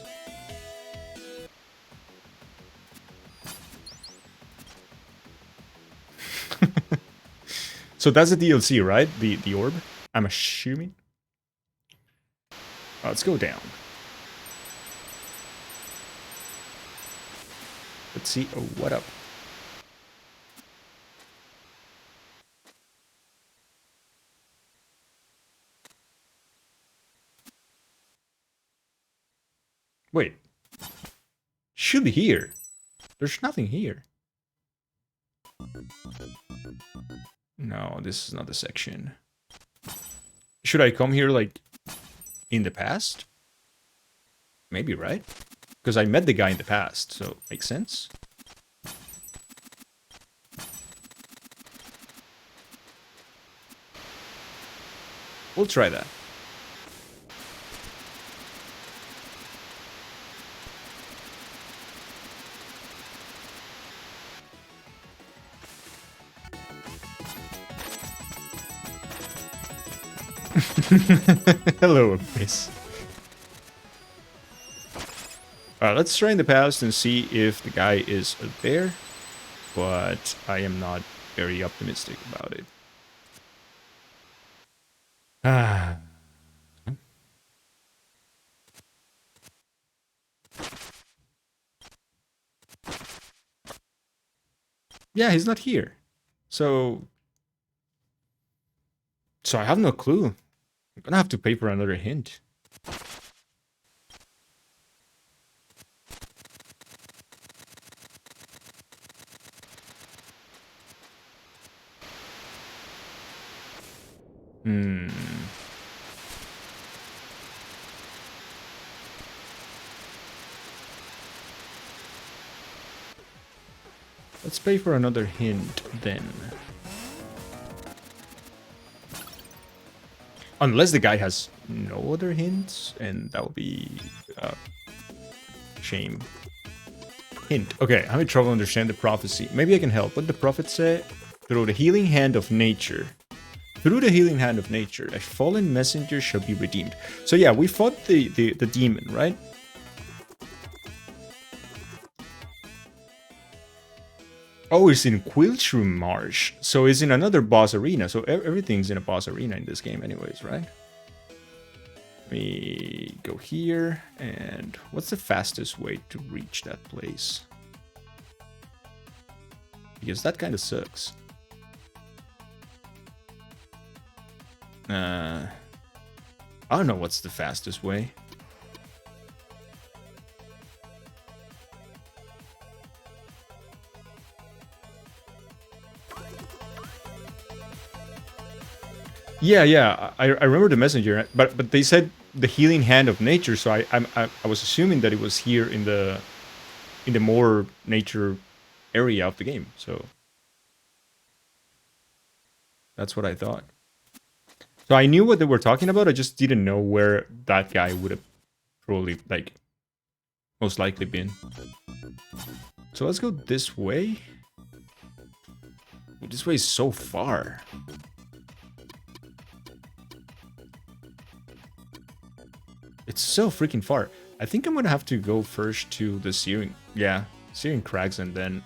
So that's the DLC, right? The orb? I'm assuming. Let's go down. Let's see. Oh, what up? Wait. Should be here. There's nothing here. No, this is not the section. Should I come here, like, in the past? Maybe, right? Because I met the guy in the past, so makes sense. We'll try that. Hello, Abyss. Let's try in the past and see if the guy is there, but I am not very optimistic about it. Yeah, he's not here. So I have no clue. I'm gonna have to pay for another hint. Let's pay for another hint then. Unless the guy has no other hints, and that would be shame. Hint. Okay, I'm having trouble understanding the prophecy. Maybe I can help. What did the prophet say? Through the healing hand of nature. Through the healing hand of nature, a fallen messenger shall be redeemed. So yeah, we fought the demon, right? Oh, it's in Quilchroom Marsh. So it's in another boss arena. So everything's in a boss arena in this game anyways, right? Let me go here. And what's the fastest way to reach that place? Because that kind of sucks. I don't know what's the fastest way. Yeah. I remember the messenger, but they said the healing hand of nature, so I was assuming that it was here in the more nature area of the game. So that's what I thought. So I knew what they were talking about. I just didn't know where that guy would have probably, like, most likely been. So let's go this way. This way is so far. It's so freaking far. I think I'm gonna have to go first to the Searing Crags and then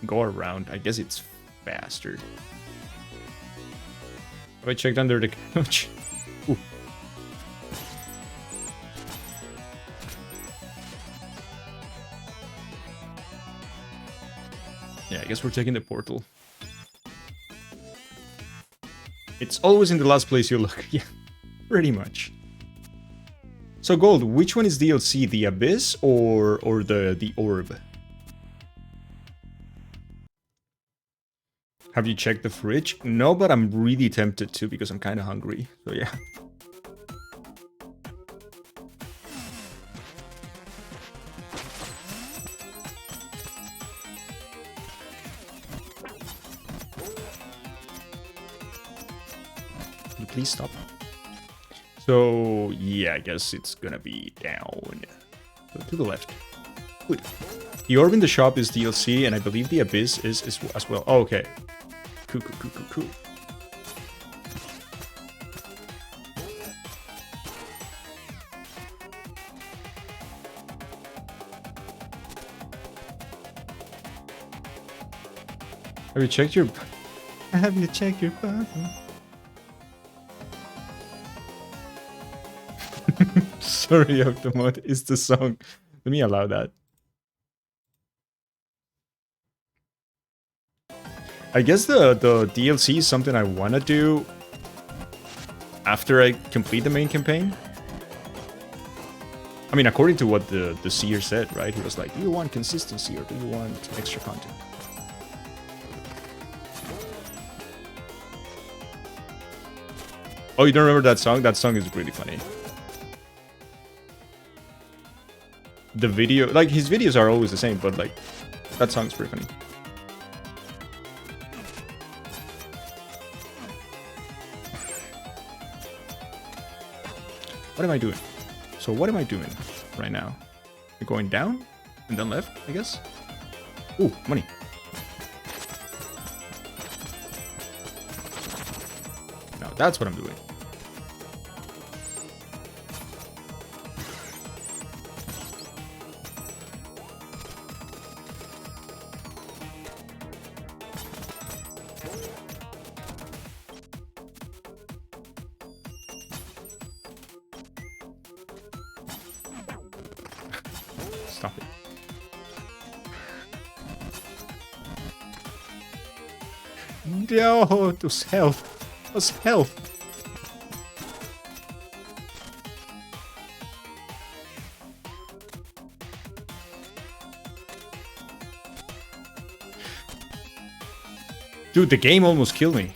go around. I guess it's faster. Have I checked under the couch? Ooh. Yeah, I guess we're taking the portal. It's always in the last place you look. Yeah, pretty much. So Gold, which one is DLC? The Abyss or the Orb? Have you checked the fridge? No, but I'm really tempted to because I'm kind of hungry. So yeah. Can you please stop? So yeah, I guess it's gonna be down. So to the left. Good. The Orb in the shop is DLC, and I believe the Abyss is as well. Oh, okay. Cool. Have you checked your button? Sorry, Octomod, it's the song. Let me allow that. I guess the DLC is something I want to do after I complete the main campaign. I mean, according to what the seer said, right? He was like, do you want consistency or do you want extra content? Oh, you don't remember that song? That song is really funny. The video, like, his videos are always the same, but, like, that song's pretty funny. What am I doing? So what am I doing right now? You're going down and then left, I guess? Ooh, money. Now that's what I'm doing. Stop it. No, those health. Those health. Dude, the game almost killed me.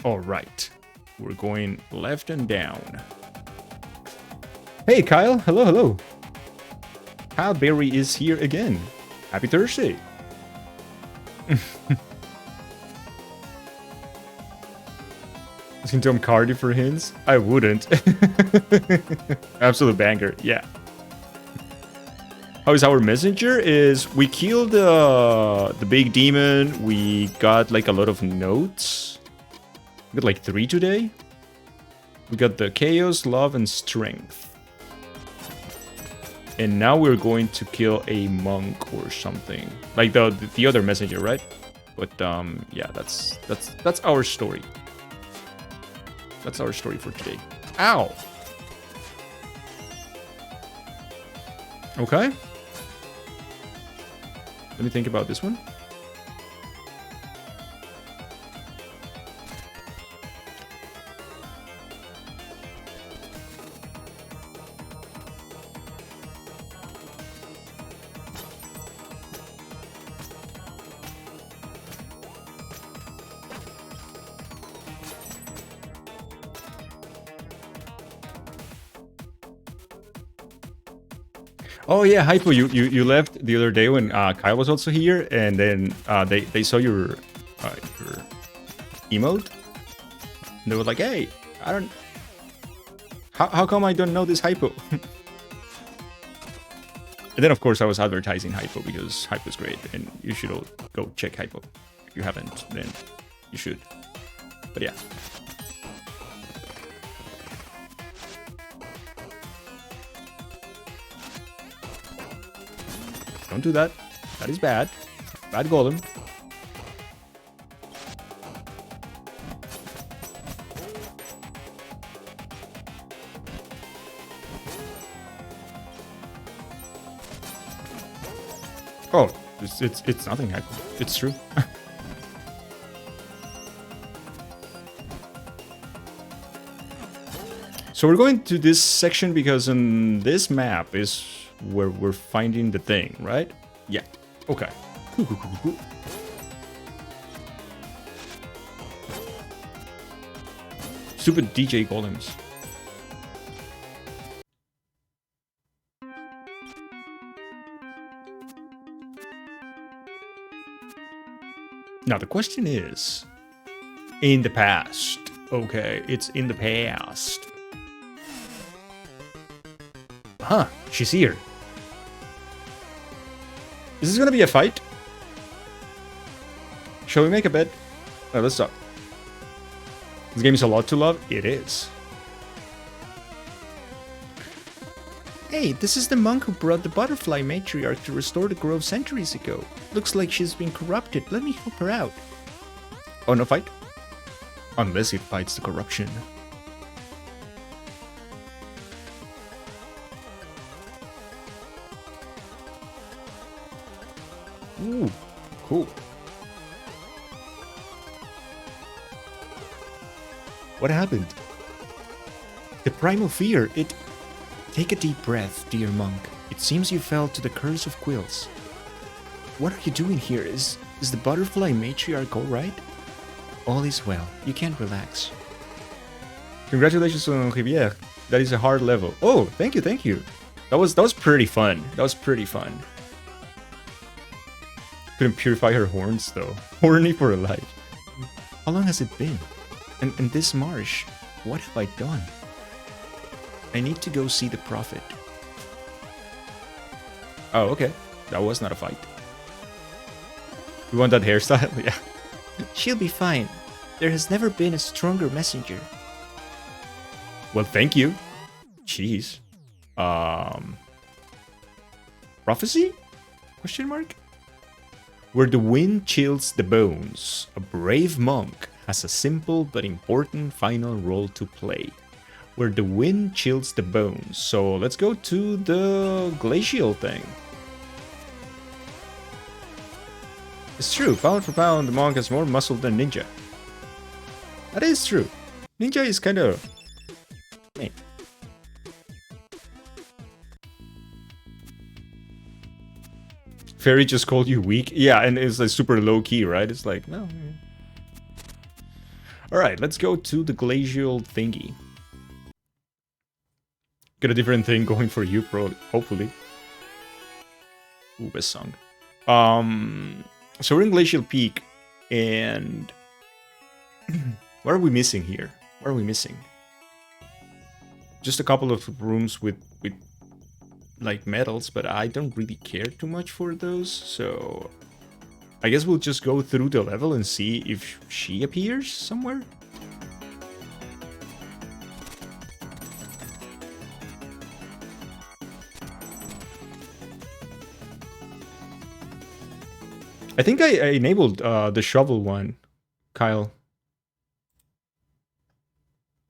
All right. We're going left and down. Hey, Kyle. Hello. Kyle Berry is here again. Happy Thursday. Asking Tom Cardi for hints? I wouldn't. Absolute banger. Yeah. How is our messenger? We killed the big demon. We got like a lot of notes. We got like 3 today. We got the chaos, love, and strength. And now we're going to kill a monk or something. Like the other messenger, right? But yeah, that's our story. That's our story for today. Ow. Okay. Let me think about this one. Oh yeah, Hypo, you left the other day when Kyle was also here, and then they saw your emote, and they were like, "Hey, I don't. How come I don't know this Hypo?" And then of course I was advertising Hypo because Hypo's great, and you should all go check Hypo. If you haven't, then you should. But yeah. Don't do that. That is bad. Bad golem. Oh, it's nothing. It's true. So we're going to this section because in this map is where we're finding the thing, right? Yeah. Okay. Cool. Stupid DJ golems. Now the question is, in the past. Okay, it's in the past. Huh, she's here. Is this gonna be a fight? Shall we make a bet? Oh, let's stop. This game is a lot to love. It is. Hey, this is the monk who brought the butterfly matriarch to restore the grove centuries ago. Looks like she's been corrupted. Let me help her out. Oh, no fight? Unless it fights the corruption. Ooh, cool. What happened? The primal fear, it... Take a deep breath, dear monk. It seems you fell to the curse of quills. What are you doing here? Is the butterfly matriarch alright? All is well. You can't relax. Congratulations on Rivière. That is a hard level. Oh, thank you. That was pretty fun. Couldn't purify her horns though. Horny for life. How long has it been? And this marsh, what have I done? I need to go see the prophet. Oh, okay. That was not a fight. You want that hairstyle? Yeah. She'll be fine. There has never been a stronger messenger. Well, thank you. Jeez. Prophecy? Question mark? Where the wind chills the bones, a brave monk has a simple but important final role to play. Where the wind chills the bones. So let's go to the glacial thing. It's true, pound for pound, the monk has more muscle than ninja. That is true. Ninja is kind of... Man. Fairy just called you weak? Yeah, and it's like super low key, right? It's like, no. Alright, let's go to the glacial thingy. Get a different thing going for you, bro. Hopefully. Ooh, best song. So we're in Glacial Peak, and what are we missing here? What are we missing? Just a couple of rooms with like medals, but I don't really care too much for those. So I guess we'll just go through the level and see if she appears somewhere. I think I enabled the shovel one, Kyle.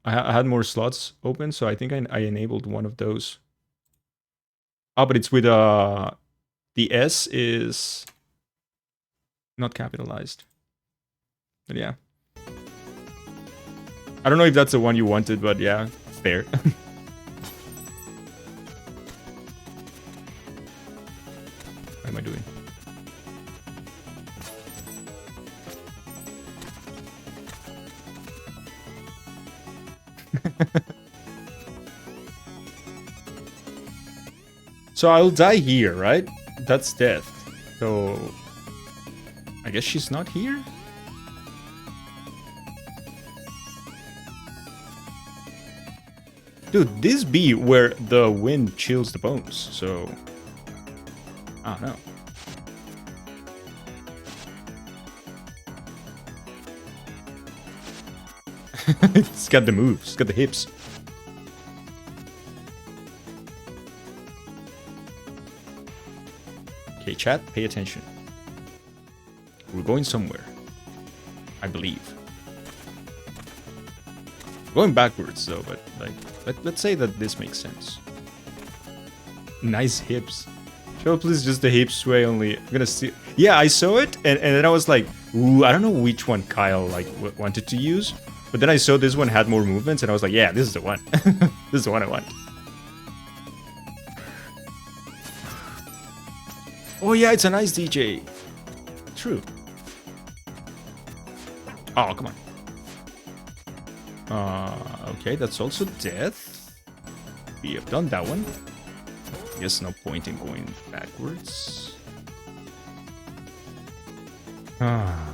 I had more slots open, so I think I enabled one of those. Oh, but it's with the S is not capitalized. But yeah. I don't know if that's the one you wanted, but yeah, fair. What am I doing? So I'll die here, right? That's death. So I guess she's not here? Dude, this be where the wind chills the bones, so I don't know. It's got the moves, it's got the hips. Okay, chat, pay attention. We're going somewhere, I believe. Going backwards though, but like, let's say that this makes sense. Nice hips. Show please just the hip sway only. I'm gonna see. Yeah, I saw it, and then I was like, ooh, I don't know which one Kyle like wanted to use, but then I saw this one had more movements, and I was like, yeah, this is the one. This is the one I want. Oh yeah, it's a nice DJ. True. Oh, come on. Okay, that's also death. We have done that one. Guess no point in going backwards. Ah.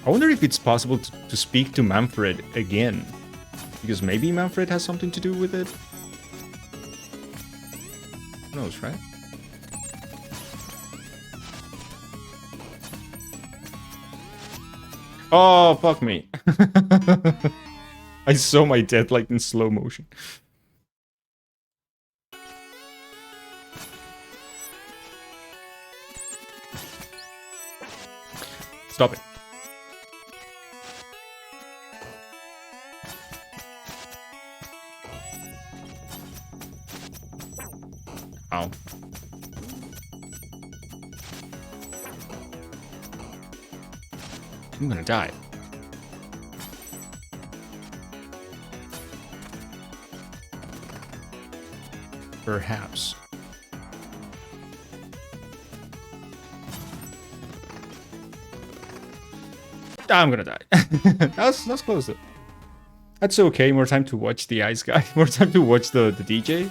I wonder if it's possible to speak to Manfred again. Because maybe Manfred has something to do with it. Who knows, right? Oh, fuck me. I saw my death like in slow motion. Stop it. Ow. I'm gonna die. Perhaps. I'm gonna die. That's close though. That's okay. More time to watch the ice guy. More time to watch the DJ.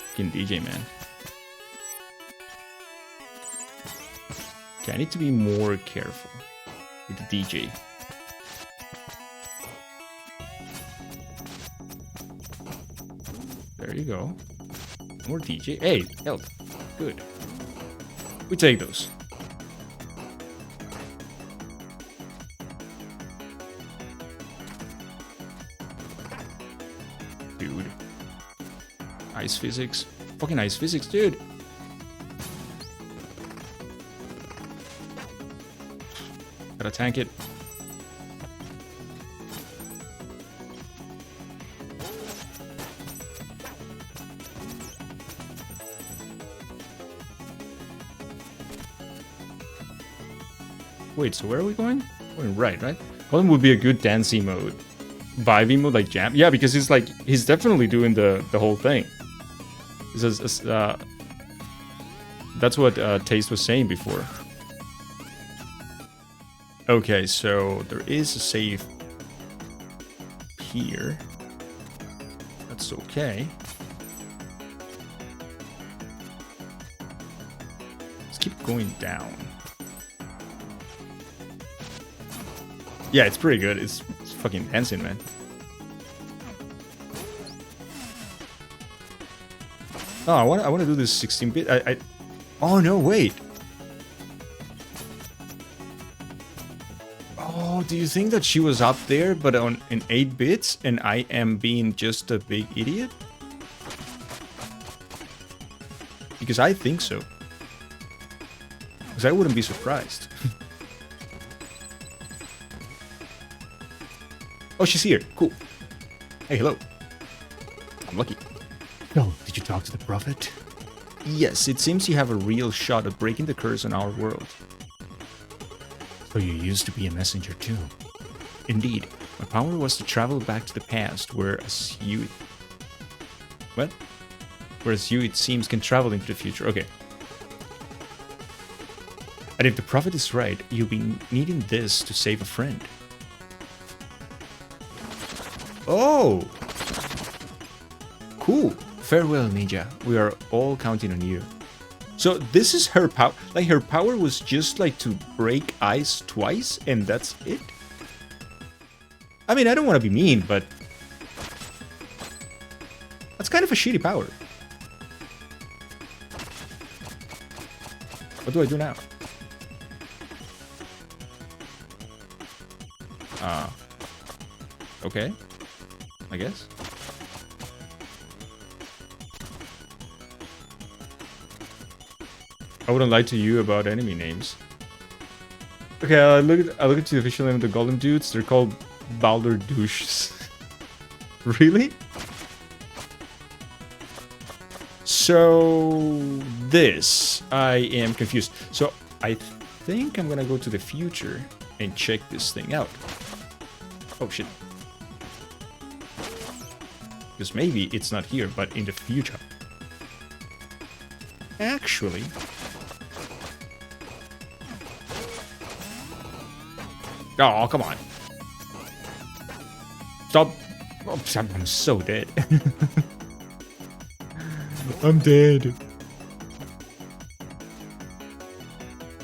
Fucking DJ, man. Okay, I need to be more careful with the DJ. There you go. More DJ. Hey, health. Good. We take those. Dude. Ice physics. Fucking ice physics, dude. Gotta tank it. Wait, so where are we going? Going right? Golem would be a good dance mode. Vibey mode, like jam. Yeah, because he's definitely doing the whole thing. That's what Taste was saying before. Okay, so there is a save here. That's okay. Let's keep going down. Yeah, it's pretty good. It's fucking dancing, man. Oh, I want to do this 16-bit. Oh no, wait. Oh, do you think that she was up there, but in 8 bits, and I am being just a big idiot? Because I think so. Because I wouldn't be surprised. Oh, she's here. Cool. Hey, hello. I'm lucky. No, did you talk to the prophet? Yes, it seems you have a real shot at breaking the curse on our world. So you used to be a messenger too. Indeed. My power was to travel back to the past, whereas you... What? Whereas you, it seems, can travel into the future. Okay. And if the prophet is right, you'll be needing this to save a friend. Oh! Cool. Farewell, Ninja. We are all counting on you. So this is her power. Like, her power was just like to break ice twice, and that's it? I mean, I don't want to be mean, but... that's kind of a shitty power. What do I do now? Okay. I guess. I wouldn't lie to you about enemy names. Okay, I look at the official name of the Golem dudes. They're called Baldur Douches. Really? So this, I am confused. So I think I'm gonna go to the future and check this thing out. Oh shit. Because maybe it's not here, but in the future. Actually... oh, come on. Stop. Oh, I'm so dead. I'm dead.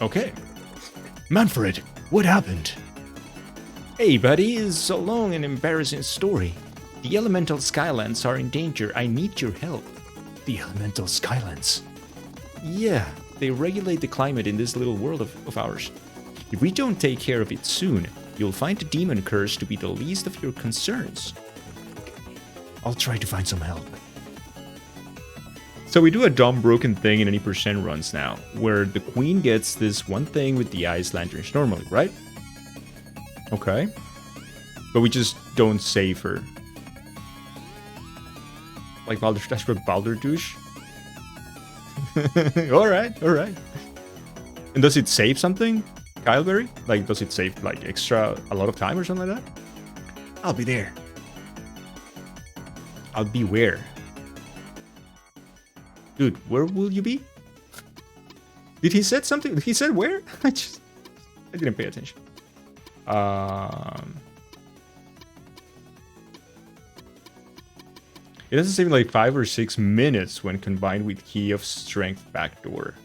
Okay. Manfred, what happened? Hey, buddy, it's a long and embarrassing story. The elemental Skylands are in danger. I need your help. The elemental Skylands. Yeah, they regulate the climate in this little world of ours. If we don't take care of it soon, you'll find the demon curse to be the least of your concerns. I'll try to find some help. So we do a dumb broken thing in any percent runs now, where the queen gets this one thing with the ice lanterns normally, right? Okay. But we just don't save her. Like Baldur, that's what Baldur douche. Alright, alright. And does it save something? Kyleberry? Like, does it save, like, a lot of time or something like that? I'll be there. I'll be where? Dude, where will you be? Did he said something? He said where? I didn't pay attention. It doesn't save like 5 or 6 minutes when combined with Key of Strength backdoor.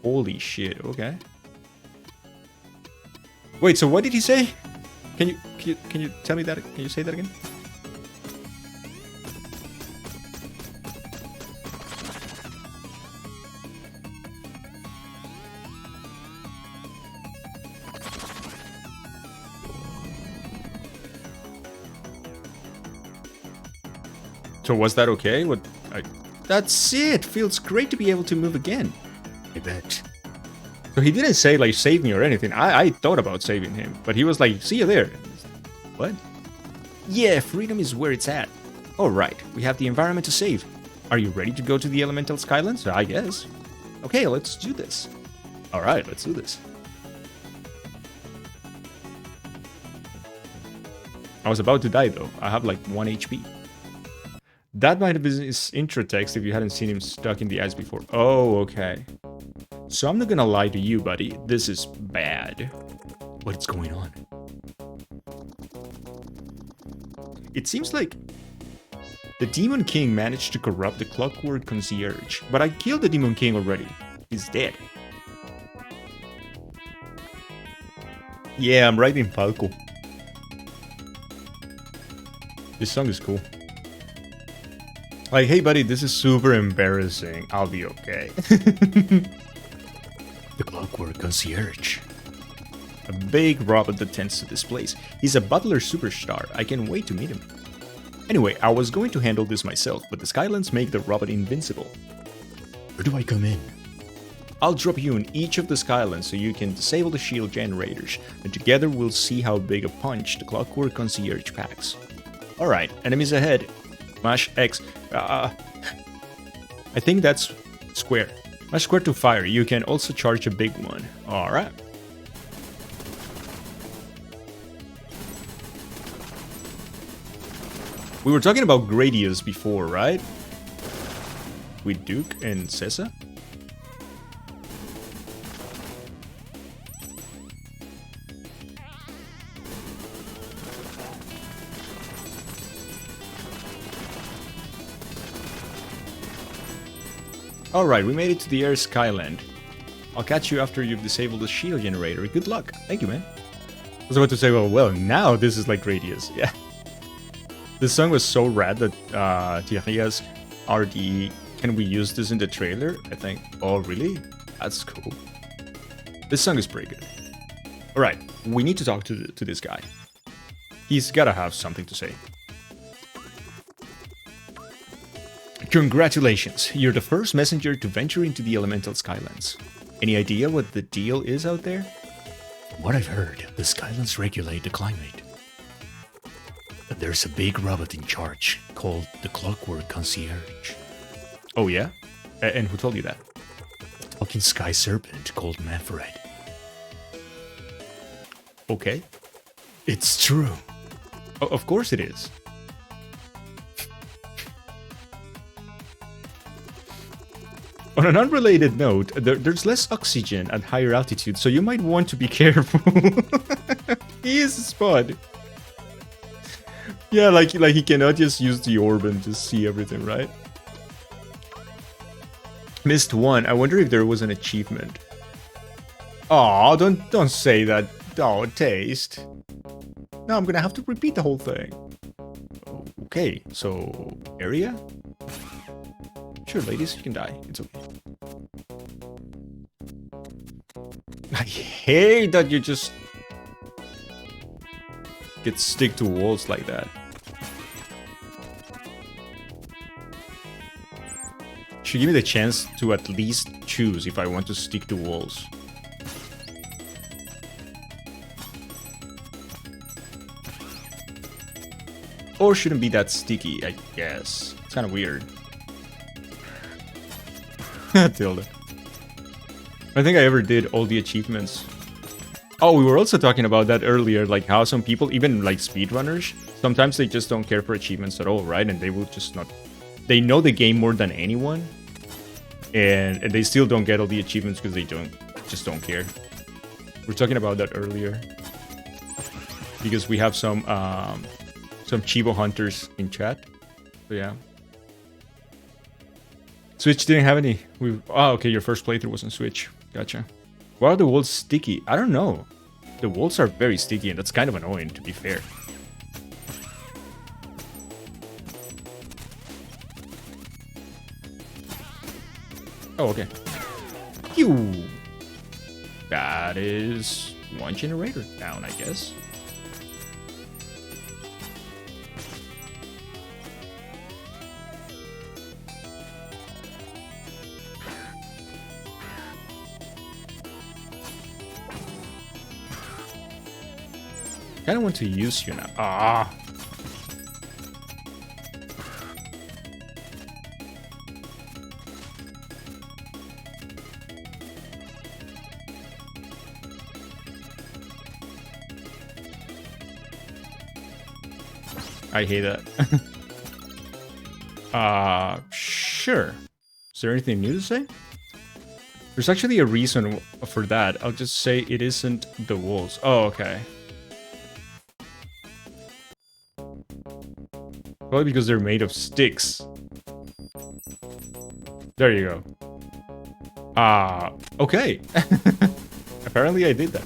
Holy shit, okay. Wait, so what did he say? Can you tell me that? Can you say that again? So was that okay? That's it. Feels great to be able to move again. I bet. So he didn't say like save me or anything. I thought about saving him, but he was like, see you there. What? Yeah, freedom is where it's at. All right, we have the environment to save. Are you ready to go to the Elemental Skylands? I guess. Okay, let's do this. All right, let's do this. I was about to die though. I have like 1 HP. That might have been his intro text if you hadn't seen him stuck in the ice before. Oh, okay. So I'm not gonna lie to you, buddy. This is bad. What's going on? It seems like the Demon King managed to corrupt the Clockwork Concierge, but I killed the Demon King already. He's dead. Yeah, I'm writing Falco. This song is cool. Like, hey buddy, this is super embarrassing. I'll be okay. The Clockwork Concierge. a big robot that tends to this place. He's a butler superstar. I can't wait to meet him. Anyway, I was going to handle this myself, but the Skylands make the robot invincible. Where do I come in? I'll drop you in each of the Skylands so you can disable the shield generators, and together we'll see how big a punch the Clockwork Concierge packs. Alright, enemies ahead. Mash X. I think that's square. Mash square to fire. You can also charge a big one. Alright. We were talking about Gradius before, right? With Duke and Cessa? Alright, we made it to the Air Skyland. I'll catch you after you've disabled the shield generator. Good luck. Thank you, man. I was about to say, well, now this is like Gradius. Yeah. This song was so rad that Thierry's RD, can we use this in the trailer? I think. Oh, really? That's cool. This song is pretty good. Alright, we need to talk to this guy. He's gotta have something to say. Congratulations, you're the first messenger to venture into the Elemental Skylands. Any idea what the deal is out there? From what I've heard, the Skylands regulate the climate. But there's a big robot in charge called the Clockwork Concierge. Oh yeah? And who told you that? A talking sky serpent called Manfred. Okay. It's true. Of course it is. On an unrelated note, there's less oxygen at higher altitude, so you might want to be careful. He is a spud. Yeah, like he cannot just use the orb and just see everything, right? Missed one. I wonder if there was an achievement. Oh, don't say that. Oh, taste. Now I'm gonna have to repeat the whole thing. Okay, so area? Sure, ladies, you can die. It's okay. I hate that you just get stick to walls like that. Should give me the chance to at least choose if I want to stick to walls. Or shouldn't be that sticky, I guess. It's kind of weird. Tilda. I think I ever did all the achievements. Oh, we were also talking about that earlier, like how some people, even like speedrunners, sometimes they just don't care for achievements at all, right? And they will just not... They know the game more than anyone, and they still don't get all the achievements because they just don't care. We were talking about that earlier. Because we have some Chivo hunters in chat. So yeah. Switch didn't have any. Oh, okay, your first playthrough was on Switch. Gotcha. Why are the walls sticky? I don't know. The walls are very sticky, and that's kind of annoying, to be fair. Oh, okay. Phew. That is one generator down, I guess. I kind of want to use you now. Ah. I hate that. Sure. Is there anything new to say? There's actually a reason for that. I'll just say it isn't the walls. Oh, okay. Probably because they're made of sticks. There you go. Okay. Apparently I did that.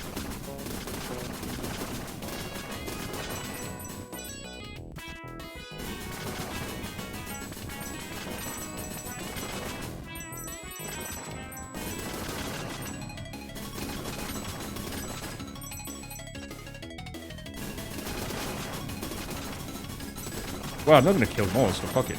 Well, I'm not gonna kill them all, so fuck it.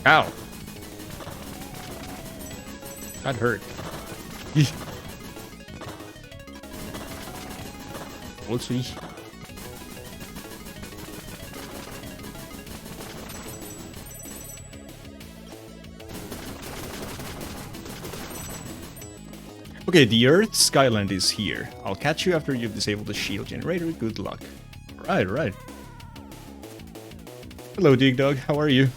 Ow. That hurt. We'll see. Okay, the Earth Skyland is here. I'll catch you after you've disabled the shield generator. Good luck. Alright. Hello, Dig Dog. How are you?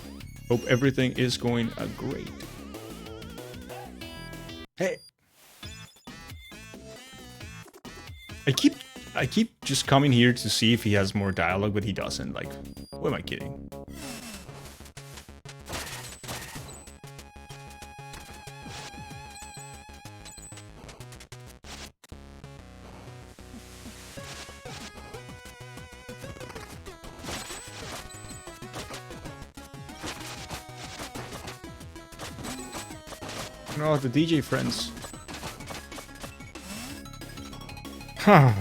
Hope everything is going great. Hey. I keep just coming here to see if he has more dialogue, but he doesn't. Like, what am I kidding? Oh, the DJ friends. Huh.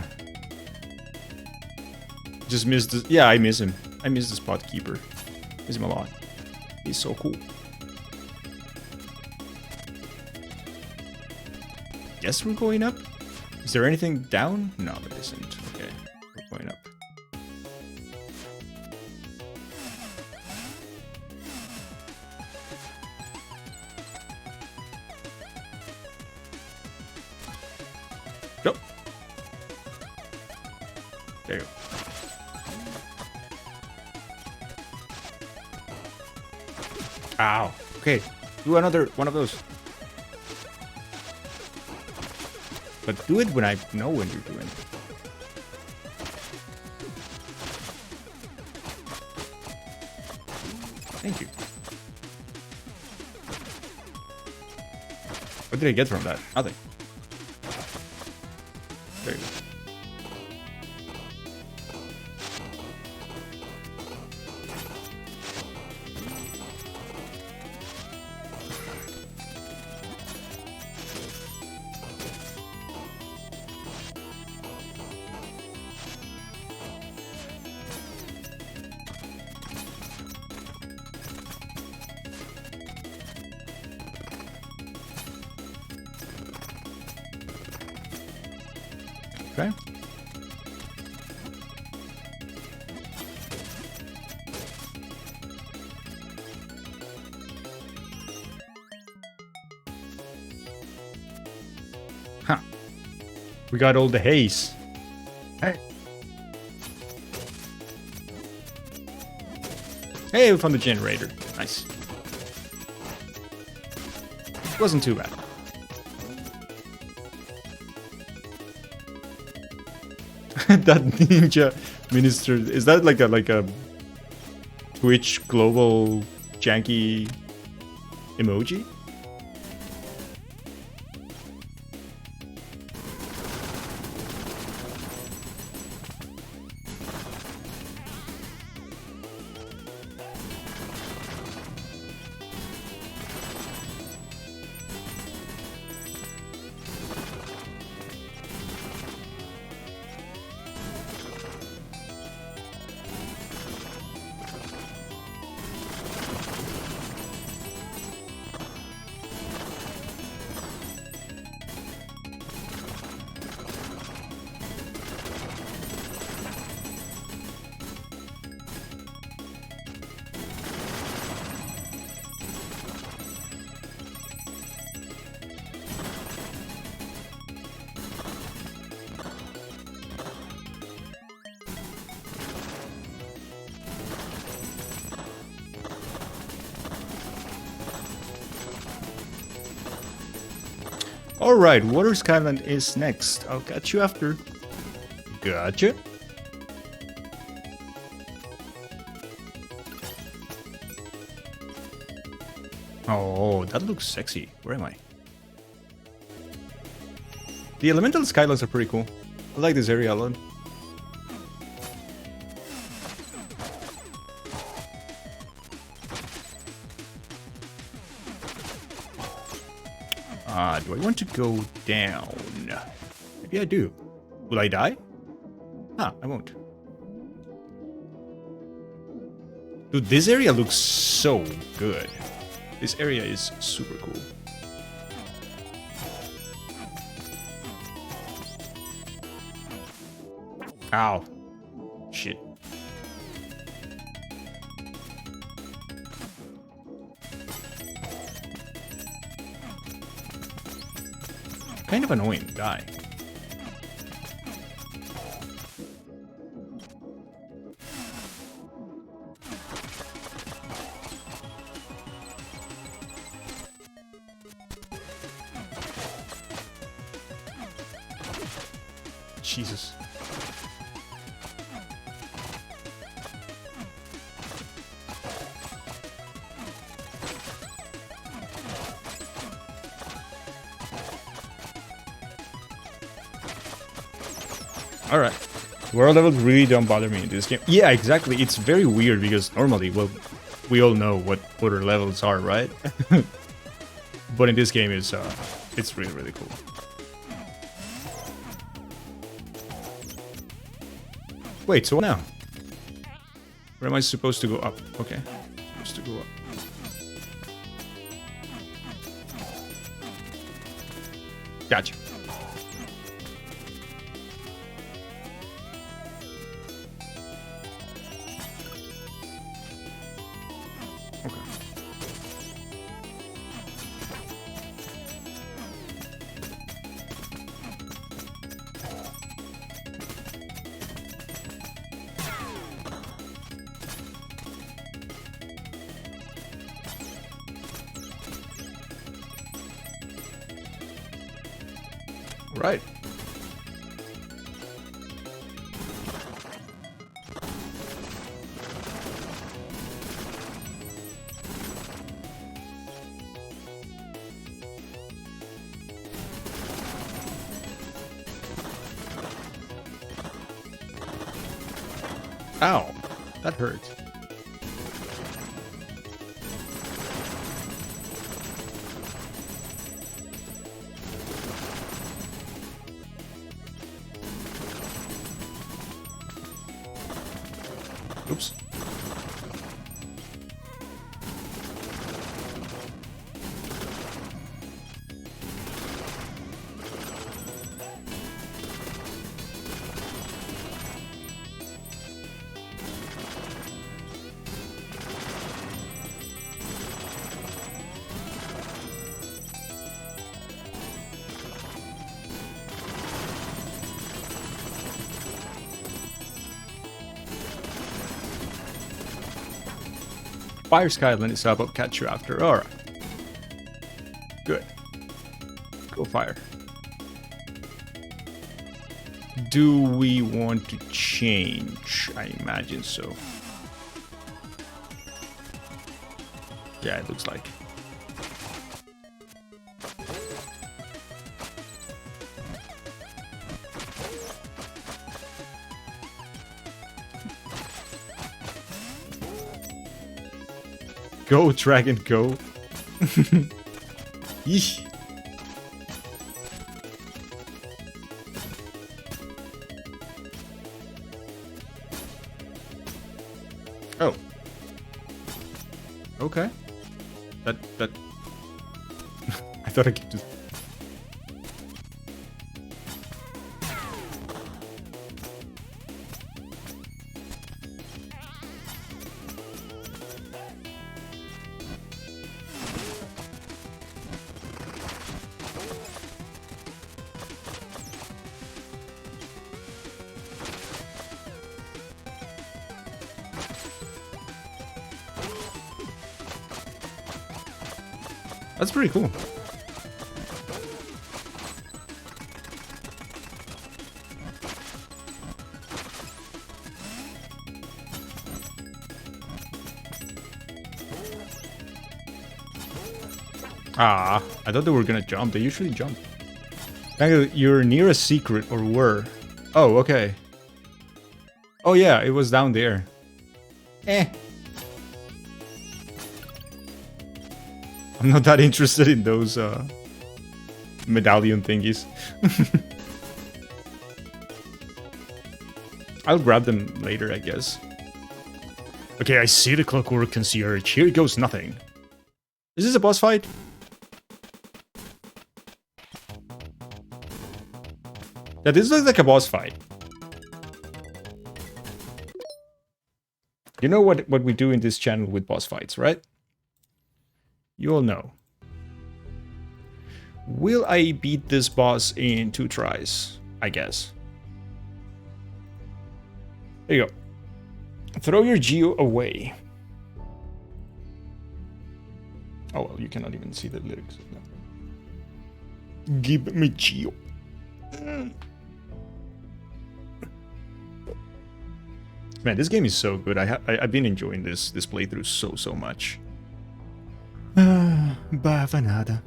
Just missed this. Yeah, I miss him. I miss the spot keeper. Miss him a lot. He's so cool. Guess we're going up? Is there anything down? No, there isn't. Okay, we're going up. Go. There you go. Ow. Okay, do another one of those. But do it when I know when you're doing it. Thank you. What did I get from that? Nothing. There you go. Okay. Huh. We got all the haze. Hey. Hey, we found the generator. Nice. Wasn't too bad. That ninja minister, is that like a Twitch global janky emoji? Alright, Water Skyland is next. I'll catch you after. Gotcha. Oh, that looks sexy. Where am I? The Elemental Skylands are pretty cool. I like this area a lot. want to go down. Maybe I do. Will I die? Huh, I won't. Dude, this area looks so good. This area is super cool. Ow. Shit. Kind of annoying guy. Jesus. Alright. World levels really don't bother me in this game. Yeah, exactly. It's very weird because normally, well, we all know what other levels are, right? But in this game, it's really, really cool. Wait, so what now? Where am I supposed to go up? Okay. Supposed to go up. Gotcha. Okay. Right. Ow, that hurt. Oops. Fire Skyland is up, I'll catch you after. Alright. Good. Go fire. Do we want to change? I imagine so. Yeah, it looks like. Go, dragon, go. Yeesh. Oh. Okay. That... I thought I could just... That's pretty cool. Ah, I thought they were gonna jump. They usually jump. You're near a secret, or were. Oh, okay. Oh yeah, it was down there. I'm not that interested in those medallion thingies. I'll grab them later, I guess. Okay, I see the Clockwork Concierge. Here goes nothing. Is this a boss fight? Yeah, this looks like a boss fight. You know what we do in this channel with boss fights, right? You all know. Will I beat this boss in 2 tries? I guess. There you go. Throw your Geo away. Oh, well, you cannot even see the lyrics. No. Give me Geo. Man, this game is so good. I've been enjoying this playthrough so much. Bavanada.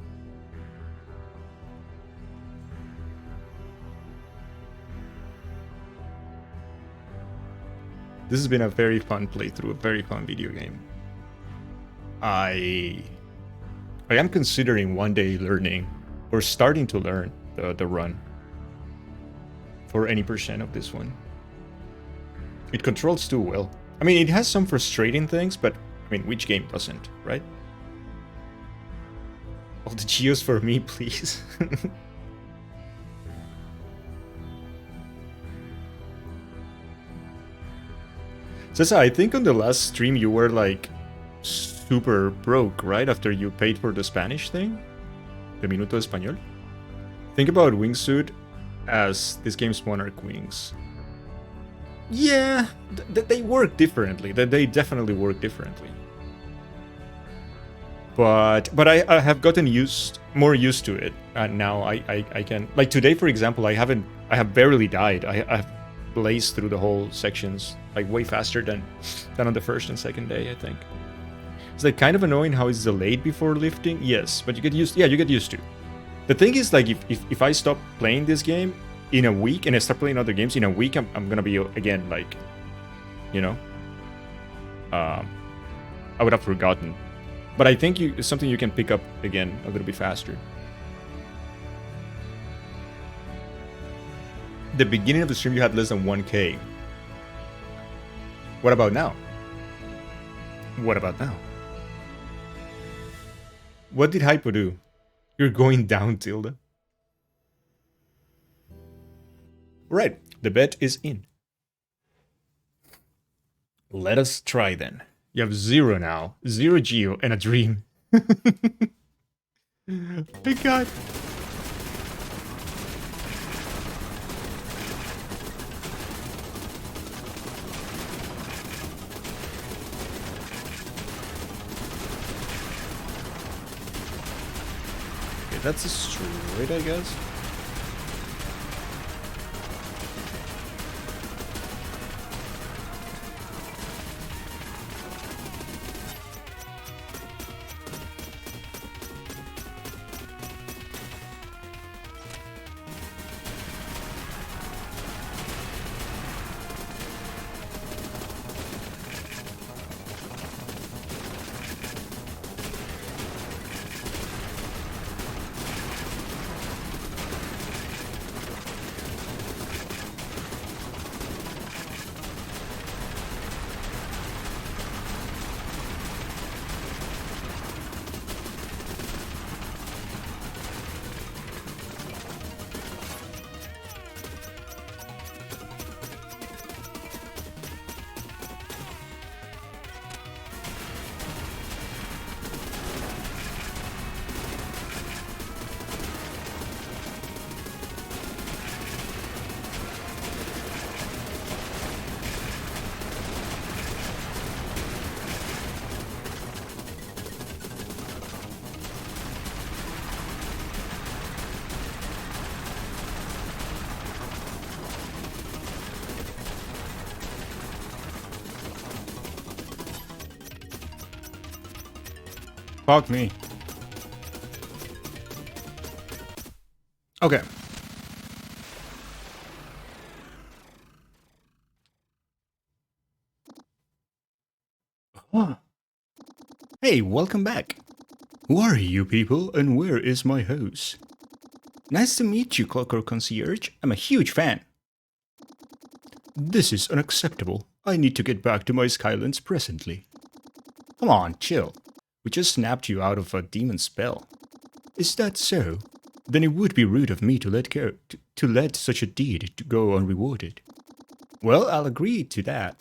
This has been a very fun playthrough, a very fun video game. I am considering one day learning, or starting to learn, the run. For any percent of this one. It controls too well. I mean, it has some frustrating things, but I mean, which game doesn't, right? All the Geos for me, please. Cesar, I think on the last stream you were like super broke, right? After you paid for the Spanish thing? The Minuto Español? Think about Wingsuit as this game's Monarch Wings. Yeah, they work differently. They definitely work differently. But I have gotten more used to it, and now I can, like today for example, I have barely died. I've blazed through the whole sections like way faster than on the first and second day, I think. It's like kind of annoying how it's delayed before lifting. Yes, but you get used. Yeah, you get used to. The thing is, like, if I stop playing this game in a week and I start playing other games in a week, I'm gonna be again like, you know, I would have forgotten. But I think it's something you can pick up again a little bit faster. The beginning of the stream you had less than 1K. What about now? What about now? What did Hypo do? You're going down, Tilda. Right, the bet is in. Let us try then. You have 0 now. 0 Geo and a dream. Hey God. Okay, that's a straight, I guess. Fuck me. Okay. Oh. Hey, welcome back. Who are you people and where is my house? Nice to meet you, Clockwork Concierge. I'm a huge fan. This is unacceptable. I need to get back to my Skylands presently. Come on, chill. We just snapped you out of a demon spell. Is that so? Then it would be rude of me to let such a deed go unrewarded. Well, I'll agree to that.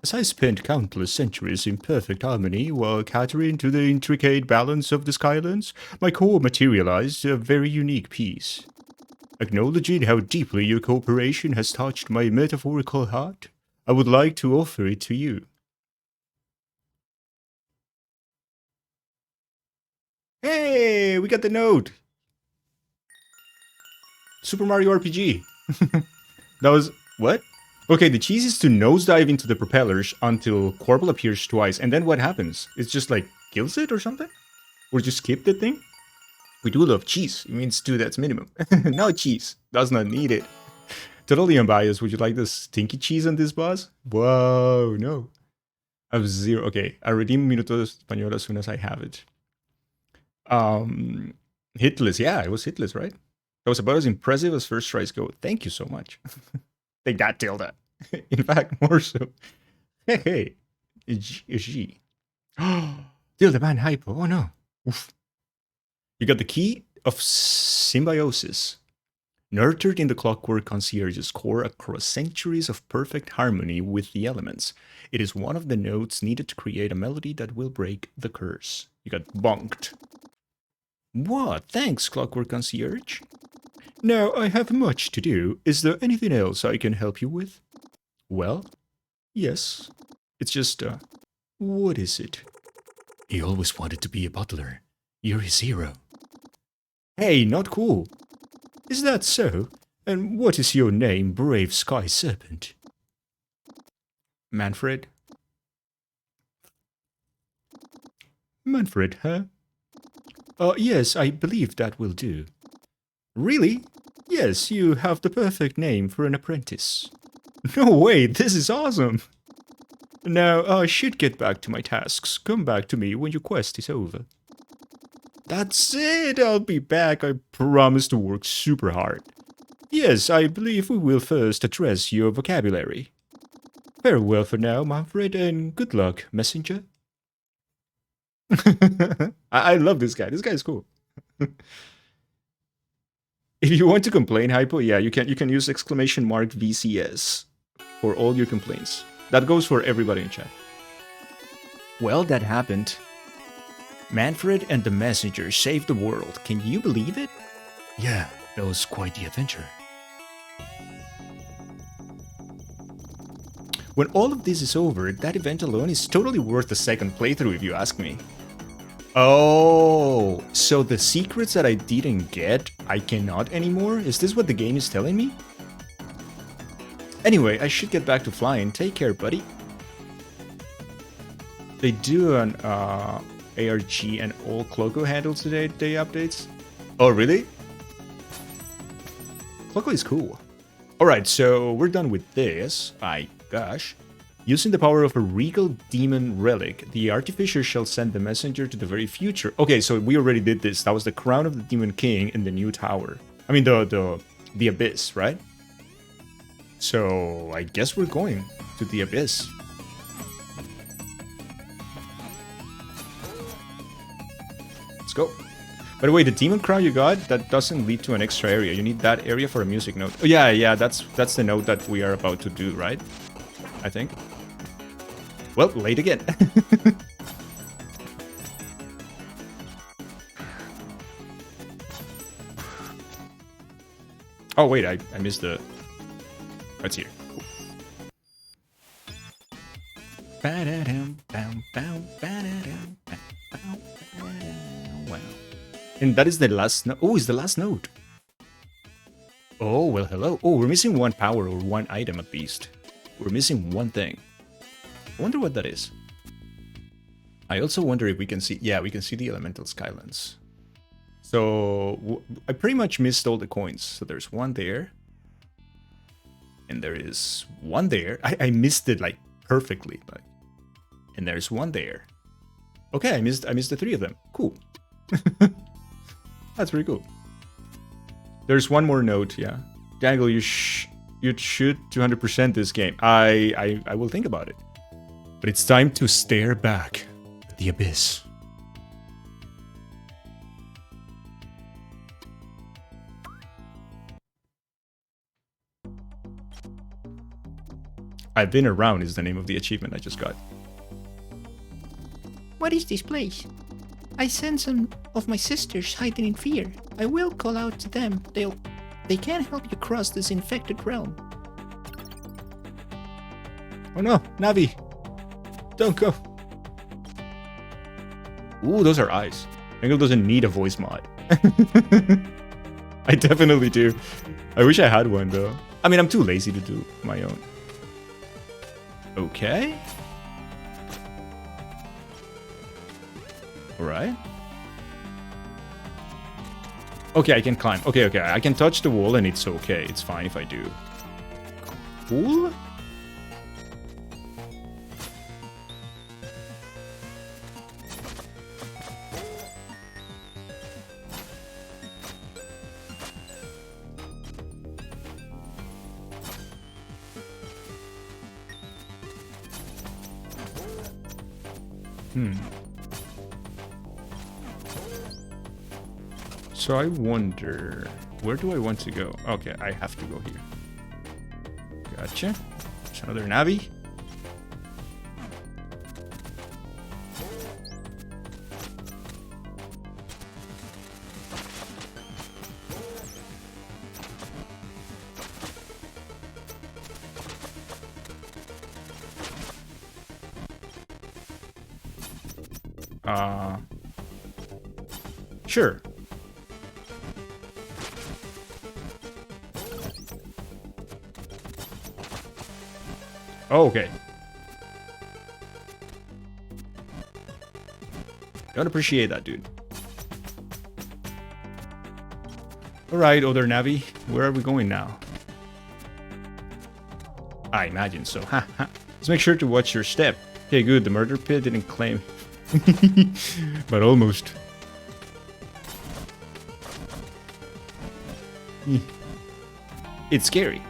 As I spent countless centuries in perfect harmony while catering to the intricate balance of the Skylands, my core materialized a very unique piece. Acknowledging how deeply your cooperation has touched my metaphorical heart, I would like to offer it to you. Hey, we got the note. Super Mario RPG. That was... what? Okay, the cheese is to nosedive into the propellers until Corbel appears twice, and then what happens? It's just like, kills it or something? Or just skip the thing? We do love cheese. It means 2, that's minimum. No cheese. Does not need it. Totally unbiased. Would you like the stinky cheese on this boss? Whoa, no. I have 0. Okay, I redeem Minuto Español as soon as I have it. Hitless. Yeah, it was hitless, right? That was about as impressive as first tries go. Thank you so much. Take that, Tilda. In fact, more so. Hey, G. Tilda, man, hypo. Oh no. Oof. You got the key of symbiosis. Nurtured in the Clockwork Concierge's core across centuries of perfect harmony with the elements, it is one of the notes needed to create a melody that will break the curse. You got bonked. What? Thanks, Clockwork Concierge. Now, I have much to do. Is there anything else I can help you with? Well, yes. It's just, what is it? He always wanted to be a butler. You're his hero. Hey, not cool. Is that so? And what is your name, brave sky serpent? Manfred. Manfred, huh? Yes, I believe that will do. Really? Yes, you have the perfect name for an apprentice. No way, this is awesome. Now, I should get back to my tasks. Come back to me when your quest is over. That's it, I'll be back. I promise to work super hard. Yes, I believe we will first address your vocabulary. Farewell for now, Manfred, and good luck, messenger. I love this guy. This guy is cool. If you want to complain, Hypo, yeah, you can use exclamation mark VCS for all your complaints. That goes for everybody in chat. Well, that happened. Manfred and the messenger saved the world. Can you believe it? Yeah, that was quite the adventure. When all of this is over, that event alone is totally worth a second playthrough if you ask me. Oh, so the secrets that I didn't get, I cannot anymore? Is this what the game is telling me? Anyway, I should get back to flying. Take care, buddy. They do an ARG and all Cloco handles today updates. Oh, really? Cloco is cool. Alright, so we're done with this. Gosh. Using the power of a regal demon relic, the artificer shall send the messenger to the very future. Okay, so we already did this. That was the crown of the demon king in the new tower. I mean, the abyss, right? So I guess we're going to the abyss. Let's go. By the way, the demon crown you got, that doesn't lead to an extra area. You need that area for a music note. Oh yeah, that's the note that we are about to do, right? I think. Well, late again. Oh wait, I missed the... That's here. Cool. Wow. And that is the last note. Oh, it's the last note. Oh, well, hello. Oh, we're missing one power or one item at least. We're missing one thing. I wonder what that is. I also wonder if we can see... Yeah, we can see the elemental skylands. So, I pretty much missed all the coins. So there's one there. And there is one there. I missed it, like, perfectly. Like, and there's one there. Okay, I missed the 3 of them. Cool. That's pretty cool. There's one more note, yeah. Gangle, you should 200% this game. I will think about it. But it's time to stare back at the abyss. I've been around is the name of the achievement I just got. What is this place? I sense some of my sisters hiding in fear. I will call out to them. They can help you cross this infected realm. Oh no, Navi! Don't go! Ooh, those are eyes. Gangle doesn't need a voice mod. I definitely do. I wish I had one though. I mean, I'm too lazy to do my own. Okay. Alright. Okay, I can climb. Okay, I can touch the wall and it's okay. It's fine if I do. Cool. So I wonder, where do I want to go? Okay, I have to go here. Gotcha. There's another Navi. Sure. Oh, okay. Don't appreciate that, dude. Alright, other Navi. Where are we going now? I imagine so. Let's make sure to watch your step. Okay, good. The murder pit didn't claim. But almost. It's scary.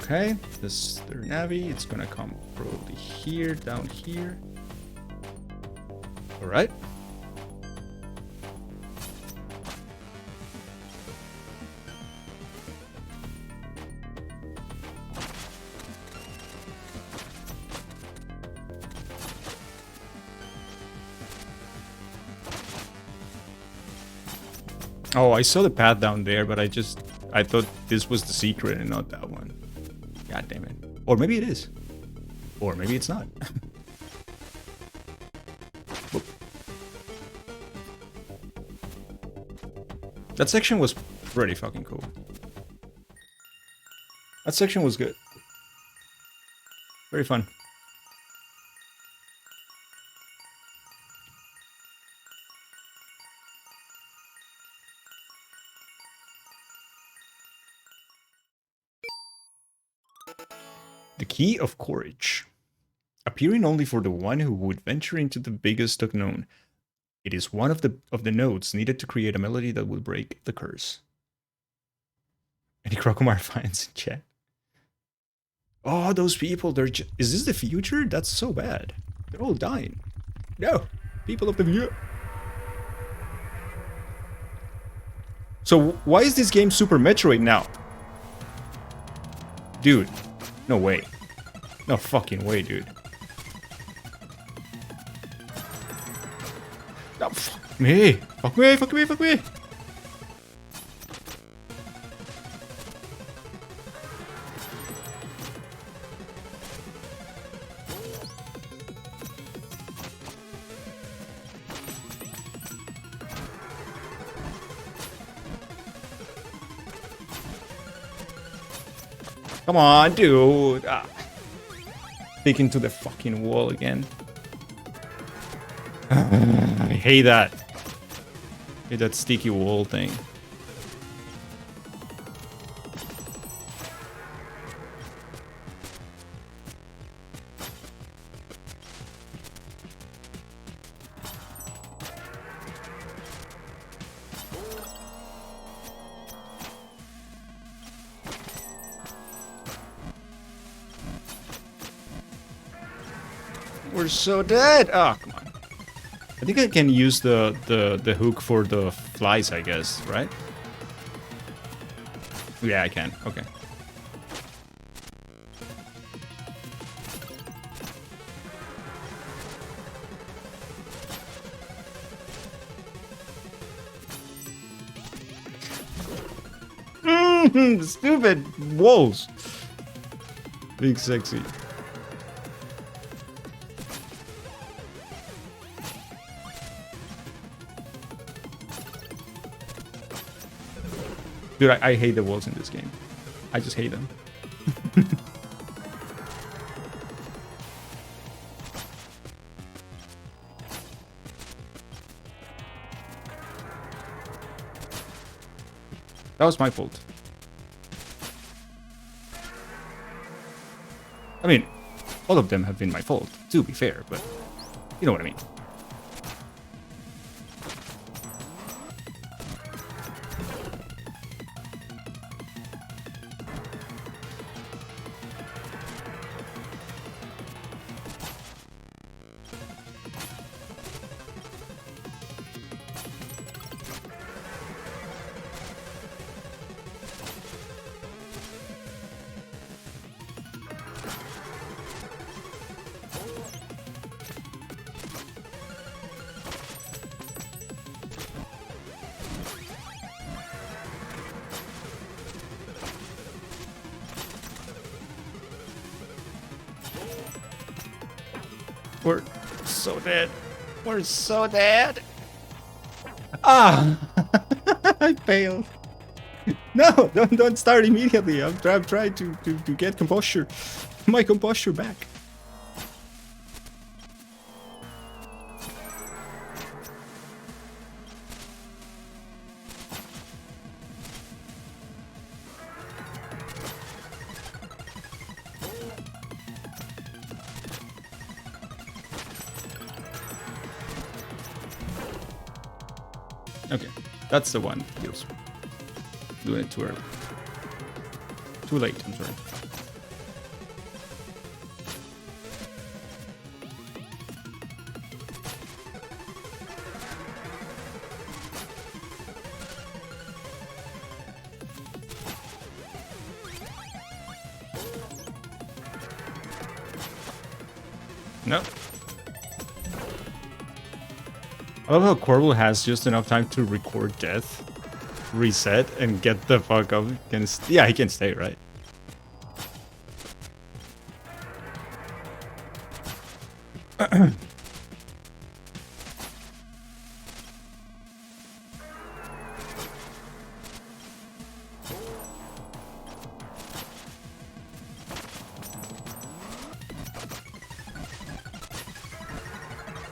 Okay, this third Navi, it's gonna come probably here, down here. Alright. Oh, I saw the path down there, but I thought this was the secret and not that one. God damn it. Or maybe it is. Or maybe it's not. That section was pretty fucking cool. That section was good. Very fun. The Key of Courage. Appearing only for the one who would venture into the biggest unknown. It is one of the notes needed to create a melody that will break the curse. Any Crocomire fans in chat? Oh, those people, is this the future? That's so bad. They're all dying. No, people of the future. So why is this game Super Metroid now? Dude, no way. No fucking way, dude. No, fuck me. Fuck me, fuck me, fuck me. Come on, dude. Sticking to the fucking wall again. I hate that. I hate that sticky wall thing. We're so dead. Oh, come on. I think I can use the hook for the flies, I guess, right? Yeah, I can. Okay. Stupid walls. Big sexy. Dude, I hate the walls in this game. I just hate them. That was my fault. I mean, all of them have been my fault, to be fair, but you know what I mean. We're so dead. We're so dead. Ah! I failed. No, don't start immediately. I'm trying to get composure. My composure back. Okay, that's the one. He was doing it too early. Too late, I'm sorry. No. I love how Corval has just enough time to record death, reset, and get the fuck up. Yeah, he can stay, right?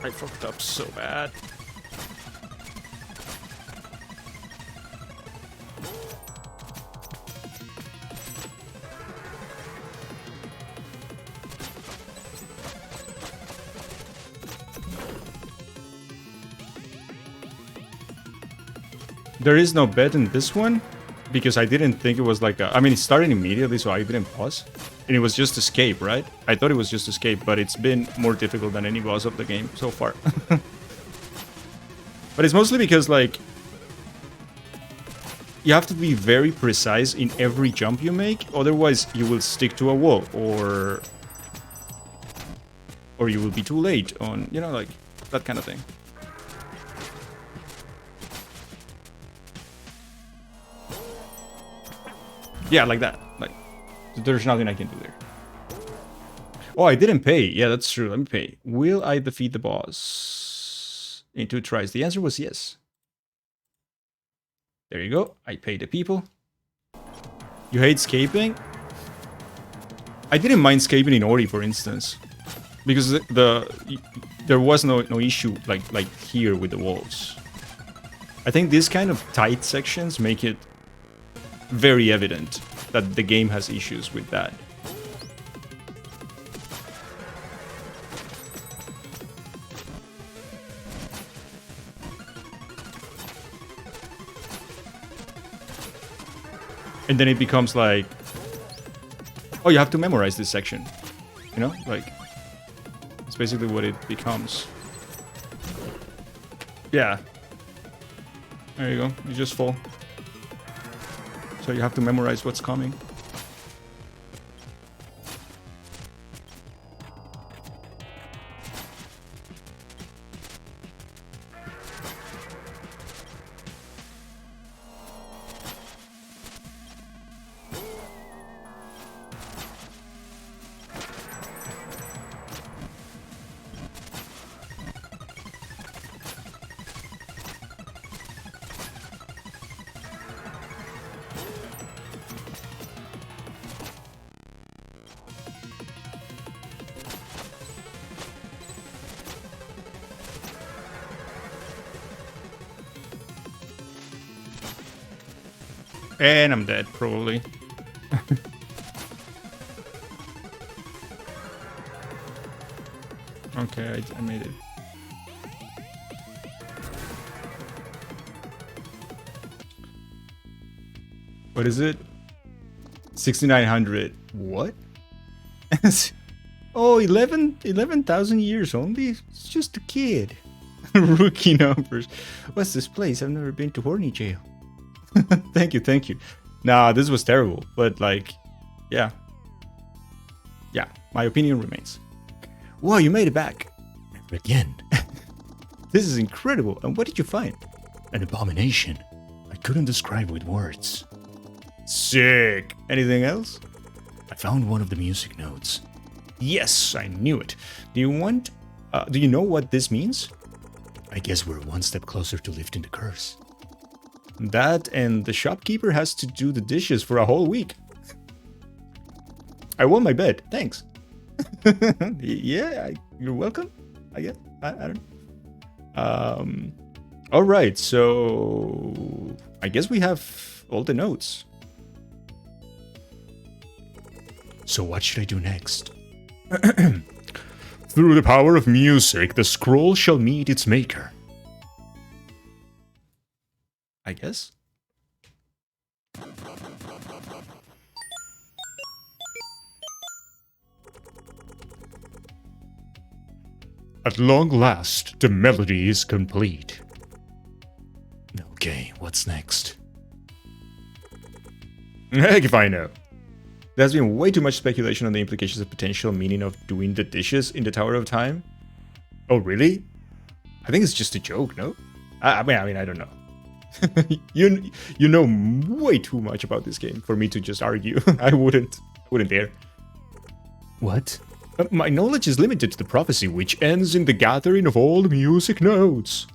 I fucked up so bad. There is no bed in this one because I didn't think it was like a... I mean, it started immediately, so I didn't pause. And it was just escape, right? I thought it was just escape, but it's been more difficult than any boss of the game so far. But it's mostly because, like, you have to be very precise in every jump you make, otherwise you will stick to a wall, or you will be too late on, you know, like, that kind of thing. Yeah, like that. Like, there's nothing I can do there. Oh, I didn't pay. Yeah, that's true. Let me pay. Will I defeat the boss in 2 tries? The answer was yes. There you go. I paid the people. You hate escaping? I didn't mind scaping in Ori, for instance, because there was no issue like here with the walls. I think these kind of tight sections make it very evident that the game has issues with that. And then it becomes like, oh, you have to memorize this section. You know, like, it's basically what it becomes. Yeah. There you go, you just fall. So you have to memorize what's coming. And I'm dead, probably. Okay, I made it. What is it? 6,900. What? Oh, 11,000 years only? It's just a kid. Rookie numbers. What's this place? I've never been to Horny Jail. Thank you. Nah, this was terrible, but like, yeah. Yeah, my opinion remains. Wow, you made it back. Again, This is incredible. And what did you find? an abomination I couldn't describe with words. Sick. Anything else? I found one of the music notes. Yes, I knew it. Do you know what this means? I guess we're one step closer to lifting the curse. That and the shopkeeper has to do the dishes for a whole week. I won my bet. Thanks. Yeah, you're welcome. I guess. I don't know. All right, so I guess we have all the notes. So what should I do next? Through the power of music, the scroll shall meet its maker. I guess. At long last, the melody is complete. Okay, what's next? Heck if I know. There's been way too much speculation on the implications of potential meaning of doing the dishes in the Tower of Time. Oh, really? I think it's just a joke, no? I mean, I don't know. you know way too much about this game for me to just argue. I wouldn't dare. What? My knowledge is limited to the prophecy which ends in the gathering of all the music notes.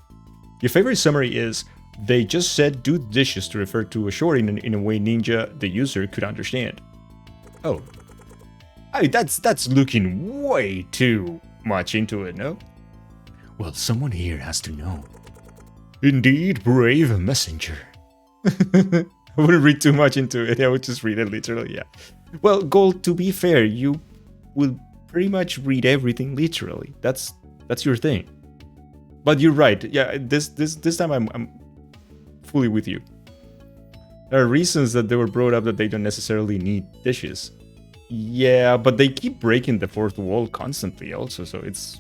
Your favorite summary is, they just said do the dishes to refer to a short in a way Ninja, the user, could understand. Oh. That's looking way too much into it, no? Well, someone here has to know. Indeed, brave messenger. I wouldn't read too much into it. I would just read it literally, yeah. Well, Gold, to be fair, you will pretty much read everything literally. That's your thing. But you're right. Yeah, this time I'm fully with you. There are reasons that they were brought up that they don't necessarily need dishes. Yeah, but they keep breaking the fourth wall constantly also, so it's...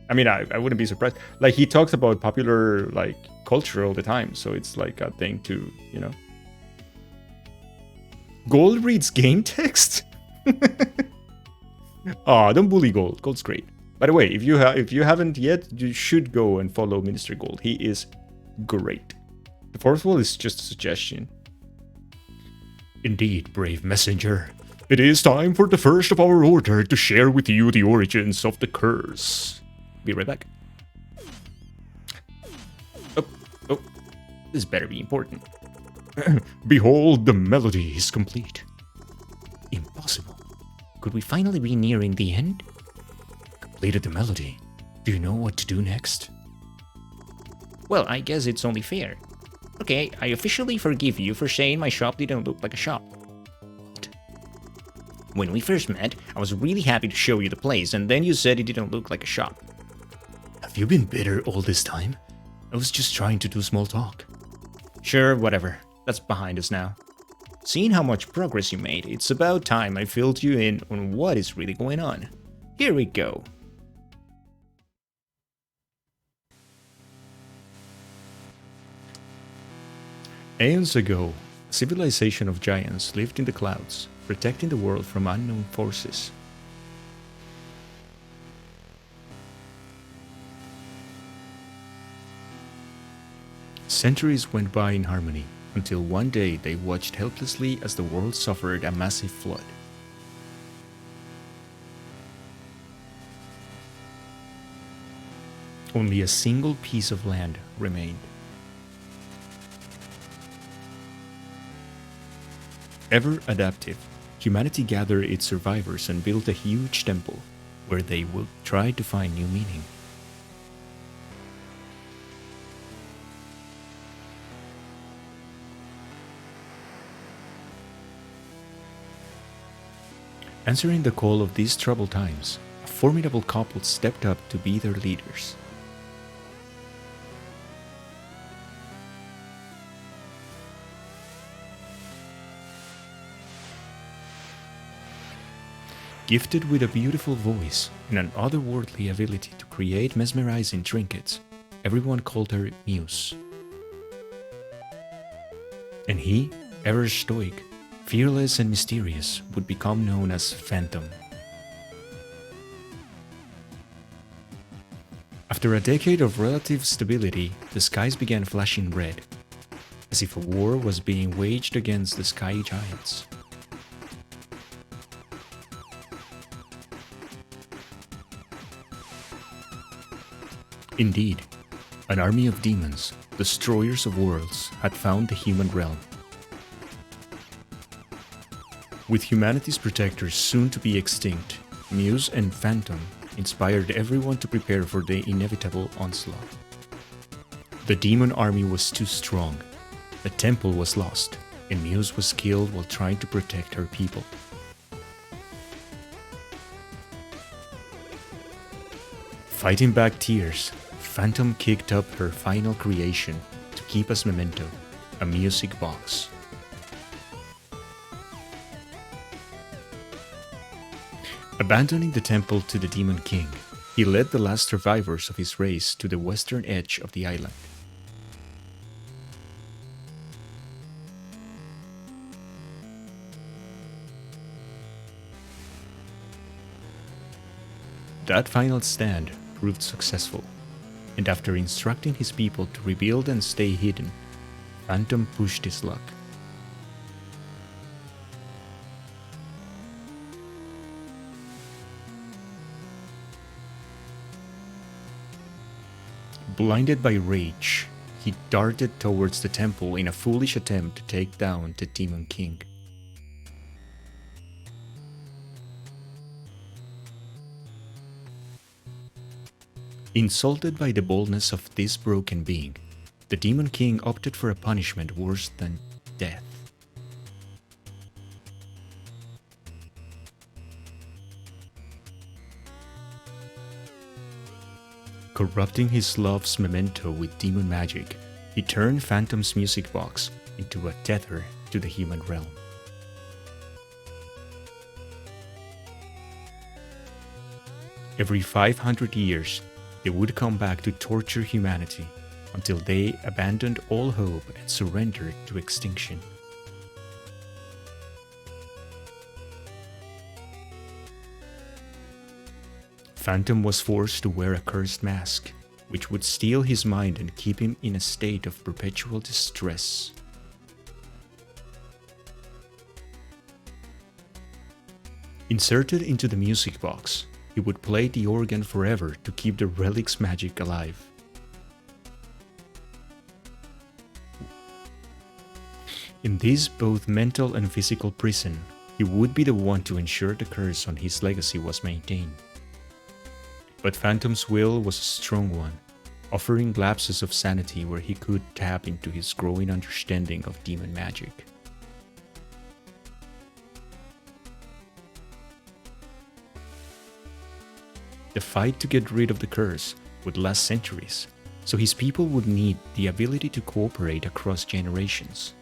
I mean, I wouldn't be surprised. Like, he talks about popular, like, culture all the time, so it's like a thing to, you know... Gold reads game text? Aw, don't bully Gold. Gold's great. By the way, if you haven't yet, you should go and follow Minister Gold. He is great. The fourth wall is just a suggestion. Indeed, brave messenger. It is time for the first of our order to share with you the origins of the curse. Be right back. Oh, this better be important. Behold, the melody is complete. Impossible. could we finally be nearing the end? Completed the melody. Do you know what to do next? Well, I guess it's only fair. Okay, I officially forgive you for saying my shop didn't look like a shop. When we first met, I was really happy to show you the place, and then you said it didn't look like a shop. Have you been bitter all this time? I was just trying to do small talk. Sure, whatever. That's behind us now. Seeing how much progress you made, it's about time I filled you in on what is really going on. Here we go. Aeons ago, a civilization of giants lived in the clouds, protecting the world from unknown forces. Centuries went by in harmony, until one day they watched helplessly as the world suffered a massive flood. Only a single piece of land remained. Ever adaptive, humanity gathered its survivors and built a huge temple, where they would try to find new meaning. Answering the call of these troubled times, a formidable couple stepped up to be their leaders. Gifted with a beautiful voice and an otherworldly ability to create mesmerizing trinkets, everyone called her Muse. And he, ever stoic, fearless and mysterious, would become known as Phantom. After a decade of relative stability, the skies began flashing red, as if a war was being waged against the sky giants. Indeed, an army of demons, destroyers of worlds, had found the human realm. With humanity's protectors soon to be extinct, Muse and Phantom inspired everyone to prepare for the inevitable onslaught. The demon army was too strong, the temple was lost, and Muse was killed while trying to protect her people. Fighting back tears, Phantom kicked up her final creation to keep as memento, a music box. Abandoning the temple to the Demon King, he led the last survivors of his race to the western edge of the island. That final stand proved successful, and after instructing his people to rebuild and stay hidden, Phantom pushed his luck. Blinded by rage, he darted towards the temple in a foolish attempt to take down the Demon King. Insulted by the boldness of this broken being, the Demon King opted for a punishment worse than death. Corrupting his love's memento with demon magic, he turned Phantom's music box into a tether to the human realm. Every 500 years, they would come back to torture humanity until they abandoned all hope and surrendered to extinction. Phantom was forced to wear a cursed mask, which would steal his mind and keep him in a state of perpetual distress. Inserted into the music box, he would play the organ forever to keep the relic's magic alive. In this both mental and physical prison, he he would be the one to ensure the curse on his legacy was maintained. But Phantom's will was a strong one, offering lapses of sanity where he could tap into his growing understanding of demon magic. The fight to get rid of the curse would last centuries, so his people would need the ability to cooperate across generations.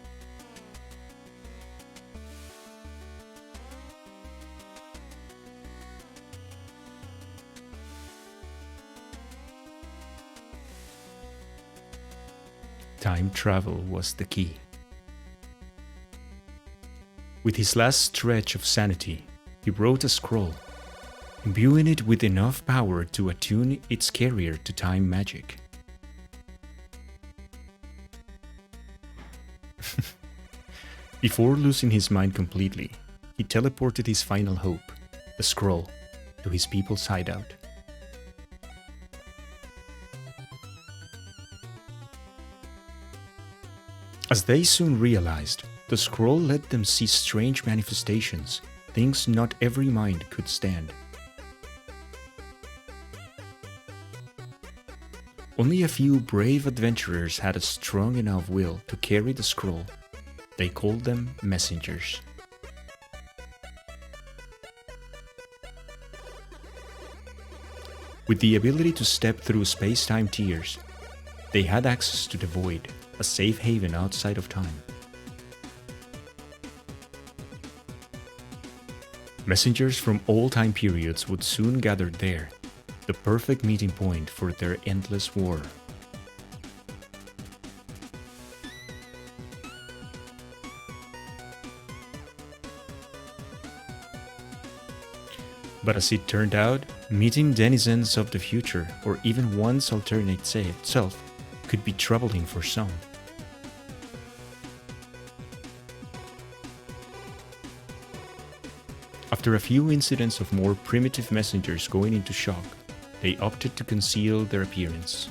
Time travel was the key. With his last stretch of sanity, he wrote a scroll, imbuing it with enough power to attune its carrier to time magic. Before losing his mind completely, he teleported his final hope, the scroll, to his people's hideout. As they soon realized, the scroll let them see strange manifestations, things not every mind could stand. Only a few brave adventurers had a strong enough will to carry the scroll. They called them messengers. With the ability to step through space-time tiers, they had access to the void, a safe haven outside of time. Messengers from all time periods would soon gather there, the perfect meeting point for their endless war. But as it turned out, meeting denizens of the future, or even one's alternate self, could be troubling for some. After a few incidents of more primitive messengers going into shock, they opted to conceal their appearance.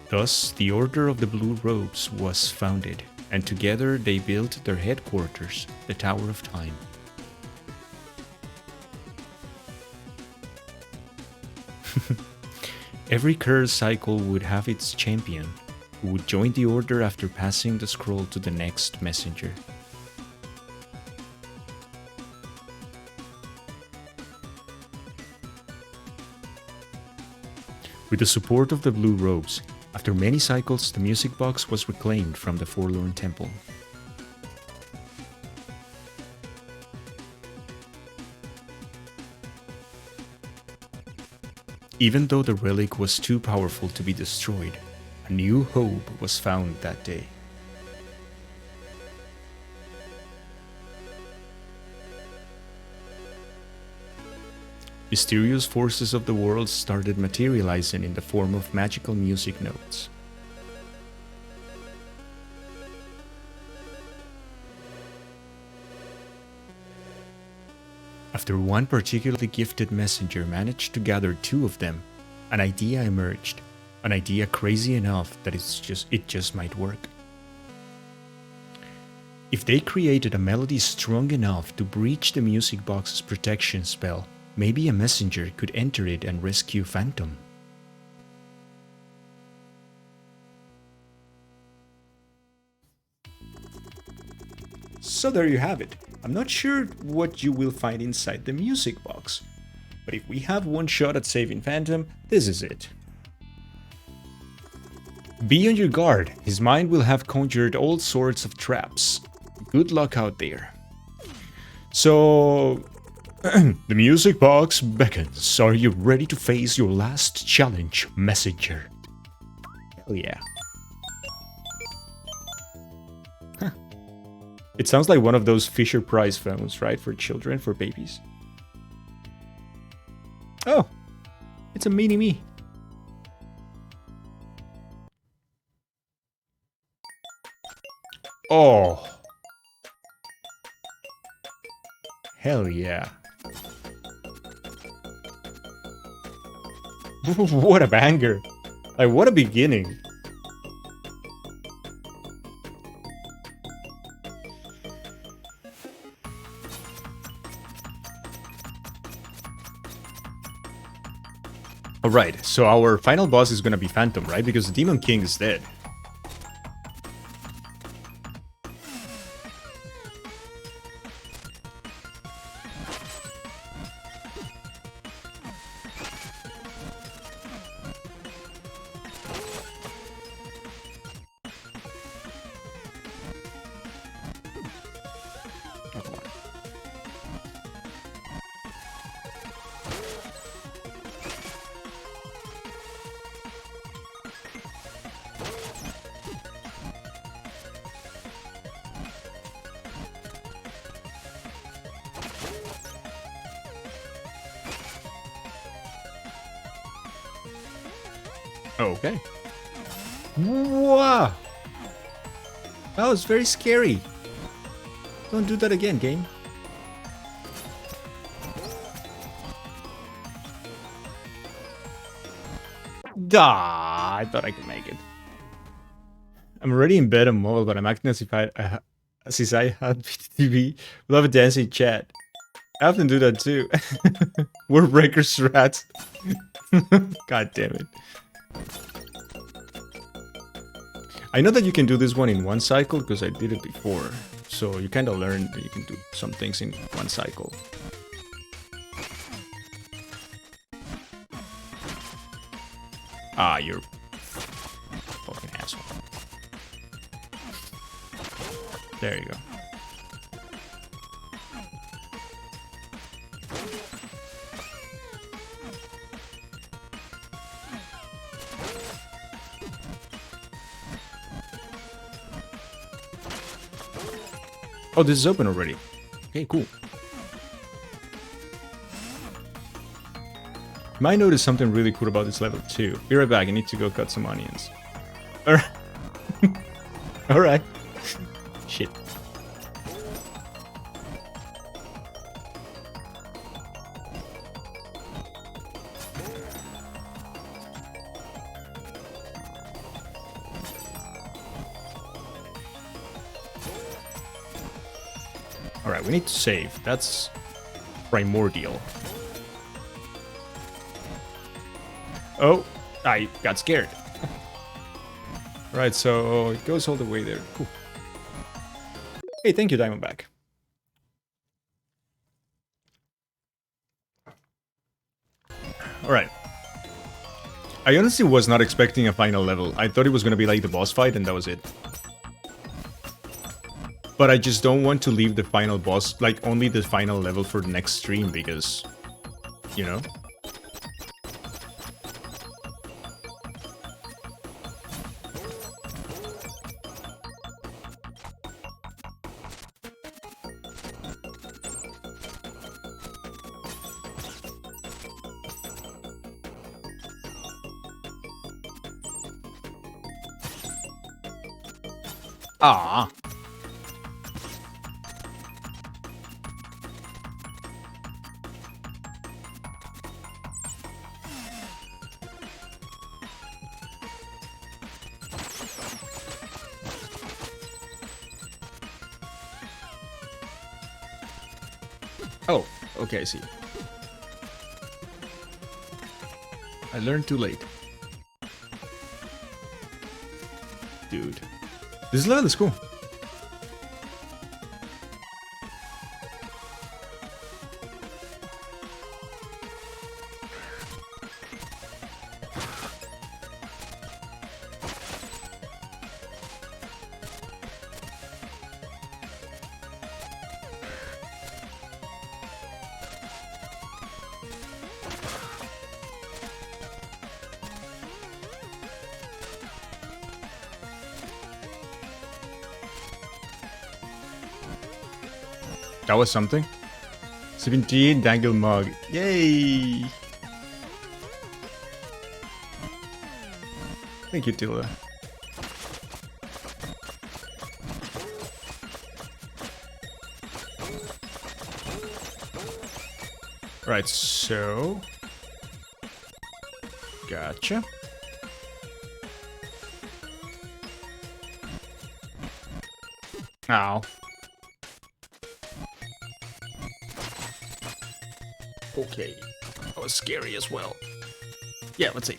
Thus, the Order of the Blue Robes was founded, and together they built their headquarters, the Tower of Time. Every curse cycle would have its champion, who would join the Order after passing the scroll to the next messenger. With the support of the Blue Robes, after many cycles, the music box was reclaimed from the Forlorn Temple. Even though the relic was too powerful to be destroyed, a new hope was found that day. Mysterious forces of the world started materializing in the form of magical music notes. After one particularly gifted messenger managed to gather two of them, an idea emerged. An idea crazy enough that it just might work. If they created a melody strong enough to breach the music box's protection spell, maybe a messenger could enter it and rescue Phantom. So there you have it. I'm not sure what you will find inside the music box, but if we have one shot at saving Phantom, this is it. Be on your guard, his mind will have conjured all sorts of traps. Good luck out there. So, the music box beckons. Are you ready to face your last challenge, messenger? Hell yeah. Huh. It sounds like one of those Fisher-Price phones, right? For children, for babies. Oh, it's a mini-me. Oh. Hell yeah. What a banger. Like, what a beginning. Alright, so our final boss is gonna be Phantom, right? Because the Demon King is dead. Okay. Wow. That was very scary. Don't do that again, game. Ah, I thought I could make it. I'm already in bed on mobile, but I'm acting as if I had BTTV. Love a dancing chat. I often do that too. We're breakers rats. God damn it. I know that you can do this one in one cycle because I did it before. So you kind of learn that you can do some things in one cycle. Ah, you're fucking asshole. There you go. Oh, this is open already. Okay, cool. You might notice something really cool about this level too. Be right back, I need to go cut some onions. Alright. Alright. Shit. Alright, we need to save. That's primordial. Oh, I got scared. Alright, so it goes all the way there. Cool. Hey, thank you, Diamondback. Alright. I honestly was not expecting a final level. I thought it was gonna be like the boss fight and that was it. But I just don't want to leave the final boss, like only the final level for the next stream because, you know? Ah. Oh, okay, I see. I learned too late. Dude. This level is cool. That was something. 17 dangle mug. Yay! Thank you, Tilda. Right, so... Gotcha. Ow. Okay. That was scary as well. Yeah, let's see.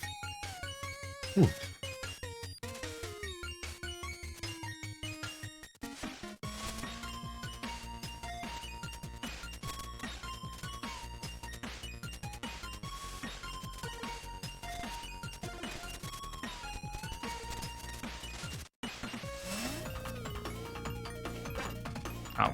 Ow.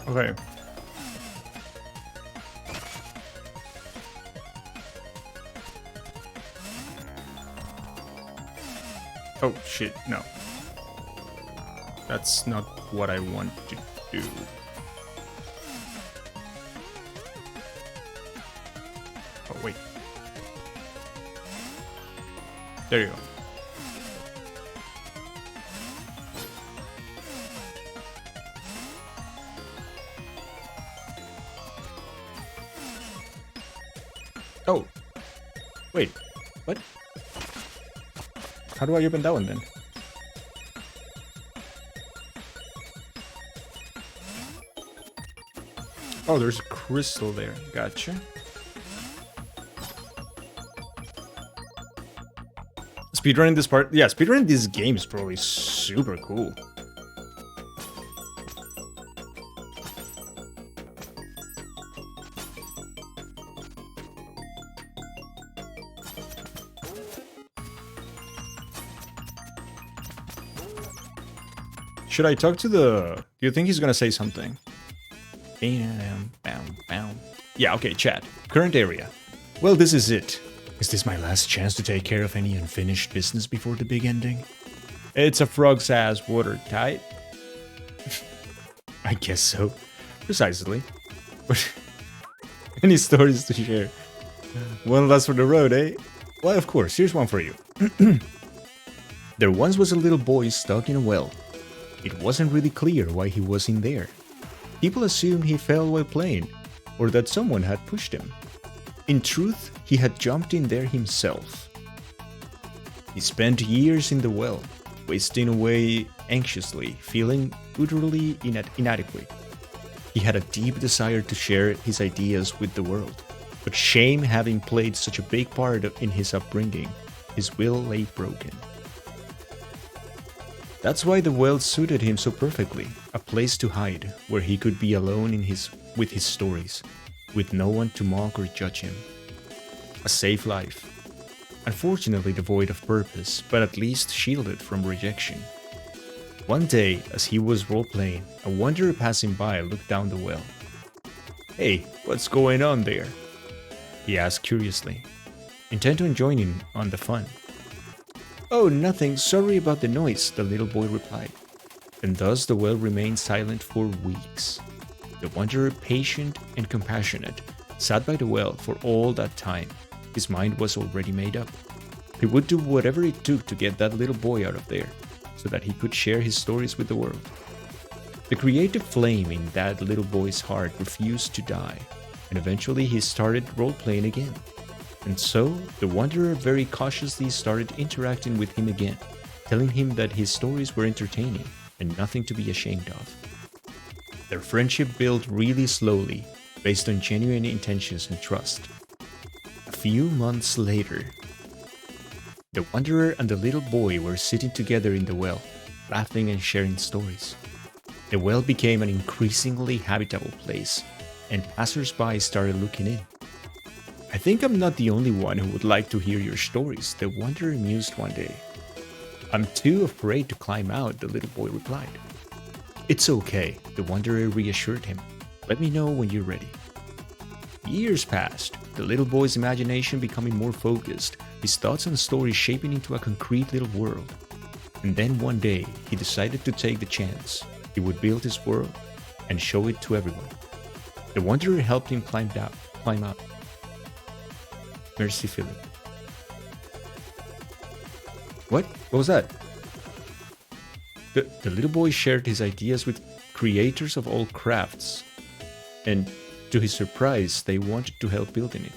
Okay. Oh, shit, no. That's not what I want to do. Oh, wait. There you go. Oh. Wait. What? How do I open that one then? Oh, there's a crystal there. Gotcha. Speedrunning this part? Yeah, speedrunning this game is probably super cool. Should I talk to the... Do you think he's gonna say something? Yeah, okay, chat. Current area. Well, this is it. Is this my last chance to take care of any unfinished business before the big ending? It's a frog's ass watertight. I guess so. Precisely. But any stories to share? One last for the road, eh? Well, of course, here's one for you. There once was a little boy stuck in a well. It wasn't really clear why he was in there. People assumed he fell while playing, or that someone had pushed him. In truth, he had jumped in there himself. He spent years in the well, wasting away anxiously, feeling utterly inadequate. He had a deep desire to share his ideas with the world, but shame having played such a big part in his upbringing, his will lay broken. That's why the well suited him so perfectly, a place to hide, where he could be alone with his stories, with no one to mock or judge him. A safe life. Unfortunately devoid of purpose, but at least shielded from rejection. One day, as he was role-playing, a wanderer passing by looked down the well. "Hey, what's going on there?" he asked curiously, intent on joining on the fun. "Oh, nothing, sorry about the noise," the little boy replied. And thus the well remained silent for weeks. The wanderer, patient and compassionate, sat by the well for all that time. His mind was already made up. He would do whatever it took to get that little boy out of there, so that he could share his stories with the world. The creative flame in that little boy's heart refused to die, and eventually he started role-playing again. And so, the wanderer very cautiously started interacting with him again, telling him that his stories were entertaining and nothing to be ashamed of. Their friendship built really slowly, based on genuine intentions and trust. A few months later, the wanderer and the little boy were sitting together in the well, laughing and sharing stories. The well became an increasingly habitable place, and passers-by started looking in. "I think I'm not the only one who would like to hear your stories," the wanderer mused one day. "I'm too afraid to climb out," the little boy replied. "It's okay," the wanderer reassured him. "Let me know when you're ready." Years passed, the little boy's imagination becoming more focused, his thoughts and stories shaping into a concrete little world. And then one day, he decided to take the chance. He would build his world and show it to everyone. The wanderer helped him climb up. Merci, Philip. What? What was that? The little boy shared his ideas with creators of all crafts, and to his surprise, they wanted to help building it.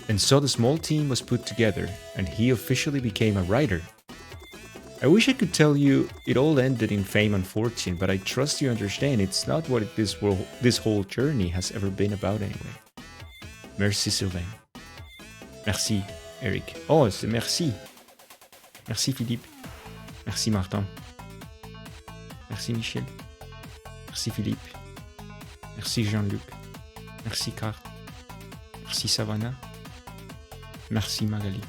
And so the small team was put together, and he officially became a writer. I wish I could tell you it all ended in fame and fortune, but I trust you understand it's not what this whole journey has ever been about anyway. Merci Sylvain. Merci Eric. Oh, c'est merci. Merci Philippe. Merci Martin. Merci Michel. Merci Philippe. Merci Jean-Luc. Merci Car. Merci Savannah. Merci Magali.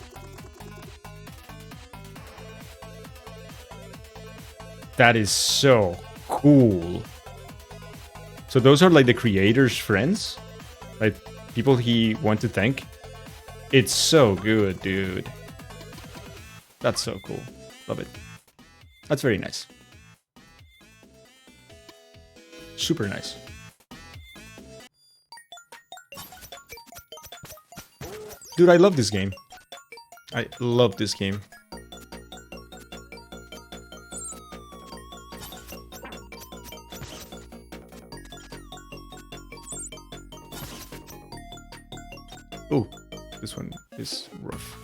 That is so cool. So those are like the creator's friends? Like people he want to thank? It's so good, dude. That's so cool. Love it. That's very nice. Super nice. Dude, I love this game. I love this game. Oh, this one is rough.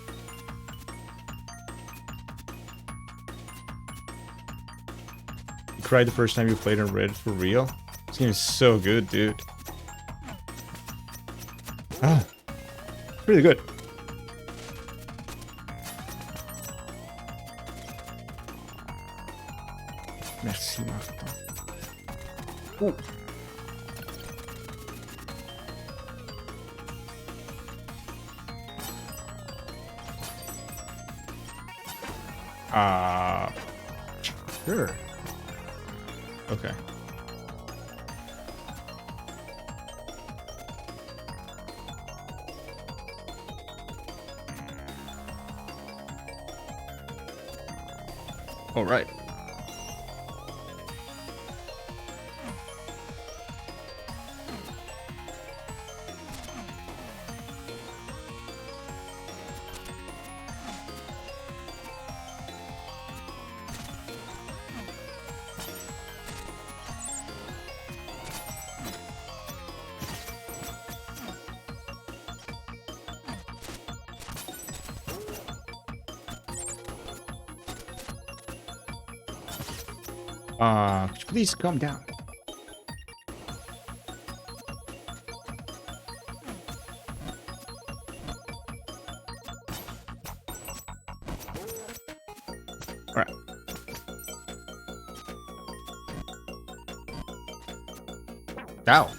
You cried the first time you played and read for real? This game is so good, dude. Ah, really good. Merci, Martin. Oh. Sure. Okay. All right. Could you please calm down? All right. Ow.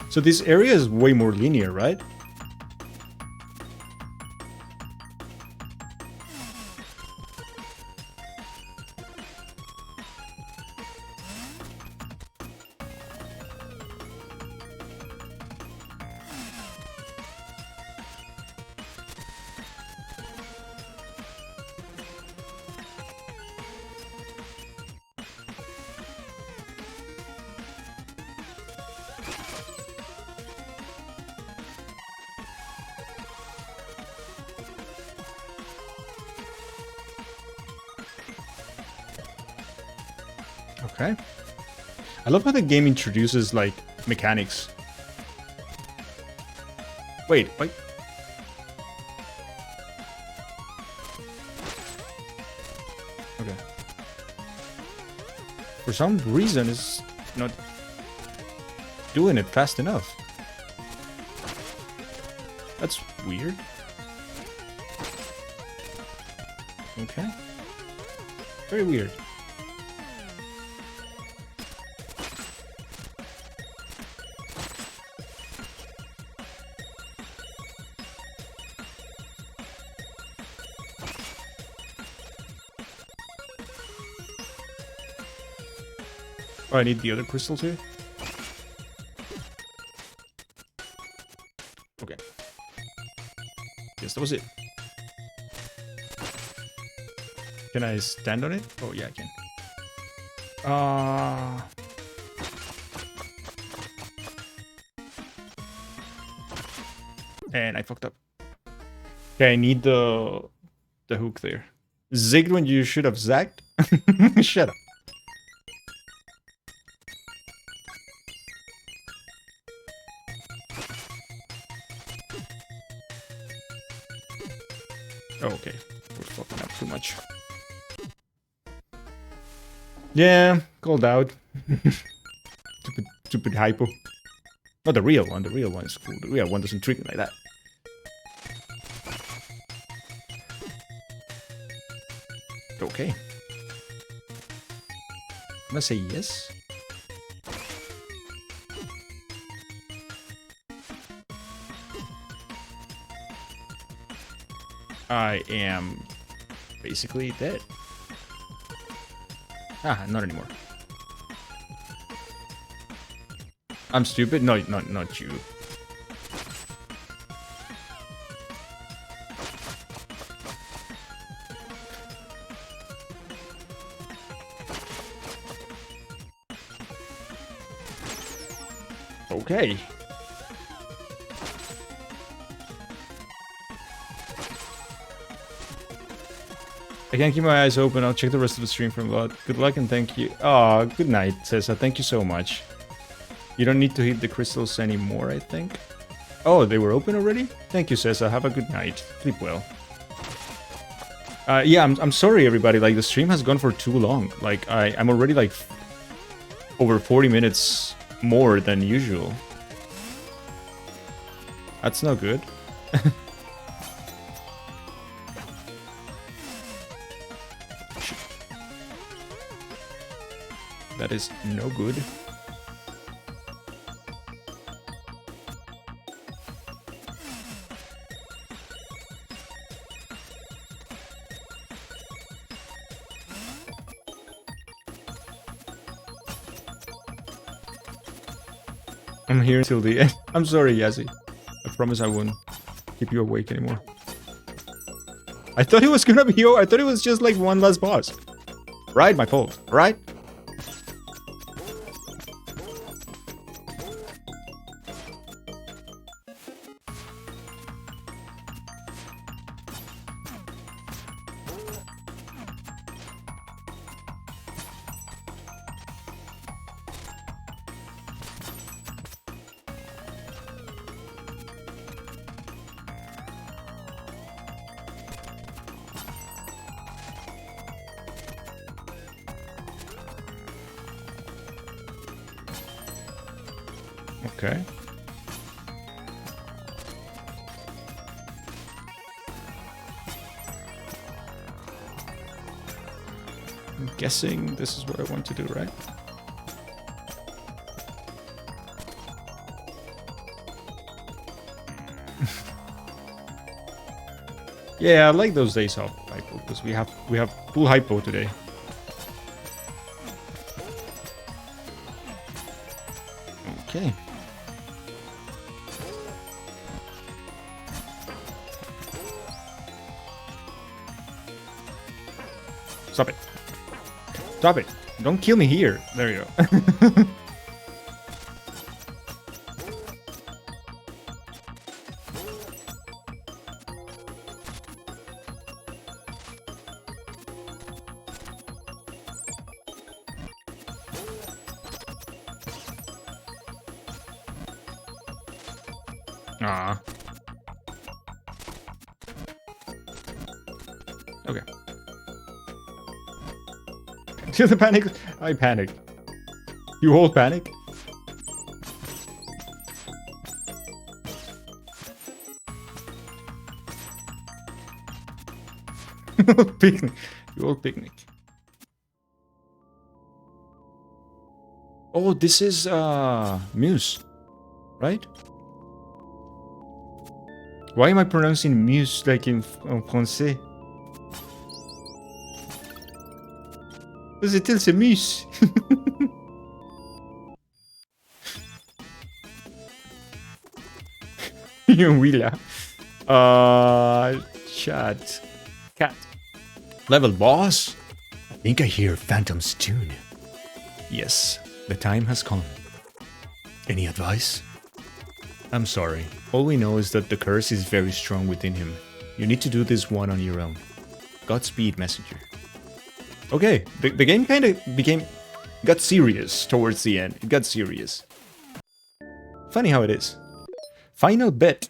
So this area is way more linear, right? Okay. I love how the game introduces, like, mechanics. Wait. Okay. For some reason, it's not doing it fast enough. That's weird. Okay. Very weird. Oh, I need the other crystal too? Okay. Yes, that was it. Can I stand on it? Oh, yeah, I can. And I fucked up. Okay, I need the hook there. Zigged when you should have zagged? Shut up. Oh, okay. We're fucking up too much. Yeah, called out. Stupid hypo. Not the real one. The real one is cool. The real one doesn't treat me like that. Okay. I'm gonna say yes. I am basically dead. Ah, not anymore. I'm stupid? No, not you. Okay. I can't keep my eyes open. I'll check the rest of the stream from VOD. Good luck and thank you. Oh, good night, Cessa. Thank you so much. You don't need to hit the crystals anymore, I think. Oh, they were open already? Thank you, Cessa. Have a good night. Sleep well. Yeah, I'm sorry, everybody. Like, the stream has gone for too long. Like, I'm already, like, over 40 minutes more than usual. That's not good. That is no good. I'm here until the end. I'm sorry, Yazzie. I promise I won't keep you awake anymore. I thought it was gonna be... I thought it was just like one last boss. Right? My fault. Right? Okay. I'm guessing this is what I want to do, right? Yeah, I like those days off, hypo, because we have full hypo today. Okay. Stop it. Stop it. Don't kill me here. There you go. Ah. Okay. To the panic. I panicked. You all panic? Picnic. You all picnic. Oh, this is Muse, right? Why am I pronouncing Muse like in français? C'était c'est Muse. You will. Chat. Cat. Level boss? I think I hear Phantom's tune. Yes, the time has come. Any advice? I'm sorry. All we know is that the curse is very strong within him. You need to do this one on your own. Godspeed, messenger. Okay, the game kind of got serious towards the end. It got serious. Funny how it is. Final bet,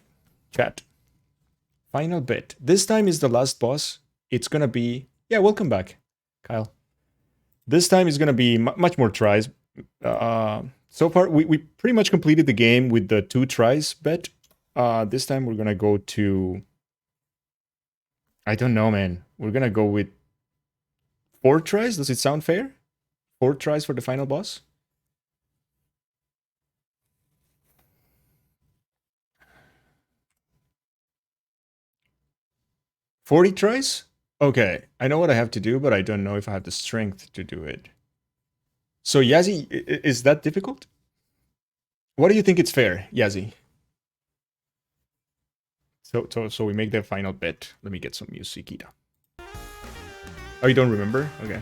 chat. Final bet. This time is the last boss. It's gonna be... Yeah, welcome back, Kyle. This time is gonna be much more tries. So far, we pretty much completed the game with the 2 tries bet. This time we're gonna go to... I don't know, man. We're gonna go with 4 tries. Does it sound fair? 4 tries for the final boss? $40 tries? Okay, I know what I have to do, but I don't know if I have the strength to do it. So Yazzie, is that difficult? What do you think it's fair, Yazzie? So we make the final bet. Let me get some musiquita. Oh, you don't remember? Okay.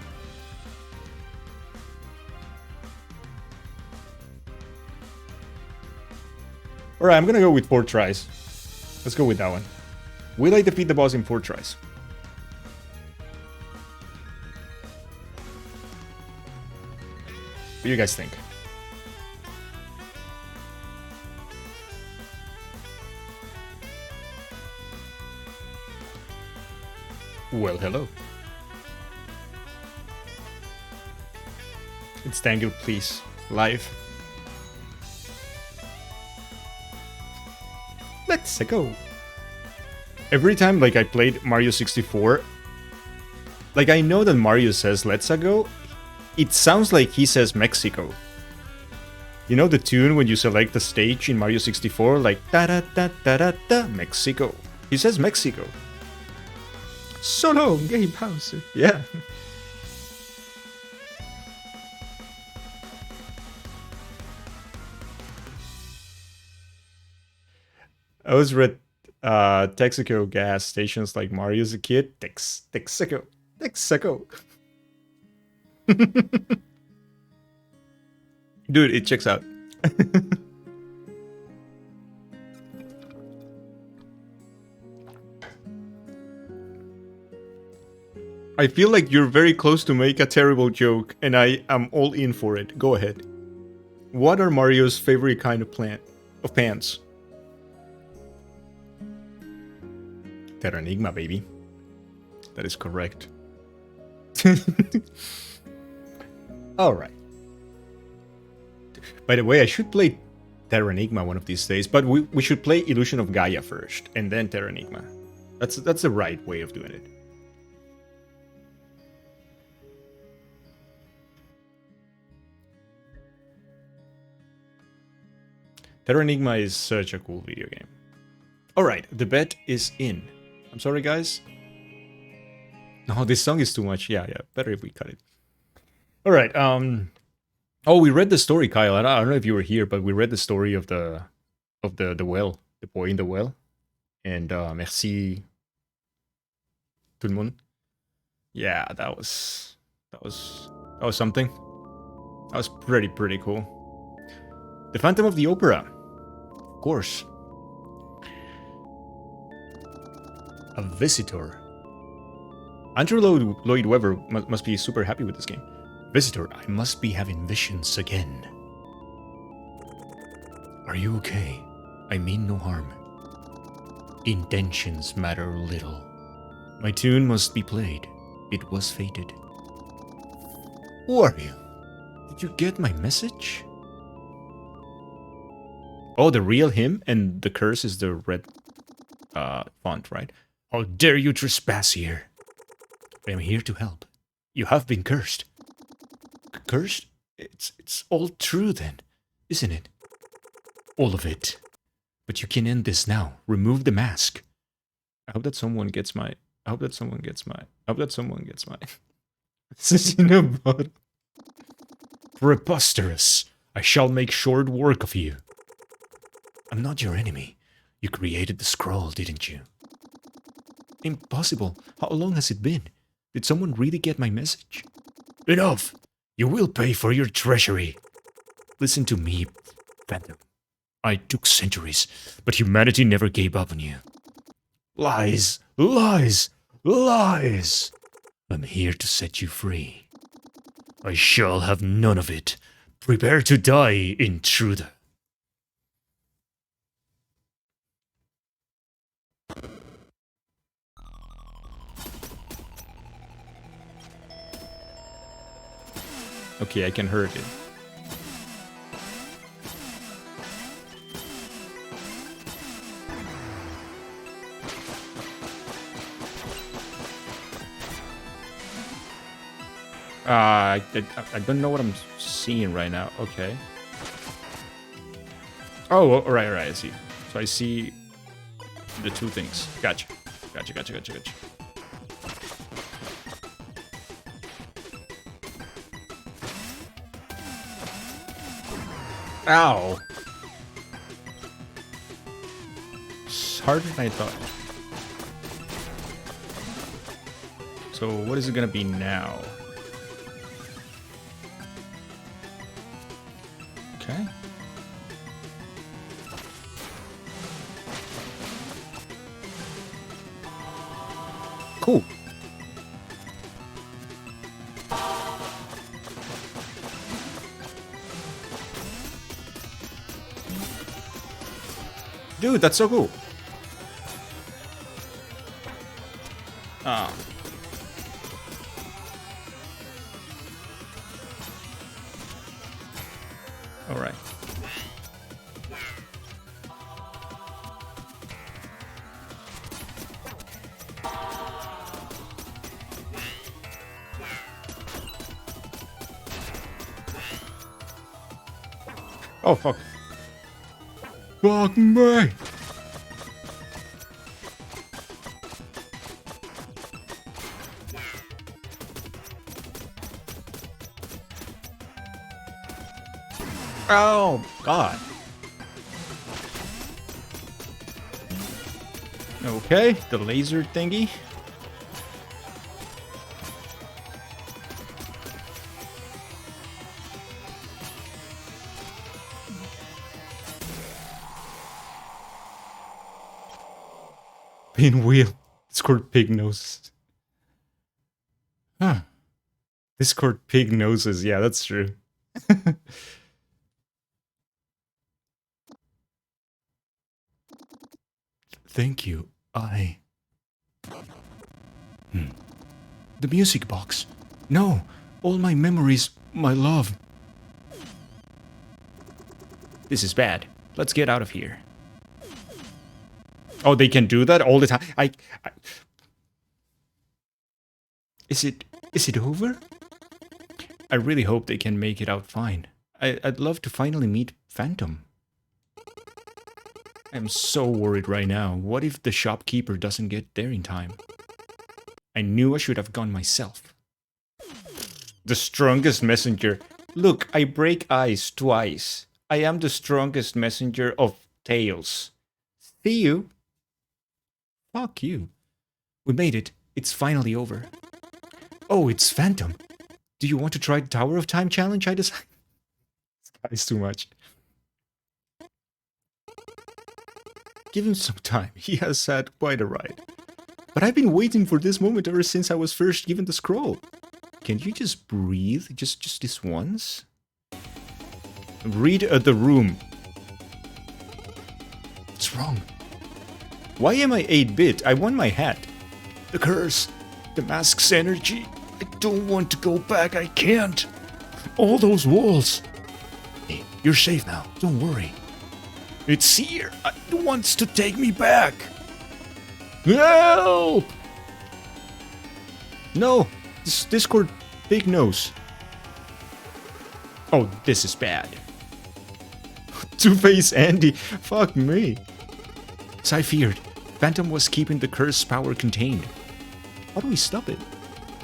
Alright, I'm gonna go with 4 tries. Let's go with that one. Will I defeat the boss in 4 tries? What do you guys think? Well, hello. It's Tangle, please. Live. Let's go. Every time, like, I played Mario 64, like, I know that Mario says let's go. It sounds like he says Mexico. You know the tune when you select the stage in Mario 64? Like, da-da-da-da-da-da, Mexico. He says Mexico. So long, Game House. Yeah. I always read Texaco gas stations like Mario's a kid. Texaco. Dude, it checks out. I feel like you're very close to make a terrible joke, and I am all in for it. Go ahead. What are Mario's favorite kind of pants? Terranigma, baby. That is correct. Alright. By the way, I should play Terranigma one of these days, but we should play Illusion of Gaia first, and then Terranigma. That's the right way of doing it. Terranigma is such a cool video game. Alright, the bet is in. I'm sorry, guys. No, this song is too much. Yeah, better if we cut it. Alright, oh, we read the story, Kyle. I don't know if you were here, but we read the story of the well, the boy in the well. And merci tout le monde. Yeah, that was something. That was pretty cool. The Phantom of the Opera. Of course. A visitor. Andrew Lloyd Webber must be super happy with this game. Visitor, I must be having visions again. Are you okay? I mean no harm. Intentions matter little. My tune must be played. It was fated. Who are you? Did you get my message? Oh, the real him and the curse is the red font, right? How dare you trespass here? I am here to help. You have been cursed. Cursed? It's all true then, isn't it? All of it. But you can end this now. Remove the mask. I hope that someone gets my... Preposterous. I shall make short work of you. I'm not your enemy. You created the scroll, didn't you? Impossible. How long has it been? Did someone really get my message? Enough! You will pay for your treachery. Listen to me, Phantom. It took centuries, but humanity never gave up on you. Lies, lies, lies. I'm here to set you free. I shall have none of it. Prepare to die, intruder. Okay, I can hurt it. I don't know what I'm seeing right now. Okay. Oh, right, I see. So I see the two things. Gotcha. Gotcha. Ow. It's harder than I thought. So what is it gonna be now? Okay. Cool. Dude, that's so cool. Ah. All right. Oh, fuck. Fuck me! Oh, God. Okay, the laser thingy. Pinwheel. Discord pig noses. Huh. Discord pig noses. Yeah, that's true. Thank you. The music box. No, all my memories, my love. This is bad. Let's get out of here. Oh, they can do that all the time. Is it over? I really hope they can make it out fine. I'd love to finally meet Phantom. I'm so worried right now. What if the shopkeeper doesn't get there in time? I knew I should have gone myself. The strongest messenger. Look, I break ice twice. I am the strongest messenger of tales. See you. Fuck you. We made it. It's finally over. Oh, it's Phantom. Do you want to try the Tower of Time challenge I decided? This guy's too much. Give him some time. He has had quite a ride. But I've been waiting for this moment ever since I was first given the scroll. Can you just breathe? Just this once? Read the room. What's wrong? Why am I 8-bit? I won my hat. The curse. The mask's energy. I don't want to go back. I can't. All those walls. Hey, you're safe now. Don't worry. It's here. It wants to take me back. Help! No. This Discord big nose. Oh, this is bad. Two-Face Andy. Fuck me. As I feared, Phantom was keeping the curse power contained. How do we stop it?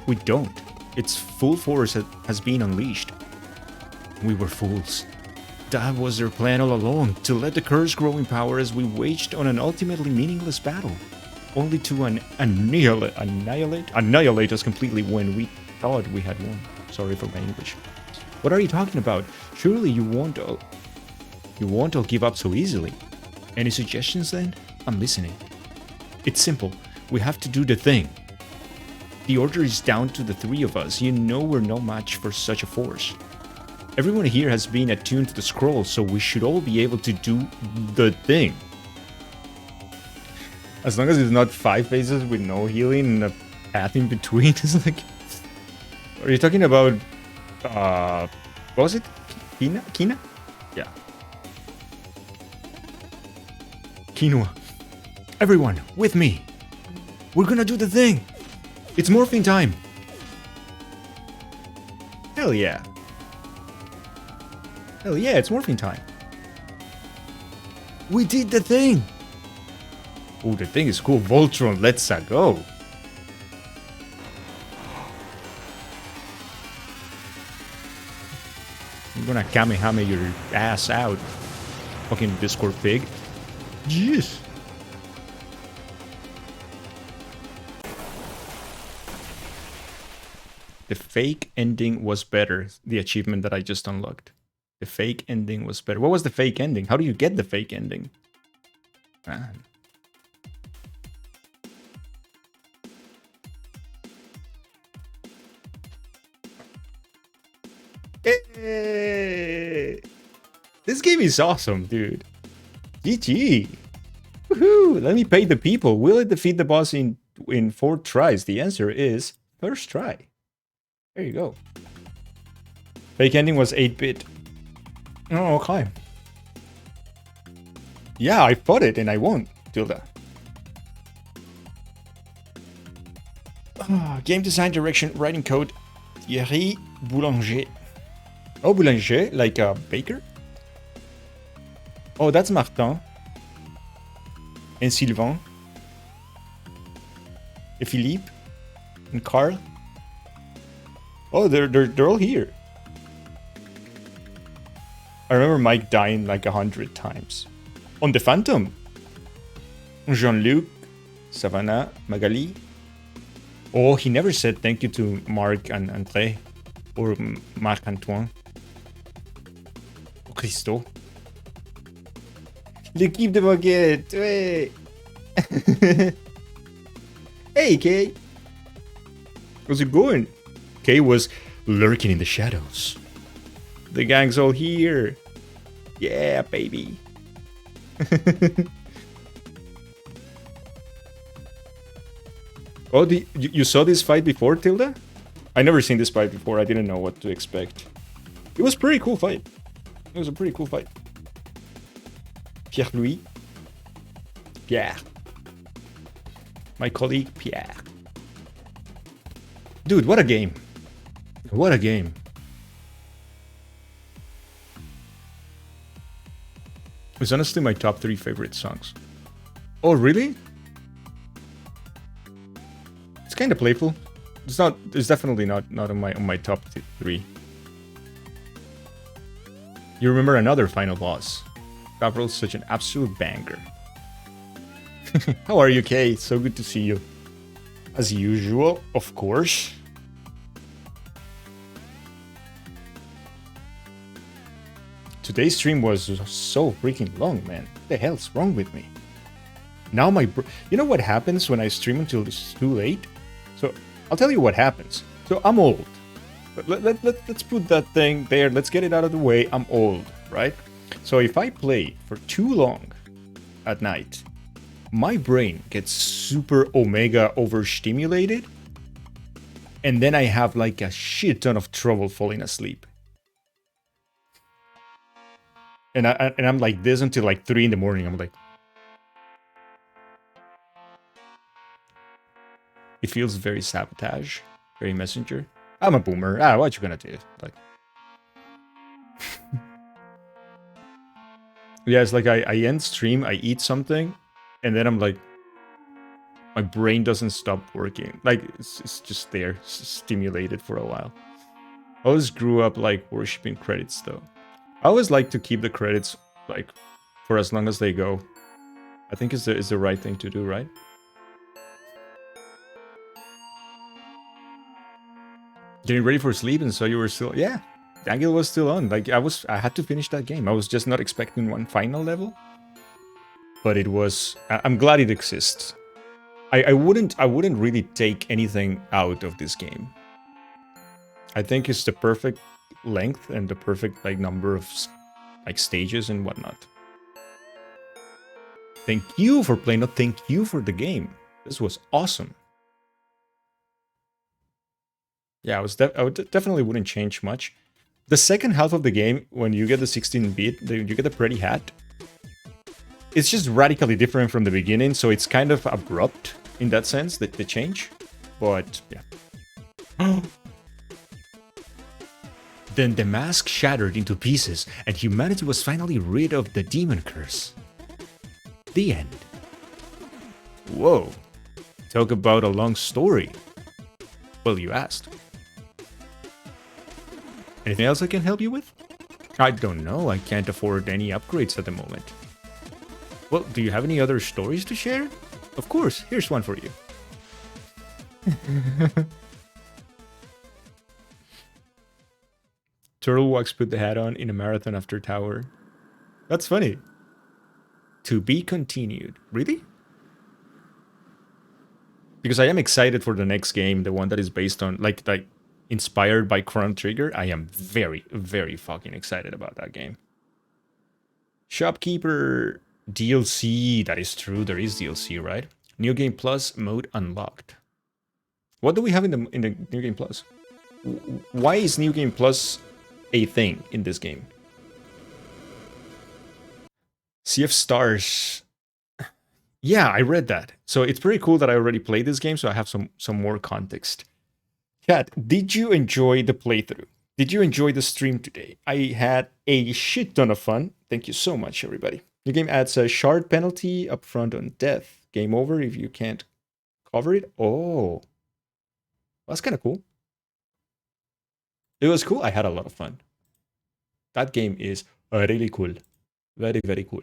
We don't. Its full force has been unleashed. We were fools. That was their plan all along, to let the curse grow in power as we waged on an ultimately meaningless battle. Only to annihilate us completely when we thought we had won. Sorry for my English. What are you talking about? Surely you won't... You won't all give up so easily. Any suggestions then? I'm listening. It's simple. We have to do the thing. The order is down to the three of us. You know we're no match for such a force. Everyone here has been attuned to the scroll, so we should all be able to do the thing. As long as it's not 5 phases with no healing and a path in between. It's like... Are you talking about... what was it? Kina? Kina? Yeah. Quinoa. Everyone, with me. We're gonna do the thing. It's morphing time. Hell yeah. Hell yeah, it's morphing time. We did the thing. Oh, the thing is cool. Voltron, let's go. I'm gonna Kamehameha your ass out. Fucking Discord pig. Jeez. The fake ending was better. The achievement that I just unlocked. The fake ending was better. What was the fake ending? How do you get the fake ending? Man. Hey. This game is awesome, dude. GG. Woohoo! Let me pay the people. Will it defeat the boss in 4 tries? The answer is first try. There you go. Fake ending was 8-bit. Oh, okay. Yeah, I fought it and I won, Tilda. Game design, direction, writing code. Thierry Boulanger. Oh, Boulanger, like a baker? Oh, that's Martin. And Sylvain. And Philippe. And Carl. Oh, they're all here. I remember Mike dying like 100 times. On the Phantom. Jean-Luc. Savannah. Magali. Oh, he never said thank you to Marc and André. Or Marc-Antoine. Oh, Christo. L'équipe de baguette. Hey. Hey, Kay. How's it going? Kay was lurking in the shadows. The gang's all here. Yeah, baby. Oh, you saw this fight before, Tilda? I never seen this fight before. I didn't know what to expect. It was a pretty cool fight. It was a pretty cool fight. Pierre-Louis. Pierre. My colleague, Pierre. Dude, what a game. What a game. It's honestly my top 3 favorite songs. Oh, really? It's kind of playful. It's definitely not on my top 3. You remember another final boss. That was such an absolute banger. How are you, Kay? So good to see you. As usual, of course. Today's stream was so freaking long, man. What the hell's wrong with me? Now you know what happens when I stream until it's too late? So, I'll tell you what happens. So, I'm old. Let's put that thing there. Let's get it out of the way. I'm old, right? So, if I play for too long at night, my brain gets super omega overstimulated. And then I have like a shit ton of trouble falling asleep. And I'm like this until like 3 in the morning. I'm like... It feels very sabotage. Very messenger. I'm a boomer. What you gonna do? Like... Yeah, it's like I end stream, I eat something, and then I'm like... My brain doesn't stop working. Like, it's just there, stimulated for a while. I always grew up like worshipping credits though. I always like to keep the credits like for as long as they go. I think it's the right thing to do, right? Getting ready for sleep, and so you were still... Yeah, Gangil was still on. Like I had to finish that game. I was just not expecting one final level. But it was, I'm glad it exists. I wouldn't really take anything out of this game. I think it's the perfect length and the perfect like number of like stages and whatnot. Thank you for playing, not thank you for the game. This was awesome. Yeah, I definitely wouldn't change much. The second half of the game, when you get the 16-bit, you get the pretty hat. It's just radically different from the beginning, so it's kind of abrupt in that sense, the change. But, yeah. Then the mask shattered into pieces, and humanity was finally rid of the demon curse. The end. Whoa. Talk about a long story. Well, you asked. Anything else I can help you with? I don't know, I can't afford any upgrades at the moment. Well, do you have any other stories to share? Of course, here's one for you. Turtlewalks put the hat on in a marathon after Tower. That's funny. To be continued. Really? Because I am excited for the next game, the one that is based on, like inspired by Chrono Trigger. I am very, very fucking excited about that game. Shopkeeper DLC. That is true. There is DLC, right? New Game Plus mode unlocked. What do we have in the New Game Plus? Why is New Game Plus a thing in this game? Sea of Stars. Yeah, I read that. So it's pretty cool that I already played this game, so I have some more context. Chat, did you enjoy the playthrough? Did you enjoy the stream today? I had a shit ton of fun. Thank you so much, everybody. The game adds a shard penalty upfront on death. Game over if you can't cover it. Oh, that's kind of cool. It was cool. I had a lot of fun. That game is really cool. Very, very cool.